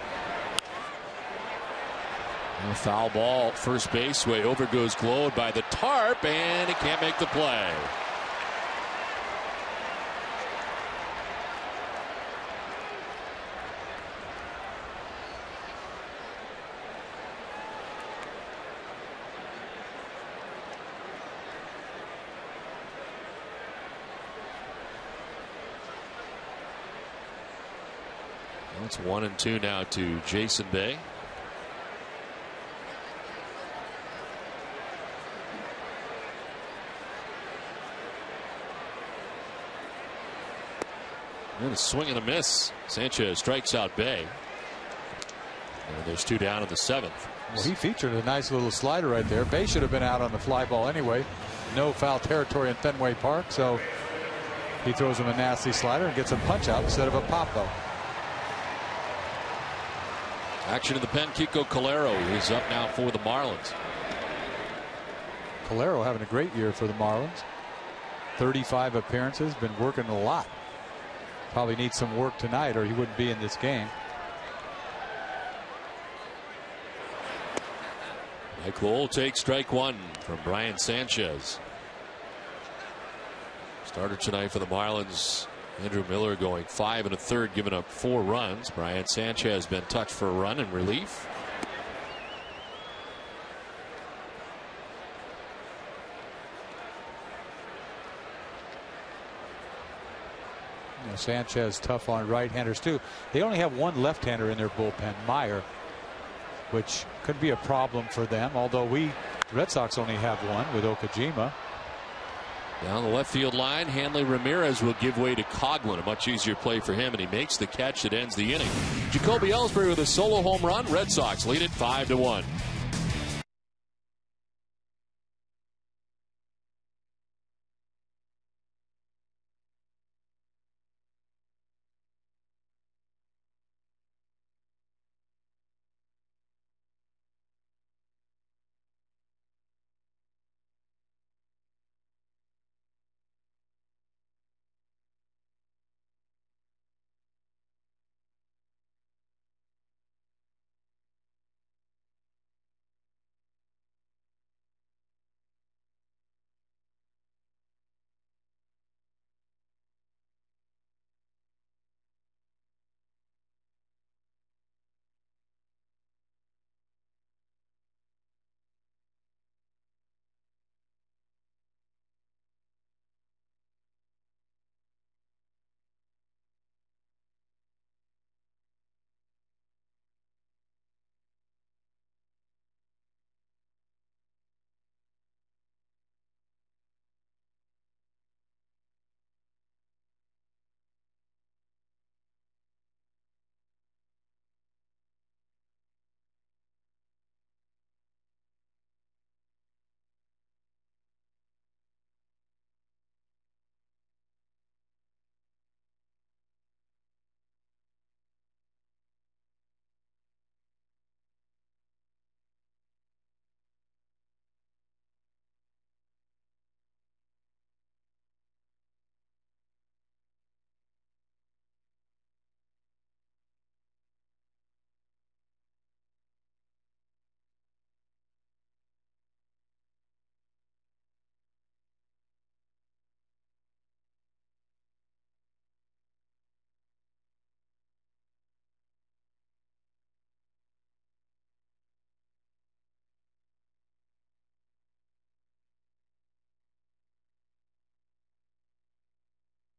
And a foul ball, first base, way over goes Glode by the tarp, and he can't make the play. It's 1-2 now to Jason Bay. And a swing and a miss. Sanchez strikes out Bay. And there's 2 down in the 7th. Well, he featured a nice little slider right there. Bay should have been out on the fly ball anyway. No foul territory in Fenway Park, so he throws him a nasty slider and gets a punch out instead of a pop though. Action in the pen. Kiko Calero is up now for the Marlins. Calero having a great year for the Marlins. 35 appearances, been working a lot. Probably needs some work tonight or he wouldn't be in this game. Mike Lowell takes strike one from Brian Sanchez. Starter tonight for the Marlins. Andrew Miller going 5 1/3, giving up 4 runs. Brian Sanchez has been touched for a run in relief. You know, Sanchez tough on right-handers too. They only have one left-hander in their bullpen, Meyer, which could be a problem for them. Although the Red Sox only have one with Okajima. Down the left field line, Hanley Ramirez will give way to Coghlan. A much easier play for him, and he makes the catch that ends the inning. Jacoby Ellsbury with a solo home run. Red Sox lead it 5-1.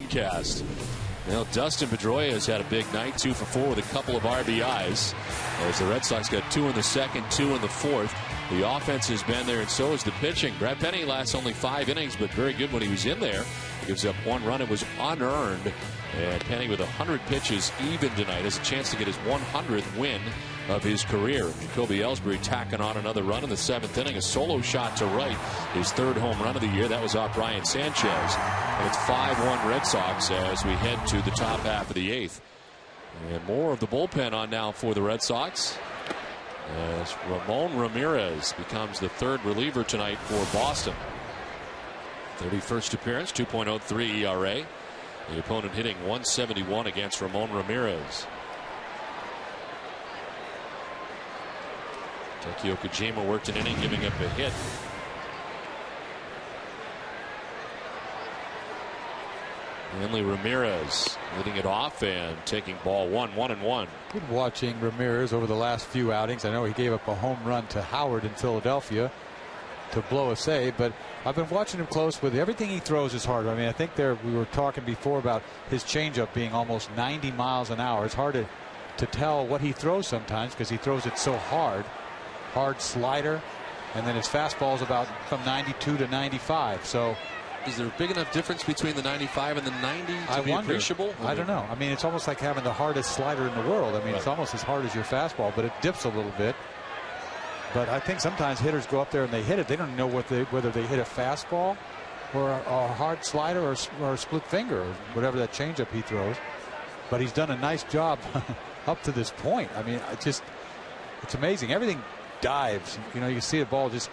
Cast. Now Dustin Pedroia has had a big night, 2 for 4 with a couple of RBIs. As the Red Sox got 2 in the second, 2 in the fourth. The offense has been there, and so is the pitching. Brad Penny lasts only 5 innings, but very good when he was in there. Gives up 1 run. It was unearned. And Penny with 100 pitches even tonight has a chance to get his 100th win of his career. Jacoby Ellsbury tacking on another run in the 7th inning. A solo shot to right. His 3rd home run of the year. That was off Brian Sanchez. And it's 5-1 Red Sox as we head to the top half of the 8th. And more of the bullpen on now for the Red Sox, as Ramon Ramirez becomes the 3rd reliever tonight for Boston. 31st appearance, 2.03 ERA. The opponent hitting 171 against Ramon Ramirez. Taki Okajima worked an inning, giving up a hit. Hanley Ramirez leading it off and taking ball 1, 1-1. Good watching Ramirez over the last few outings. I know he gave up a home run to Howard in Philadelphia to blow a save, but I've been watching him close. With everything he throws is hard. I mean, I think we were talking before about his changeup being almost 90 miles an hour. It's hard to tell what he throws sometimes because he throws it so hard. Hard slider, and then his fastball is about from 92 to 95. So is there a big enough difference between the 95 and the 90 to be appreciable? I don't know. I mean, it's almost like having the hardest slider in the world. I mean, It's almost as hard as your fastball, but it dips a little bit. But I think sometimes hitters go up there and they hit it. They don't know whether they hit a fastball or a hard slider or a split finger or whatever that changeup he throws. But he's done a nice job up to this point. I mean, it's amazing. Everything dives. You know, you see the ball just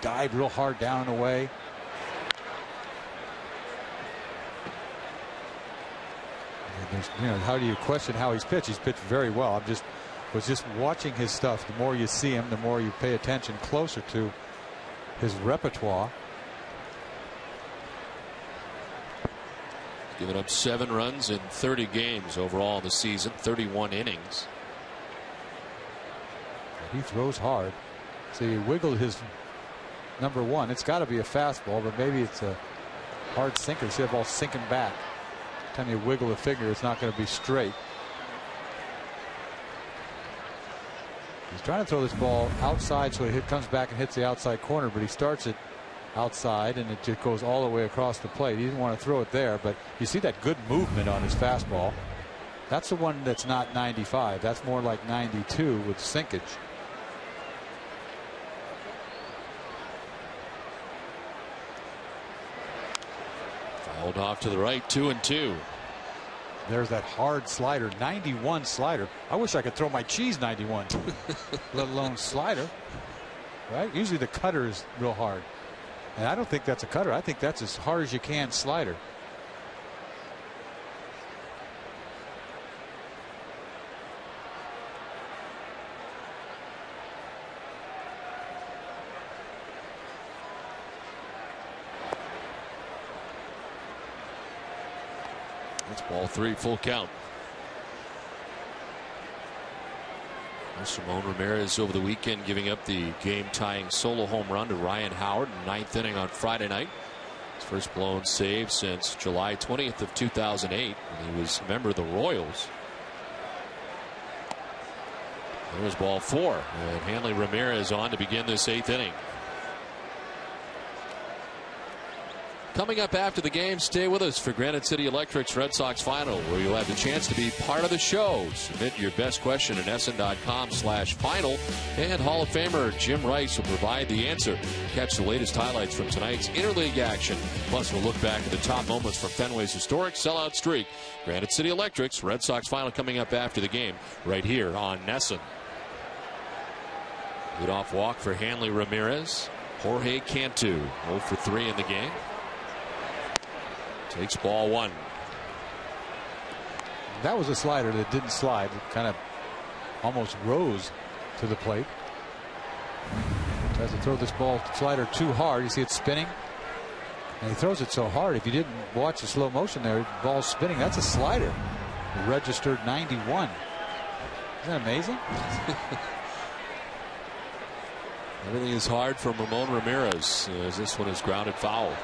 dive real hard down and away. How do you question how he's pitched? He's pitched very well. Was just watching his stuff. The more you see him, the more you pay attention closer to his repertoire. Giving up 7 runs in 30 games overall in the season, 31 innings. He throws hard. So he wiggled his number 1. It's got to be a fastball, but maybe it's a hard sinker. See the ball sinking back. Every time you wiggle the finger, it's not going to be straight. He's trying to throw this ball outside so it comes back and hits the outside corner, but he starts it outside and it just goes all the way across the plate. He didn't want to throw it there, but you see that good movement on his fastball. That's the one that's not 95. That's more like 92 with sinkage. Fouled off to the right, 2-2. There's that hard slider, 91 slider. I wish I could throw my cheese 91, let alone slider. Right? Usually the cutter is real hard. And I don't think that's a cutter. I think that's as hard as you can slider. That's ball 3, full count. Ramon Ramirez over the weekend giving up the game-tying solo home run to Ryan Howard in the 9th inning on Friday night. His first blown save since July 20th of 2008 when he was a member of the Royals. There's ball 4, and Hanley Ramirez on to begin this 8th inning. Coming up after the game, stay with us for Granite City Electric's Red Sox Final, where you'll have the chance to be part of the show. Submit your best question at SN.com/final, and Hall of Famer Jim Rice will provide the answer. Catch the latest highlights from tonight's interleague action. Plus, we'll look back at the top moments from Fenway's historic sellout streak. Granite City Electric's Red Sox Final coming up after the game, right here on NESN. Leadoff walk for Hanley Ramirez. Jorge Cantu 0 for 3 in the game. Takes ball 1. That was a slider that didn't slide. It kind of almost rose to the plate. Tries to throw this ball slider too hard. You see it spinning. And he throws it so hard. If you didn't watch the slow motion there, the ball's spinning. That's a slider. Registered 91. Isn't that amazing? Everything is hard from Ramon Ramirez as this one is grounded foul.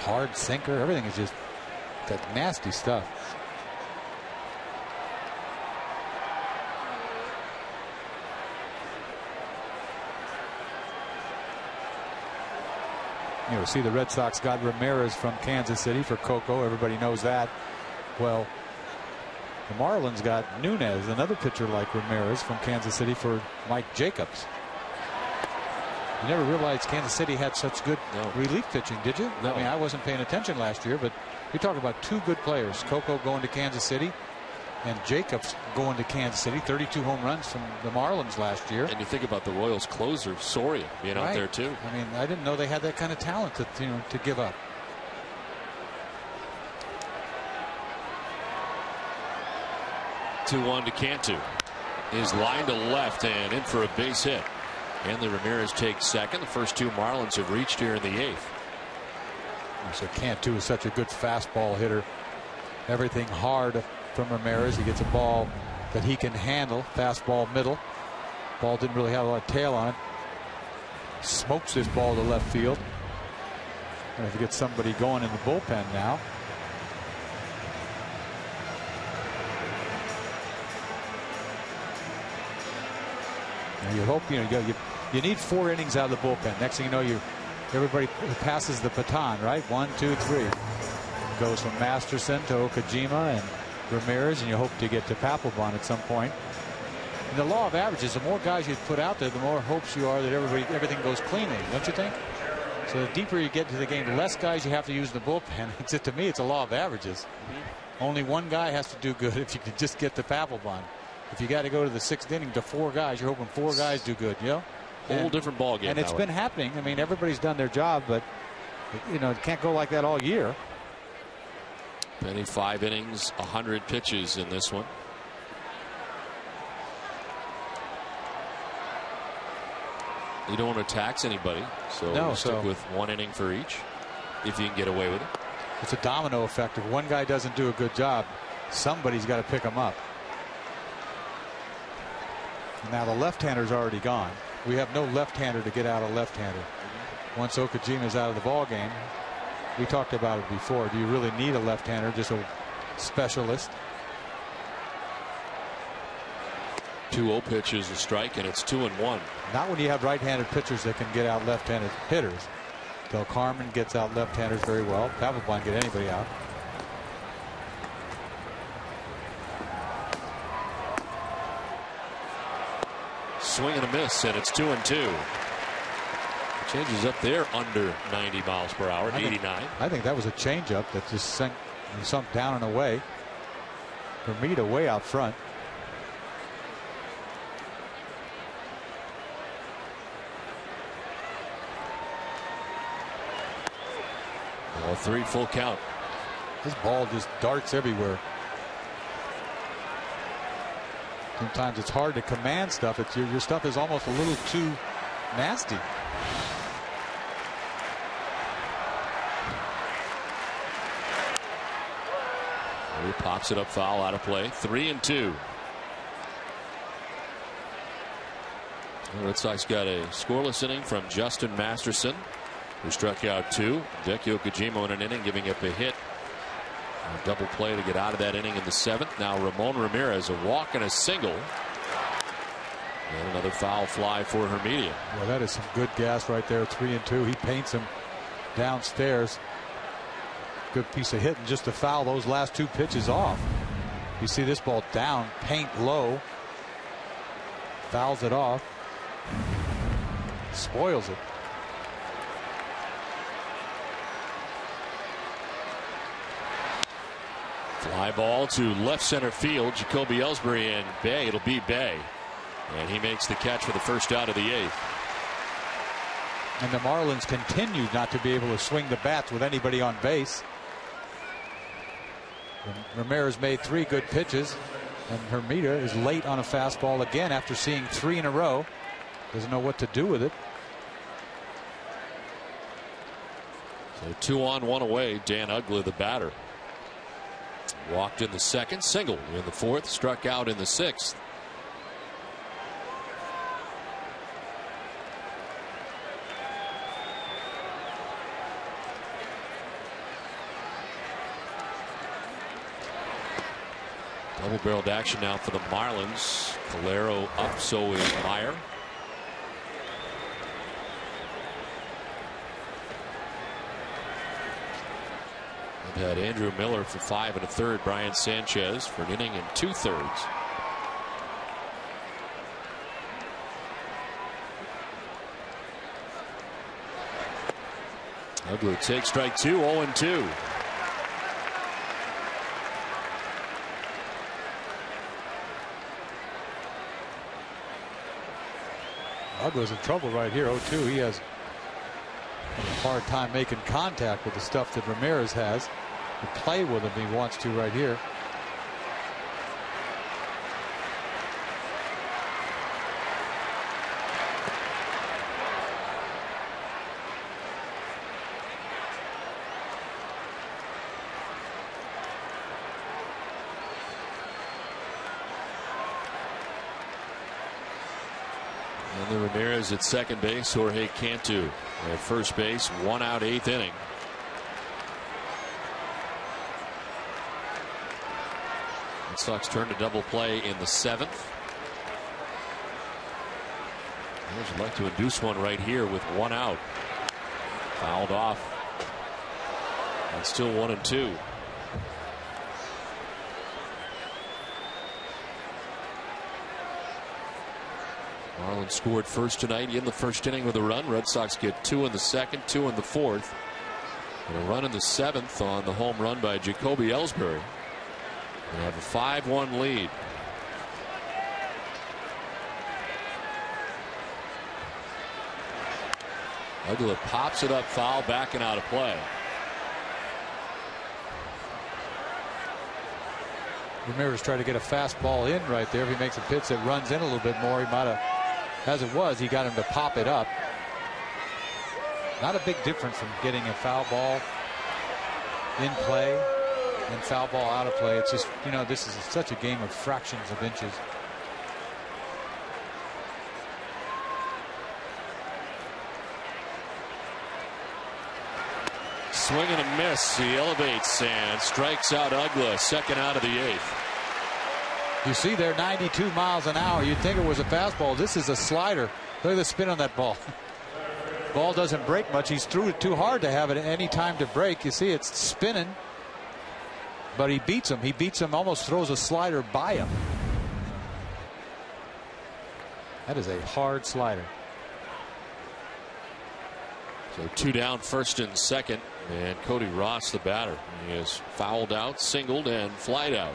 Hard sinker. Everything is just that nasty stuff. You know, see the Red Sox got Ramirez from Kansas City for Coco. Everybody knows that. Well, the Marlins got Nunez, another pitcher like Ramirez, from Kansas City for Mike Jacobs. You never realized Kansas City had such good relief pitching, did you? No. I mean, I wasn't paying attention last year, but you're talking about two good players. Coco going to Kansas City and Jacobs going to Kansas City. 32 home runs from the Marlins last year. And you think about the Royals closer, Soria, being out there too. I mean, I didn't know they had that kind of talent to give up. Two-one to Cantu. Is lined to left and in for a base hit. Hanley Ramirez takes second. The first two Marlins have reached here in the 8th. So Cantu is such a good fastball hitter. Everything hard from Ramirez. He gets a ball that he can handle. Fastball middle. Ball didn't really have a lot of tail on it. Smokes this ball to left field. And if you get somebody going in the bullpen now. You hope you need 4 innings out of the bullpen. Next thing you know, everybody passes the baton, right? 1, 2, 3. Goes from Masterson to Okajima and Ramirez, and you hope to get to Papelbon at some point. And the law of averages, the more guys you put out there, the more hopes you are that everything goes cleanly, don't you think? So the deeper you get into the game, the less guys you have to use in the bullpen. To me, it's a law of averages. Only one guy has to do good if you can just get the Papelbon. If you got to go to the 6th inning to 4 guys, you're hoping 4 guys do good, you know? Whole different ball game. And it's been happening. I mean, everybody's done their job, but you know, it can't go like that all year. Penny 5 innings, 100 pitches in this one. You don't want to tax anybody, so stick with 1 inning for each if you can get away with it. It's a domino effect. If one guy doesn't do a good job, somebody's got to pick him up. Now the left-hander's already gone. We have no left-hander to get out a left-hander. Once Okajima's out of the ball game, we talked about it before. Do you really need a left-hander? Just a specialist. 2-0 pitch is a strike, and it's 2-1. Not when you have right-handed pitchers that can get out left-handed hitters. Del Carmen gets out left-handers very well. Papelbon get anybody out. Swing and a miss, and it's 2-2. Changes up there under 90 miles per hour, 89. I think that was a changeup that just sunk down and away. Hermida way out front. Well, 3 full count. This ball just darts everywhere. Sometimes it's hard to command stuff. Your stuff is almost a little too nasty. He pops it up foul, out of play. 3-2. The Red Sox got a scoreless inning from Justin Masterson, who struck out 2. Hideki Okajima in an inning, giving up a hit. A double play to get out of that inning in the 7th. Now Ramon Ramirez, a walk and a single. And another foul fly for Hermida. Well, that is some good gas right there. 3-2. He paints him downstairs. Good piece of hitting just to foul those last 2 pitches off. You see this ball down, paint low. Fouls it off. Spoils it. Fly ball to left center field. Jacoby Ellsbury and Bay. It'll be Bay. And he makes the catch for the first out of the 8th. And the Marlins continue not to be able to swing the bats with anybody on base. Ramirez made 3 good pitches, and Hermida is late on a fastball again after seeing 3 in a row. Doesn't know what to do with it. So 2 on, 1 away. Dan Uggla, the batter. Walked in the 2nd, single in the 4th, struck out in the 6th. Double-barreled action now for the Marlins. Calero up, so is Meyer. We've had Andrew Miller for 5 1/3, Brian Sanchez for an inning and 2/3. Uggla takes strike 2, 0-2. Uggla's in trouble right here. 0-2. He has a hard time making contact with the stuff that Ramirez has. To play with him, he wants to right here. And the Ramirez at second base, Jorge Cantu at first base, 1 out, 8th inning. Red Sox turn to double play in the 7th. Would like to induce one right here with 1 out. Fouled off. And still 1-2. Marlins scored first tonight in the first inning with a run. Red Sox get 2 in the second, 2 in the fourth, and a run in the seventh on the home run by Jacoby Ellsbury. They have a 5-1 lead. Uggla pops it up foul, backing out of play. Ramirez tried to get a fastball in right there. If he makes a pitch that runs in a little bit more, he might have, as it was, he got him to pop it up. Not a big difference from getting a foul ball in play and foul ball out of play. It's just, you know, this is such a game of fractions of inches. Swing and a miss. He elevates and strikes out Uggla, second out of the eighth. You see there, 92 miles an hour. You'd think it was a fastball. This is a slider. Look at the spin on that ball. Ball doesn't break much. He's threw it too hard to have it any time to break. You see it's spinning, but he beats him. He beats him, almost throws a slider by him. That is a hard slider. So 2 down, first and second, and Cody Ross, the batter. He is fouled out, singled, and flied out.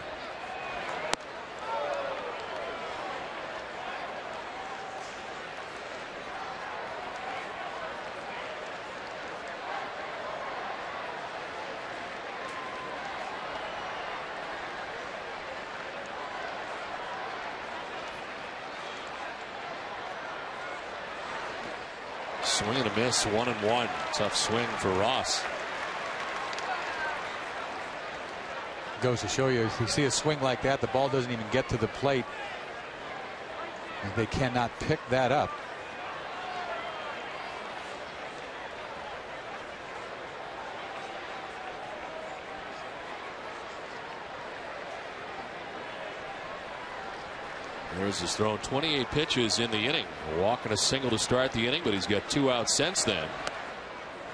Swing and a miss, 1-1. Tough swing for Ross. Goes to show you, if you see a swing like that, the ball doesn't even get to the plate. And they cannot pick that up. Ramirez has thrown 28 pitches in the inning. A walk and a single to start the inning, but he's got 2 outs since then.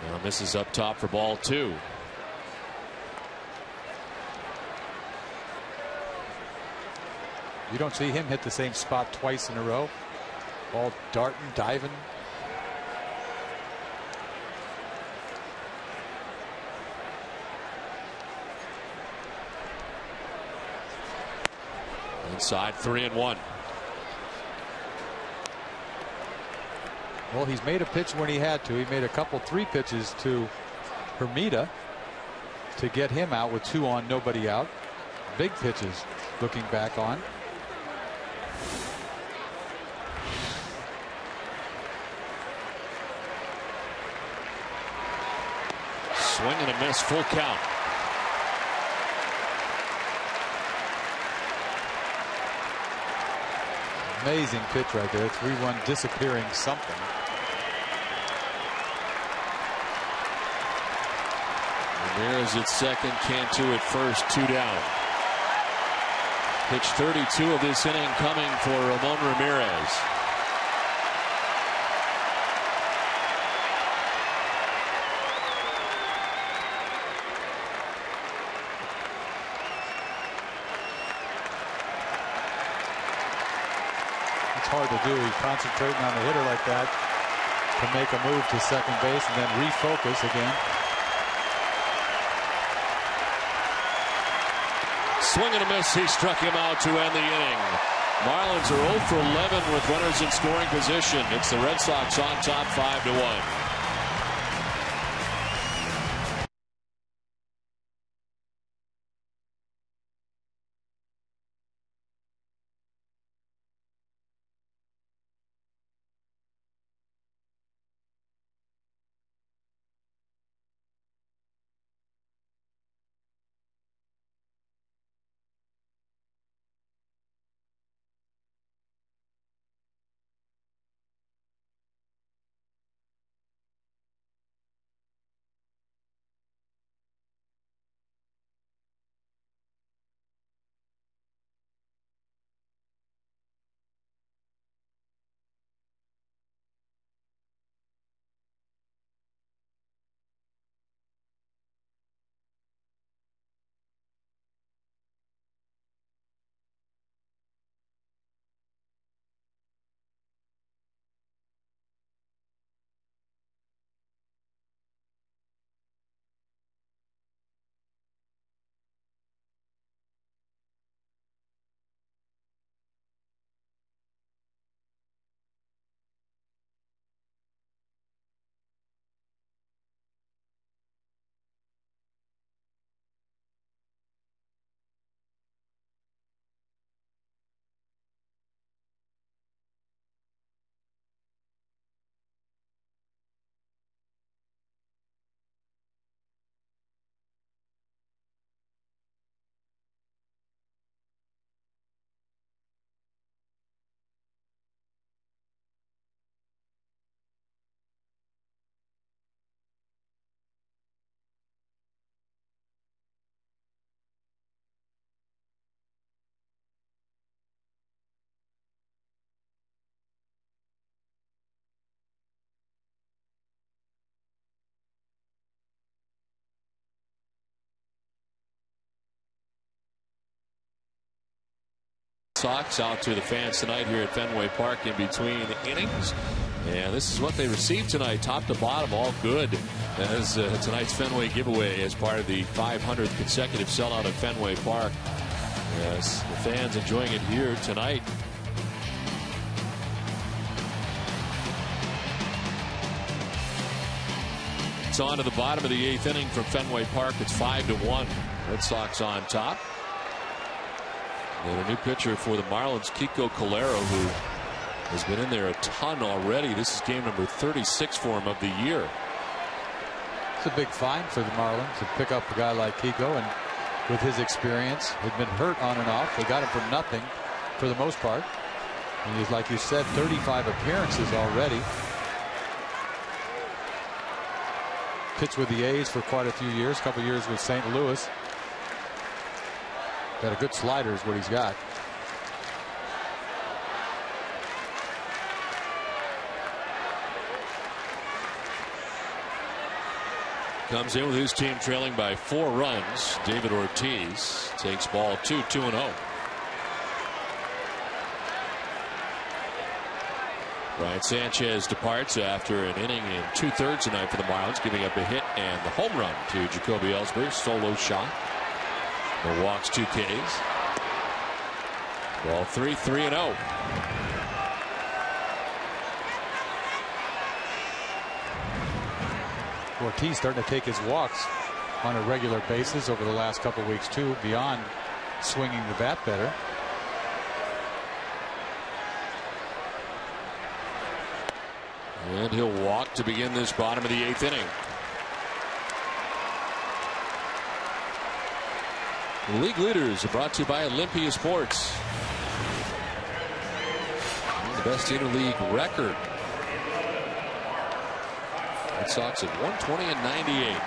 Now misses up top for ball 2. You don't see him hit the same spot twice in a row. Ball darting, diving. Inside, 3-1. Well, he's made a pitch when he had to. He made a couple 3 pitches to Hermida to get him out with 2 on, nobody out. Big pitches looking back on. Swing and a miss, full count. Amazing pitch right there. 3-1 disappearing something. Ramirez at second, Cantu at first, 2 down. Pitch 32 of this inning coming for Ramon Ramirez. Hard to do. He's concentrating on the hitter like that to make a move to second base and then refocus again. Swing and a miss. He struck him out to end the inning. Marlins are 0 for 11 with runners in scoring position. It's the Red Sox on top, 5-1. Sox out to the fans tonight here at Fenway Park in between innings. And this is what they received tonight, top to bottom, all good, as tonight's Fenway giveaway as part of the 500th consecutive sellout at Fenway Park. Yes, the fans enjoying it here tonight. It's on to the bottom of the 8th inning from Fenway Park. It's 5-1. Red Sox on top. And a new pitcher for the Marlins, Kiko Calero, who has been in there a ton already. This is game number 36 for him of the year. It's a big find for the Marlins to pick up a guy like Kiko, and with his experience, had been hurt on and off. They got him for nothing for the most part. And he's, like you said, 35 appearances already. Pitched with the A's for quite a few years, a couple years with St. Louis. Got a good slider is what he's got. Comes in with his team trailing by 4 runs. David Ortiz takes ball 2, 2-0. Ryan Sanchez departs after an inning in 2/3 tonight for the Marlins, giving up a hit and the home run to Jacoby Ellsbury. Solo shot. No walks, 2 Ks. Ball 3, 3-0. Ortiz starting to take his walks on a regular basis over the last couple of weeks too, beyond swinging the bat better. And he'll walk to begin this bottom of the 8th inning. The league leaders are brought to you by Olympia Sports. And the best interleague record. Red Sox at 120-98.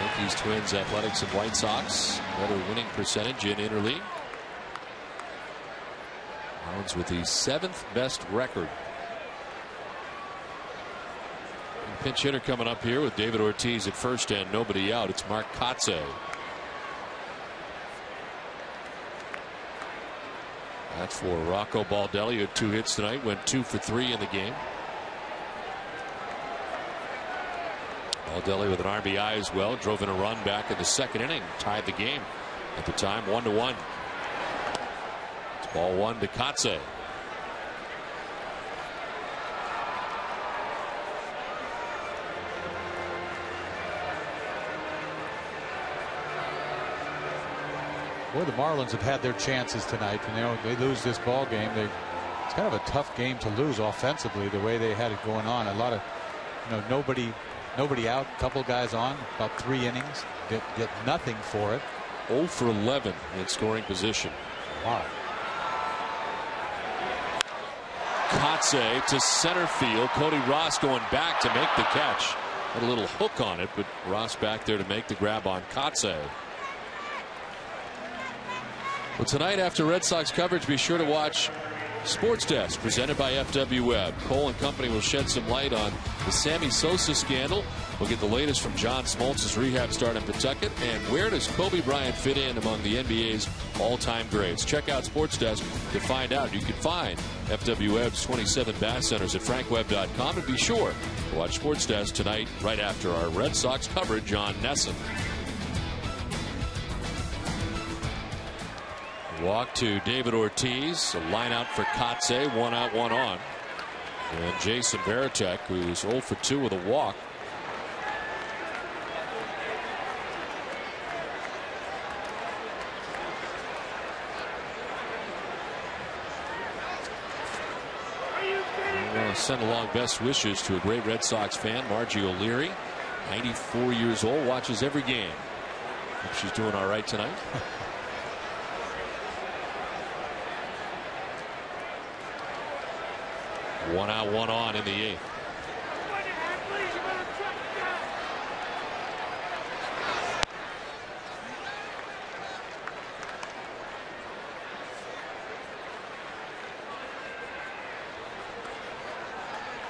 Yankees, Twins, Athletics, and White Sox better winning percentage in interleague. Marlins with the 7th best record. And pinch hitter coming up here with David Ortiz at first and nobody out. It's Mark Kotsay. That's for Rocco Baldelli, who had 2 hits tonight, went 2 for 3 in the game. Baldelli with an RBI as well, drove in a run back in the 2nd inning, tied the game at the time 1-1. It's ball 1 to Kotsay. Boy, the Marlins have had their chances tonight. You know, they lose this ball game. It's kind of a tough game to lose offensively, the way they had it going on. A lot of, nobody out, couple guys on, about 3 innings, get nothing for it. 0 for 11 in scoring position. Wow. Kotsay to center field. Cody Ross going back to make the catch. Had a little hook on it, but Ross back there to make the grab on Kotsay. Well, tonight after Red Sox coverage, be sure to watch Sports Desk presented by FW Webb. Cole and company will shed some light on the Sammy Sosa scandal. We'll get the latest from John Smoltz's rehab start in Pawtucket, and where does Kobe Bryant fit in among the NBA's all-time greats. Check out Sports Desk to find out. You can find FW Webb's 27 Bass Centers at frankwebb.com, and be sure to watch Sports Desk tonight right after our Red Sox coverage on NESN. Walk to David Ortiz. A line out for Kotsay. 1 out, 1 on. And Jason Varitek, who's 0 for 2 with a walk. I want to send along best wishes to a great Red Sox fan, Margie O'Leary, 94 years old, watches every game. Hope she's doing all right tonight. 1 out, 1 on in the 8th.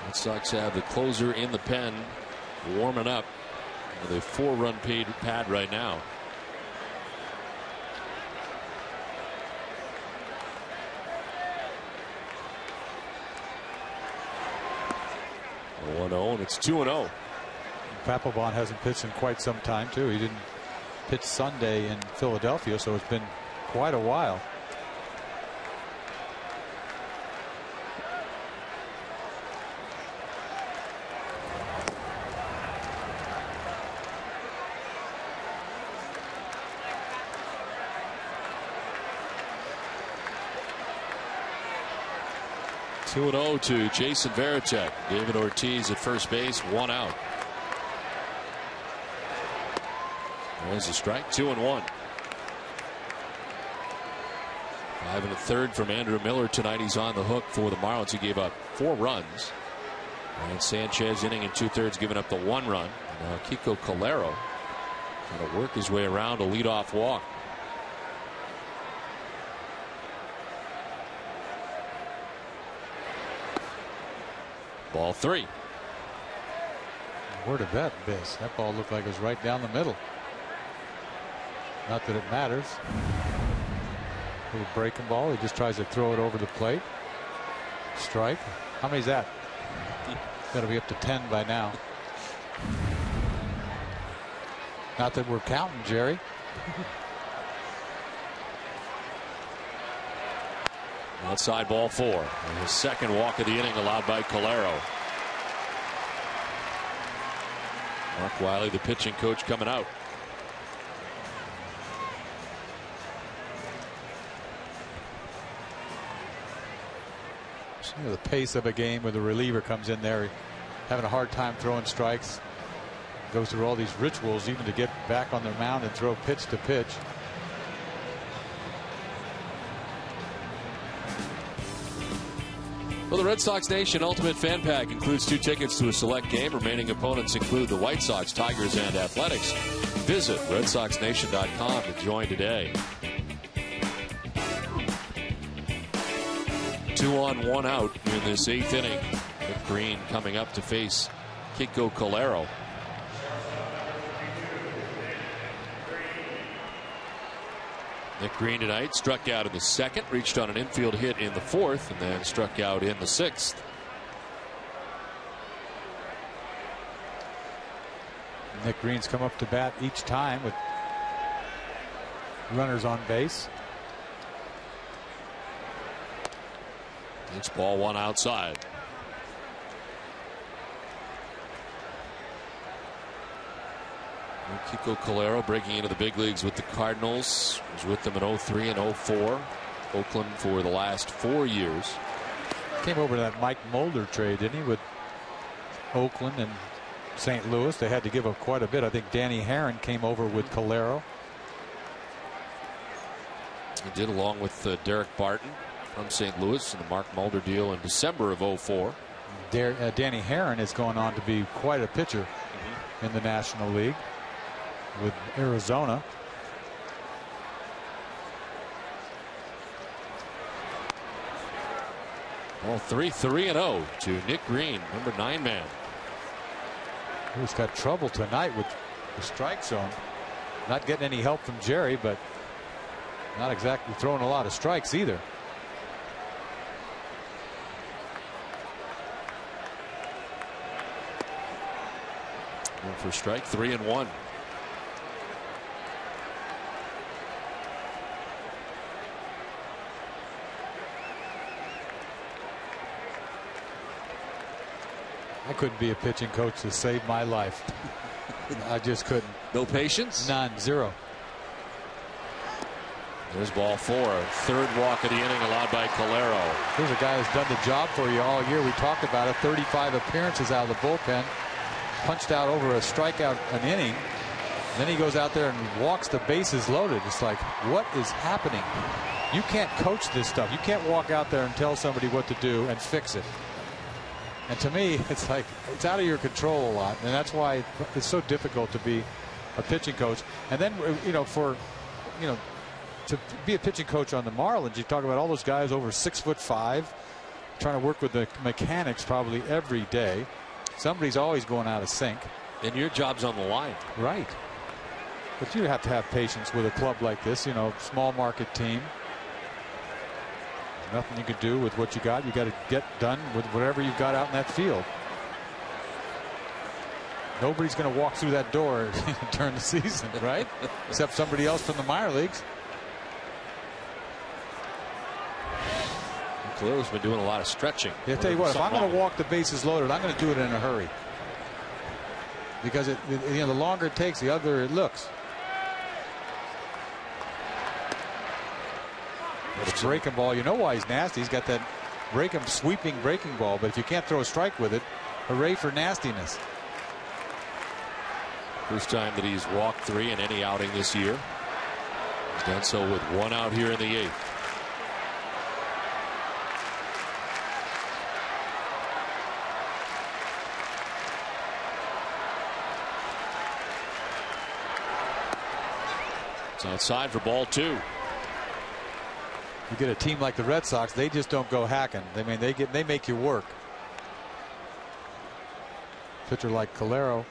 Red Sox have the closer in the pen warming up with a 4-run pad right now. 1-0, and it's 2-0. Papelbon hasn't pitched in quite some time, too. He didn't pitch Sunday in Philadelphia, so it's been quite a while. Two and 0 to Jason Varitek. David Ortiz at first base, 1 out. There's a strike, 2-1. 5 1/3 from Andrew Miller tonight. He's on the hook for the Marlins. He gave up 4 runs. And Sanchez, inning and 2/3, giving up the 1 run. Now Kiko Calero trying to work his way around a leadoff walk. Ball 3. Word of that, Biz. That ball looked like it was right down the middle. Not that it matters. Little breaking ball. He just tries to throw it over the plate. Strike. How many's that? Got to be up to 10 by now. Not that we're counting, Jerry. Outside ball 4. And his second walk of the inning allowed by Calero. Mark Wiley, the pitching coach, coming out. You know, the pace of a game where the reliever comes in there having a hard time throwing strikes, goes through all these rituals even to get back on their mound and throw pitch to pitch. Well, the Red Sox Nation Ultimate Fan Pack includes 2 tickets to a select game. Remaining opponents include the White Sox, Tigers, and Athletics. Visit RedSoxNation.com to join today. 2 on 1 out in this 8th inning. Nick Green coming up to face Kiko Calero. Nick Green tonight struck out in the 2nd, reached on an infield hit in the 4th, and then struck out in the 6th. Nick Green's come up to bat each time with runners on base. It's ball 1 outside. Kiko Calero breaking into the big leagues with the Cardinals. Was with them in 03 and 04. Oakland for the last 4 years. Came over to that Mike Mulder trade, didn't he, with Oakland and St. Louis. They had to give up quite a bit. I think Danny Herron came over with Calero. He did, along with Derek Barton from St. Louis in the Mark Mulder deal in December of 04. Danny Herron is going on to be quite a pitcher in the National League with Arizona. Well, 3-0 to Nick Green, number 9 man. He's got trouble tonight with the strike zone. Not getting any help from Jerry, but not exactly throwing a lot of strikes either. One for strike, 3-1. I couldn't be a pitching coach to save my life. I just couldn't. No patience? None. Zero. There's ball 4. 3rd walk of the inning allowed by Calero. Here's a guy who's done the job for you all year. We talked about it. 35 appearances out of the bullpen. Punched out over a strikeout an inning. Then he goes out there and walks the bases loaded. It's like, what is happening? You can't coach this stuff. You can't walk out there and tell somebody what to do and fix it. And to me, it's like it's out of your control a lot, and that's why it's so difficult to be a pitching coach. And then, to be a pitching coach on the Marlins, you talk about all those guys over 6'5", trying to work with the mechanics probably every day. Somebody's always going out of sync. And your job's on the line. Right. But you have to have patience with a club like this, small market team. Nothing you can do with what you got. You got to get done with whatever you've got out in that field. Nobody's going to walk through that door during the season, right? Except somebody else from the minor leagues. Calero's been doing a lot of stretching. Yeah, tell you what, if I'm going to walk the bases loaded, I'm going to do it in a hurry. Because the longer it takes, the uglier it looks. It's a breaking ball. You know why he's nasty. He's got that sweeping breaking ball. But if you can't throw a strike with it, hooray for nastiness. First time that he's walked 3 in any outing this year. He's done so with 1 out here in the 8th. It's outside for ball 2. You get a team like the Red Sox, they just don't go hacking. I mean, they make you work. Pitcher like Calero,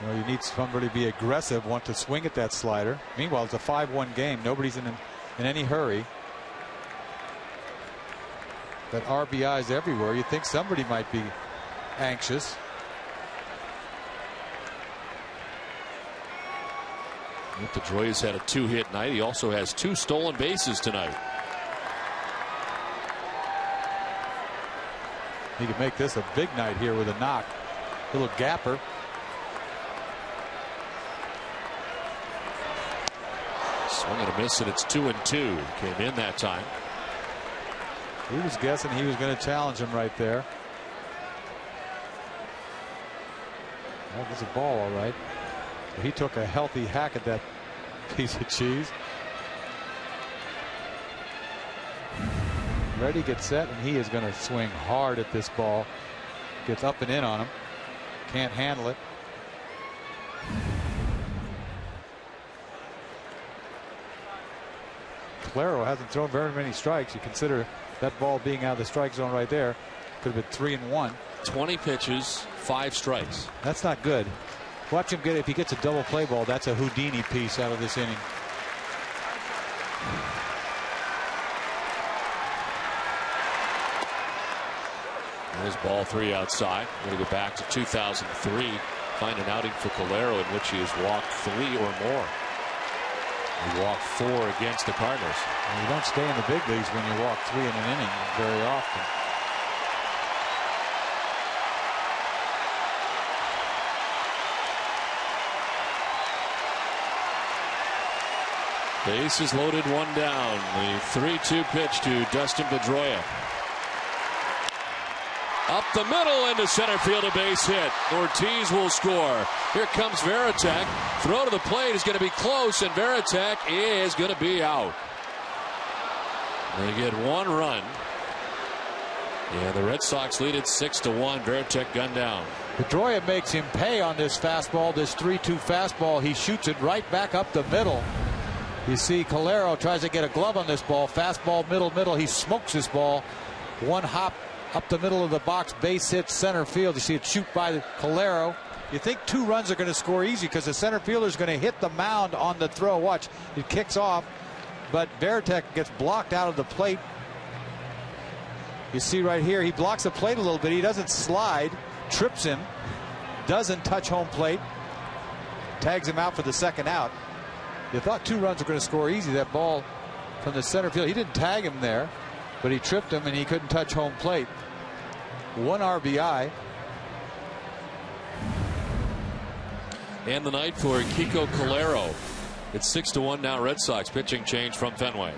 you need somebody to be aggressive, want to swing at that slider. Meanwhile, it's a 5-1 game. Nobody's in any hurry. But RBIs everywhere. You think somebody might be anxious. Pedroia's had a 2-hit night. He also has 2 stolen bases tonight. He could make this a big night here with a knock. Little gapper. Swing and a miss, and it's 2-2. Came in that time. He was guessing he was going to challenge him right there. That was a ball, all right. He took a healthy hack at that piece of cheese. Ready, gets set, and he is going to swing hard at this ball. Gets up and in on him. Can't handle it. Calero hasn't thrown very many strikes. You consider that ball being out of the strike zone right there. Could have been 3-1. 20 pitches, 5 strikes. That's not good. Watch him if he gets a double play ball, that's a Houdini piece out of this inning. There's ball 3 outside. We're going to go back to 2003. Find an outing for Calero in which he has walked 3 or more. He walked 4 against the Cardinals. Well, you don't stay in the big leagues when you walk 3 in an inning very often. Bases loaded, 1 down. The 3-2 pitch to Dustin Pedroia. Up the middle into center field, a base hit. Ortiz will score. Here comes Varitek. Throw to the plate is going to be close, and Varitek is going to be out. They get 1 run. Yeah, the Red Sox lead it 6-1. Varitek gunned down. Pedroia makes him pay on this fastball, this 3-2 fastball. He shoots it right back up the middle. You see Calero tries to get a glove on this ball. Fastball, middle. He smokes this ball. 1 hop up the middle of the box, base hit center field. You see it shoot by Calero. You think 2 runs are going to score easy because the center fielder is going to hit the mound on the throw. Watch, it kicks off, but Varitek gets blocked out of the plate. You see right here, he blocks the plate a little bit. He doesn't slide, trips him, doesn't touch home plate, tags him out for the 2nd out. You thought 2 runs were going to score easy. That ball from the center field, he didn't tag him there, but he tripped him and he couldn't touch home plate. 1 RBI. And the night for Kiko Calero. It's 6-1 now. Red Sox pitching change from Fenway.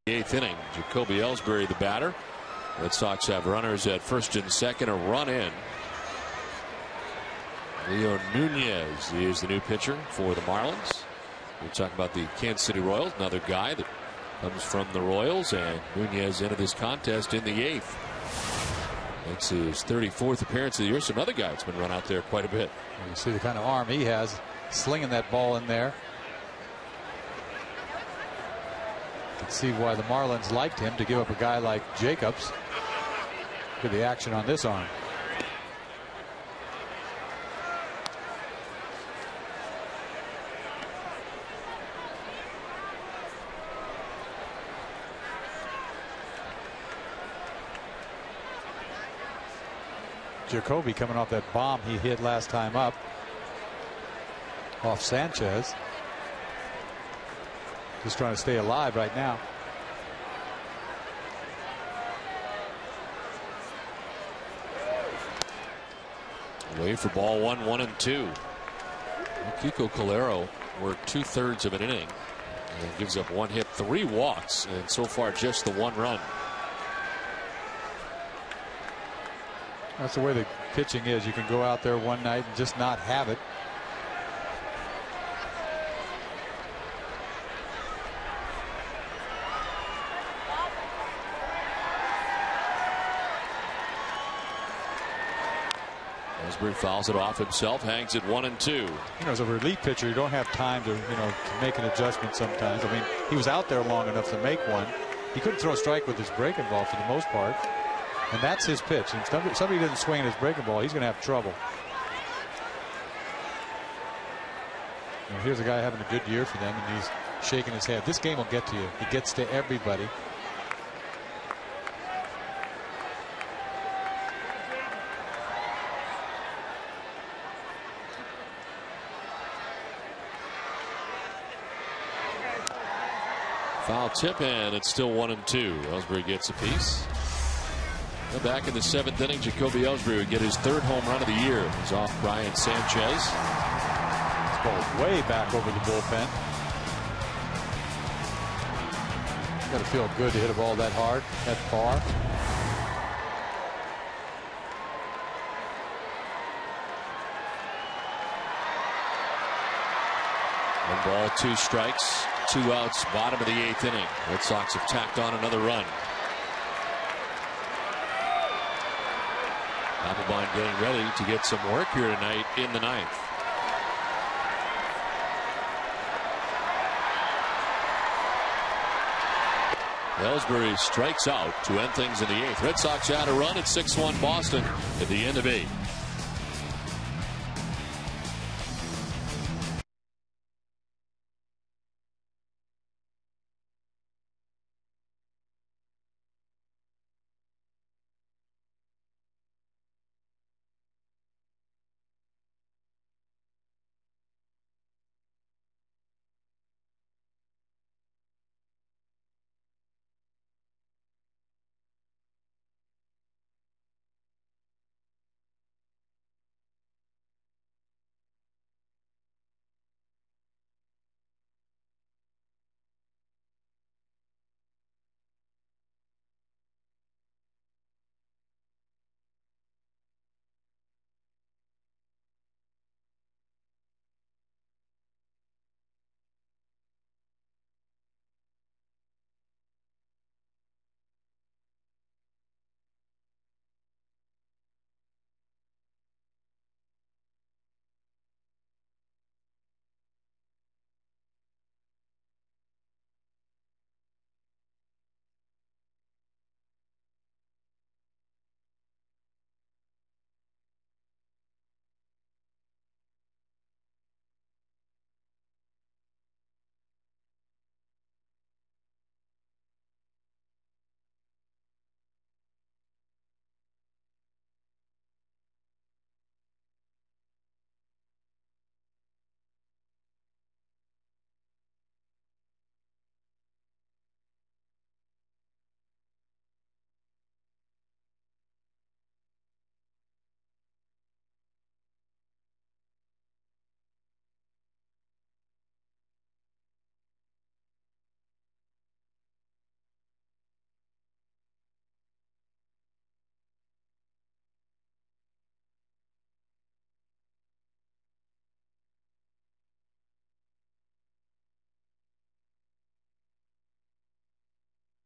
8th inning. Jacoby Ellsbury, the batter. Red Sox have runners at first and second, a run in. Leo Nunez is the new pitcher for the Marlins. We're talking about the Kansas City Royals, another guy that comes from the Royals, and Nunez entered this contest in the 8th. Makes his 34th appearance of the year, so another guy that's been run out there quite a bit. You see the kind of arm he has, slinging that ball in there. You can see why the Marlins liked him, to give up a guy like Jacobs. Look at the action on this arm. Jacoby coming off that bomb he hit last time up off Sanchez. Just trying to stay alive right now. Away for ball 1, 1-2. Kiko Calero worked 2/3 of an inning and gives up 1 hit, 3 walks, and so far just the 1 run. That's the way the pitching is. You can go out there one night and just not have it. Ellsbury fouls it off himself, hangs it 1-2. You know, as a relief pitcher, you don't have time to, to make an adjustment sometimes. I mean, he was out there long enough to make one. He couldn't throw a strike with his breaking ball for the most part. And that's his pitch. And if somebody doesn't swing at his breaking ball, he's going to have trouble. And here's a guy having a good year for them, and he's shaking his head. This game will get to you. He gets to everybody. Foul tip, and it's still 1-2. Ellsbury gets a piece. And back in the 7th inning, Jacoby Ellsbury would get his 3rd home run of the year. He's off Brian Sanchez. This ball way back over the bullpen. Got to feel good to hit a ball that hard, that far. One ball, 2 strikes, 2 outs, bottom of the 8th inning. Red Sox have tacked on another run. Applebaum getting ready to get some work here tonight in the 9th. Ellsbury strikes out to end things in the 8th. Red Sox out a run at 6-1 Boston at the end of 8.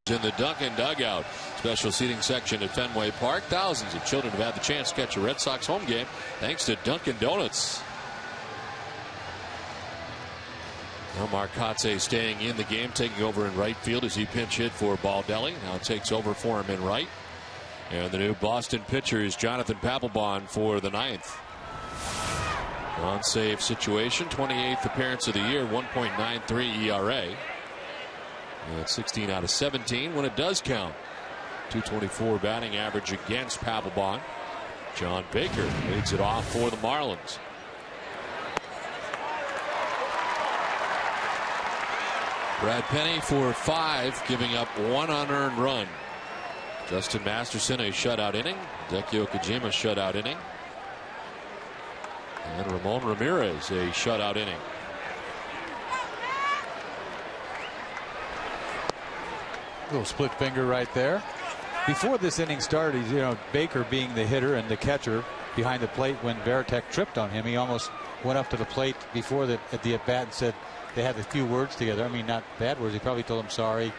In the Duncan dugout, special seating section at Fenway Park. Thousands of children have had the chance to catch a Red Sox home game thanks to Dunkin' Donuts. Now Marcotte staying in the game, taking over in right field as he pinch hit for Baldelli. Now takes over for him in right. And the new Boston pitcher is Jonathan Papelbon for the 9th. Non-save situation, 28th appearance of the year, 1.93 ERA. And 16 out of 17 when it does count. 224 batting average against Papelbon. John Baker leads it off for the Marlins. Brad Penny for 5, giving up 1 unearned run. Justin Masterson a shutout inning. Hideki Okajima shutout inning. And Ramon Ramirez a shutout inning. Little split finger right there. Before this inning started, Baker being the hitter and the catcher behind the plate when Varitek tripped on him, he almost went up to the plate before at the at bat and said they had a few words together. I mean, not bad words. He probably told him sorry,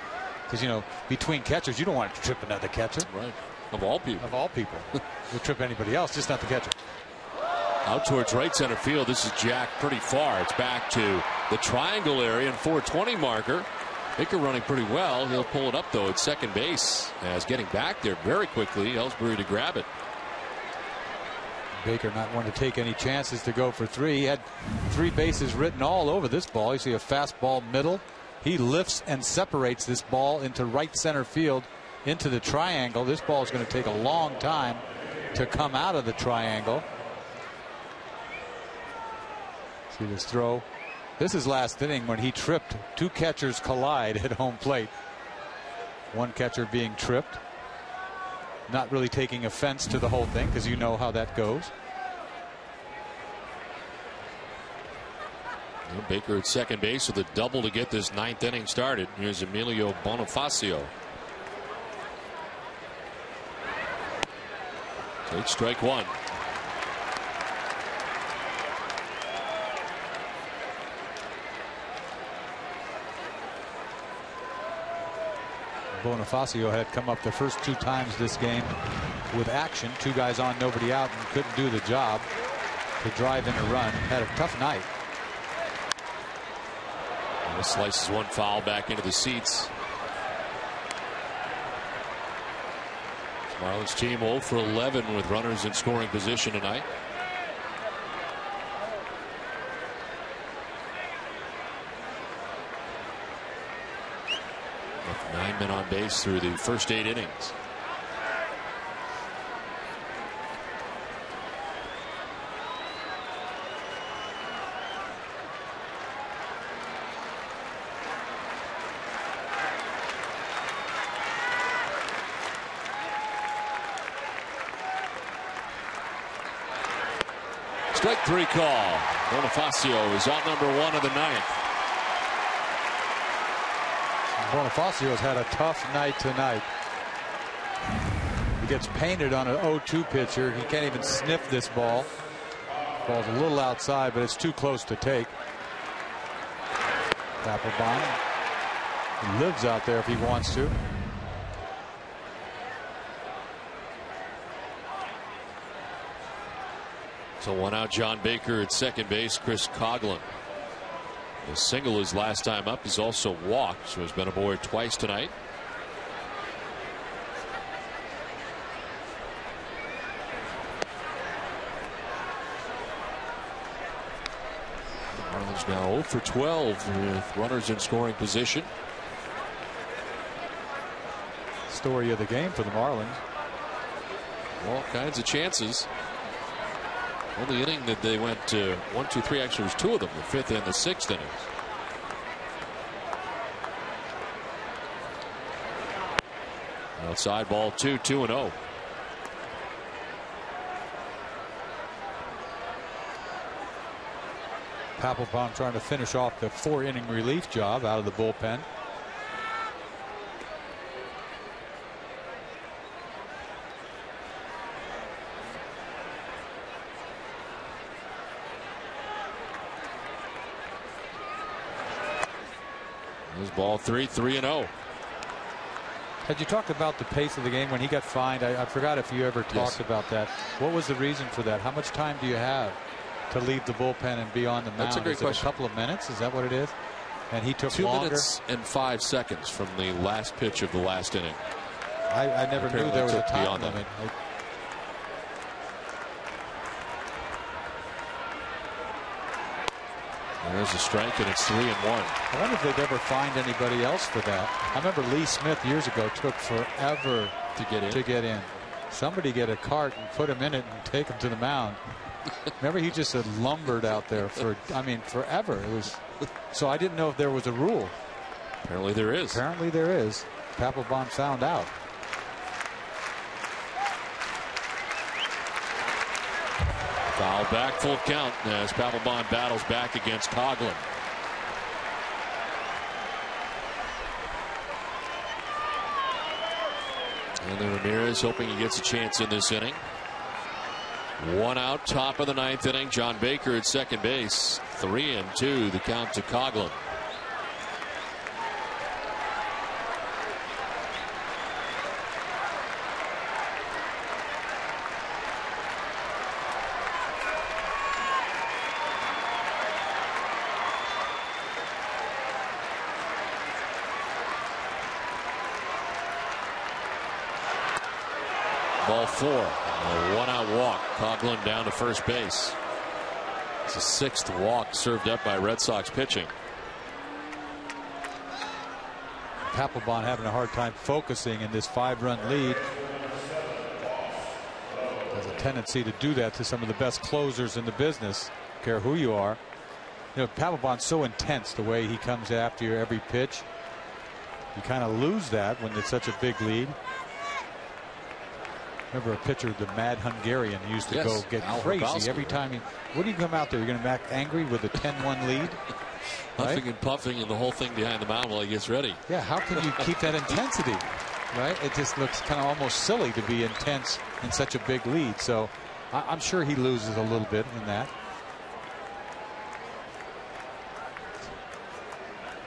because between catchers you don't want to trip another catcher. Right. Of all people. Of all people. You'll trip anybody else, just not the catcher. Out towards right center field. This is jacked pretty far. It's back to the triangle area and 420 marker. Baker running pretty well. He'll pull it up though at second base as getting back there very quickly. Ellsbury to grab it. Baker not wanting to take any chances to go for 3. He had 3 bases written all over this ball. You see a fastball middle. He lifts and separates this ball into right center field into the triangle. This ball is going to take a long time to come out of the triangle. See this throw. This is last inning when he tripped. 2 catchers collide at home plate. 1 catcher being tripped. Not really taking offense to the whole thing, because you know how that goes. Baker at second base with a double to get this 9th inning started. Here's Emilio Bonifacio. Takes strike 1. Bonifacio had come up the first 2 times this game with action. 2 guys on, nobody out, and couldn't do the job to drive in a run. Had a tough night. And slices 1 foul back into the seats. Marlins team 0 for 11 with runners in scoring position tonight. With 9 men on base through the first 8 innings. Strike 3 call. Bonifacio is out number 1 of the 9th. Bonifacio's had a tough night tonight. He gets painted on an 0-2 pitcher. He can't even sniff this ball. Ball's a little outside, but it's too close to take. Papelbon lives out there if he wants to. So 1 out, John Baker at second base. Chris Coughlin. The single his last time up. He's also walked, so he's been aboard twice tonight. The Marlins now 0 for 12 with runners in scoring position. Story of the game for the Marlins. All kinds of chances. Only inning that they went 1, 2, 3. Actually, it was 2 of them, the 5th and the 6th innings. Outside ball 2, 2-0. Papelbon trying to finish off the 4-inning relief job out of the bullpen. Ball 3, 3-0. Had you talked about the pace of the game when he got fined? I forgot if you ever talked about that. What was the reason for that? How much time do you have to leave the bullpen and be on the mound? That's a great question. A couple of minutes? Is that what it is? And he took 2 longer? minutes and 5 seconds from the last pitch of the last inning. I never knew there was a time limit. There's a strike, and it's 3-1. I wonder if they'd ever find anybody else for that. I remember Lee Smith years ago took forever to get in. Somebody get a cart and put him in it and take him to the mound. Remember, he just had lumbered out there for, I mean, forever. It was so I didn't know if there was a rule. Apparently there is. Apparently there is. Papelbon found out. Foul back, full count as Papelbon battles back against Coughlin. And then Ramirez hoping he gets a chance in this inning. 1 out, top of the 9th inning. John Baker at second base. 3-2 the count to Coughlin. Ball 4. A 1-out walk. Coughlin down to first base. It's a 6th walk served up by Red Sox pitching. Papelbon having a hard time focusing in this 5-run lead. Has a tendency to do that to some of the best closers in the business. Don't care who you are. You know, Papelbon's so intense the way he comes after you every pitch. You kind of lose that when it's such a big lead. Remember a pitcher, the Mad Hungarian, used to go get crazy every time. What do you come out there? You're going to act angry with a 10-1 lead? Huffing and puffing and the whole thing behind the mound while he gets ready. Yeah, how can you keep that intensity? Right? It just looks kind of almost silly to be intense in such a big lead. So I'm sure he loses a little bit in that.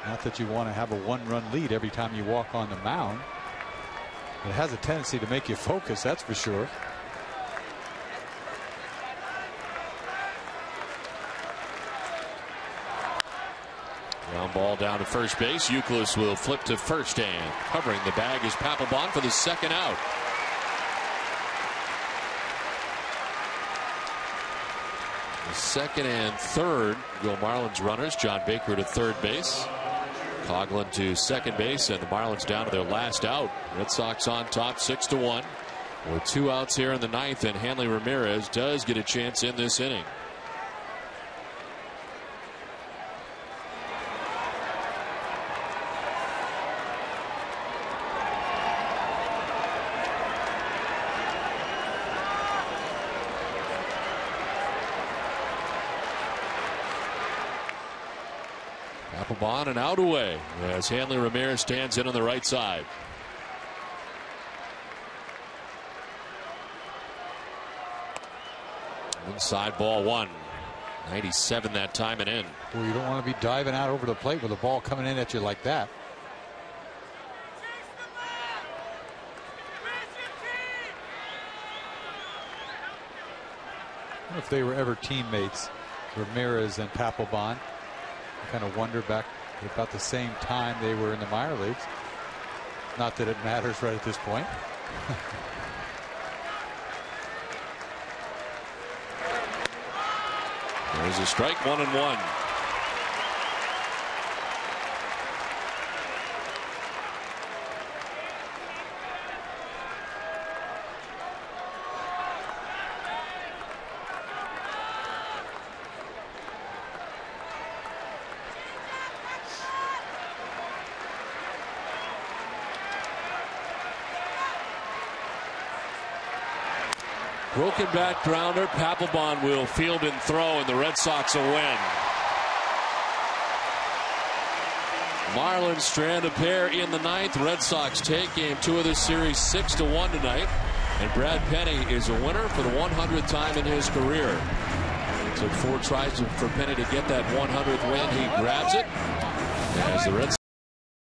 Not that you want to have a 1-run lead every time you walk on the mound. It has a tendency to make you focus, that's for sure. Ground ball down to first base. Youkilis will flip to first, and covering the bag is Papelbon for the 2nd out. The 2nd and 3rd go Marlins runners. John Baker to third base. Coughlin to second base, and the Marlins down to their last out. Red Sox on top 6-1 with 2 outs here in the 9th, and Hanley Ramirez does get a chance in this inning. Papelbon and out away as Hanley Ramirez stands in on the right side. Inside ball 1. 97 that time and in. Well, you don't want to be diving out over the plate with a ball coming in at you like that. I don't know if they were ever teammates, Ramirez and Papelbon. I kind of wonder back about the same time they were in the minor leagues. Not that it matters right at this point. There's a strike, 1-1. Broken bat grounder. Papelbon will field and throw, and the Red Sox will win. Marlins strand a pair in the 9th. Red Sox take game 2 of this series 6-1 tonight. And Brad Penny is a winner for the 100th time in his career. It took 4 tries for Penny to get that 100th win. He grabs it as the Red Sox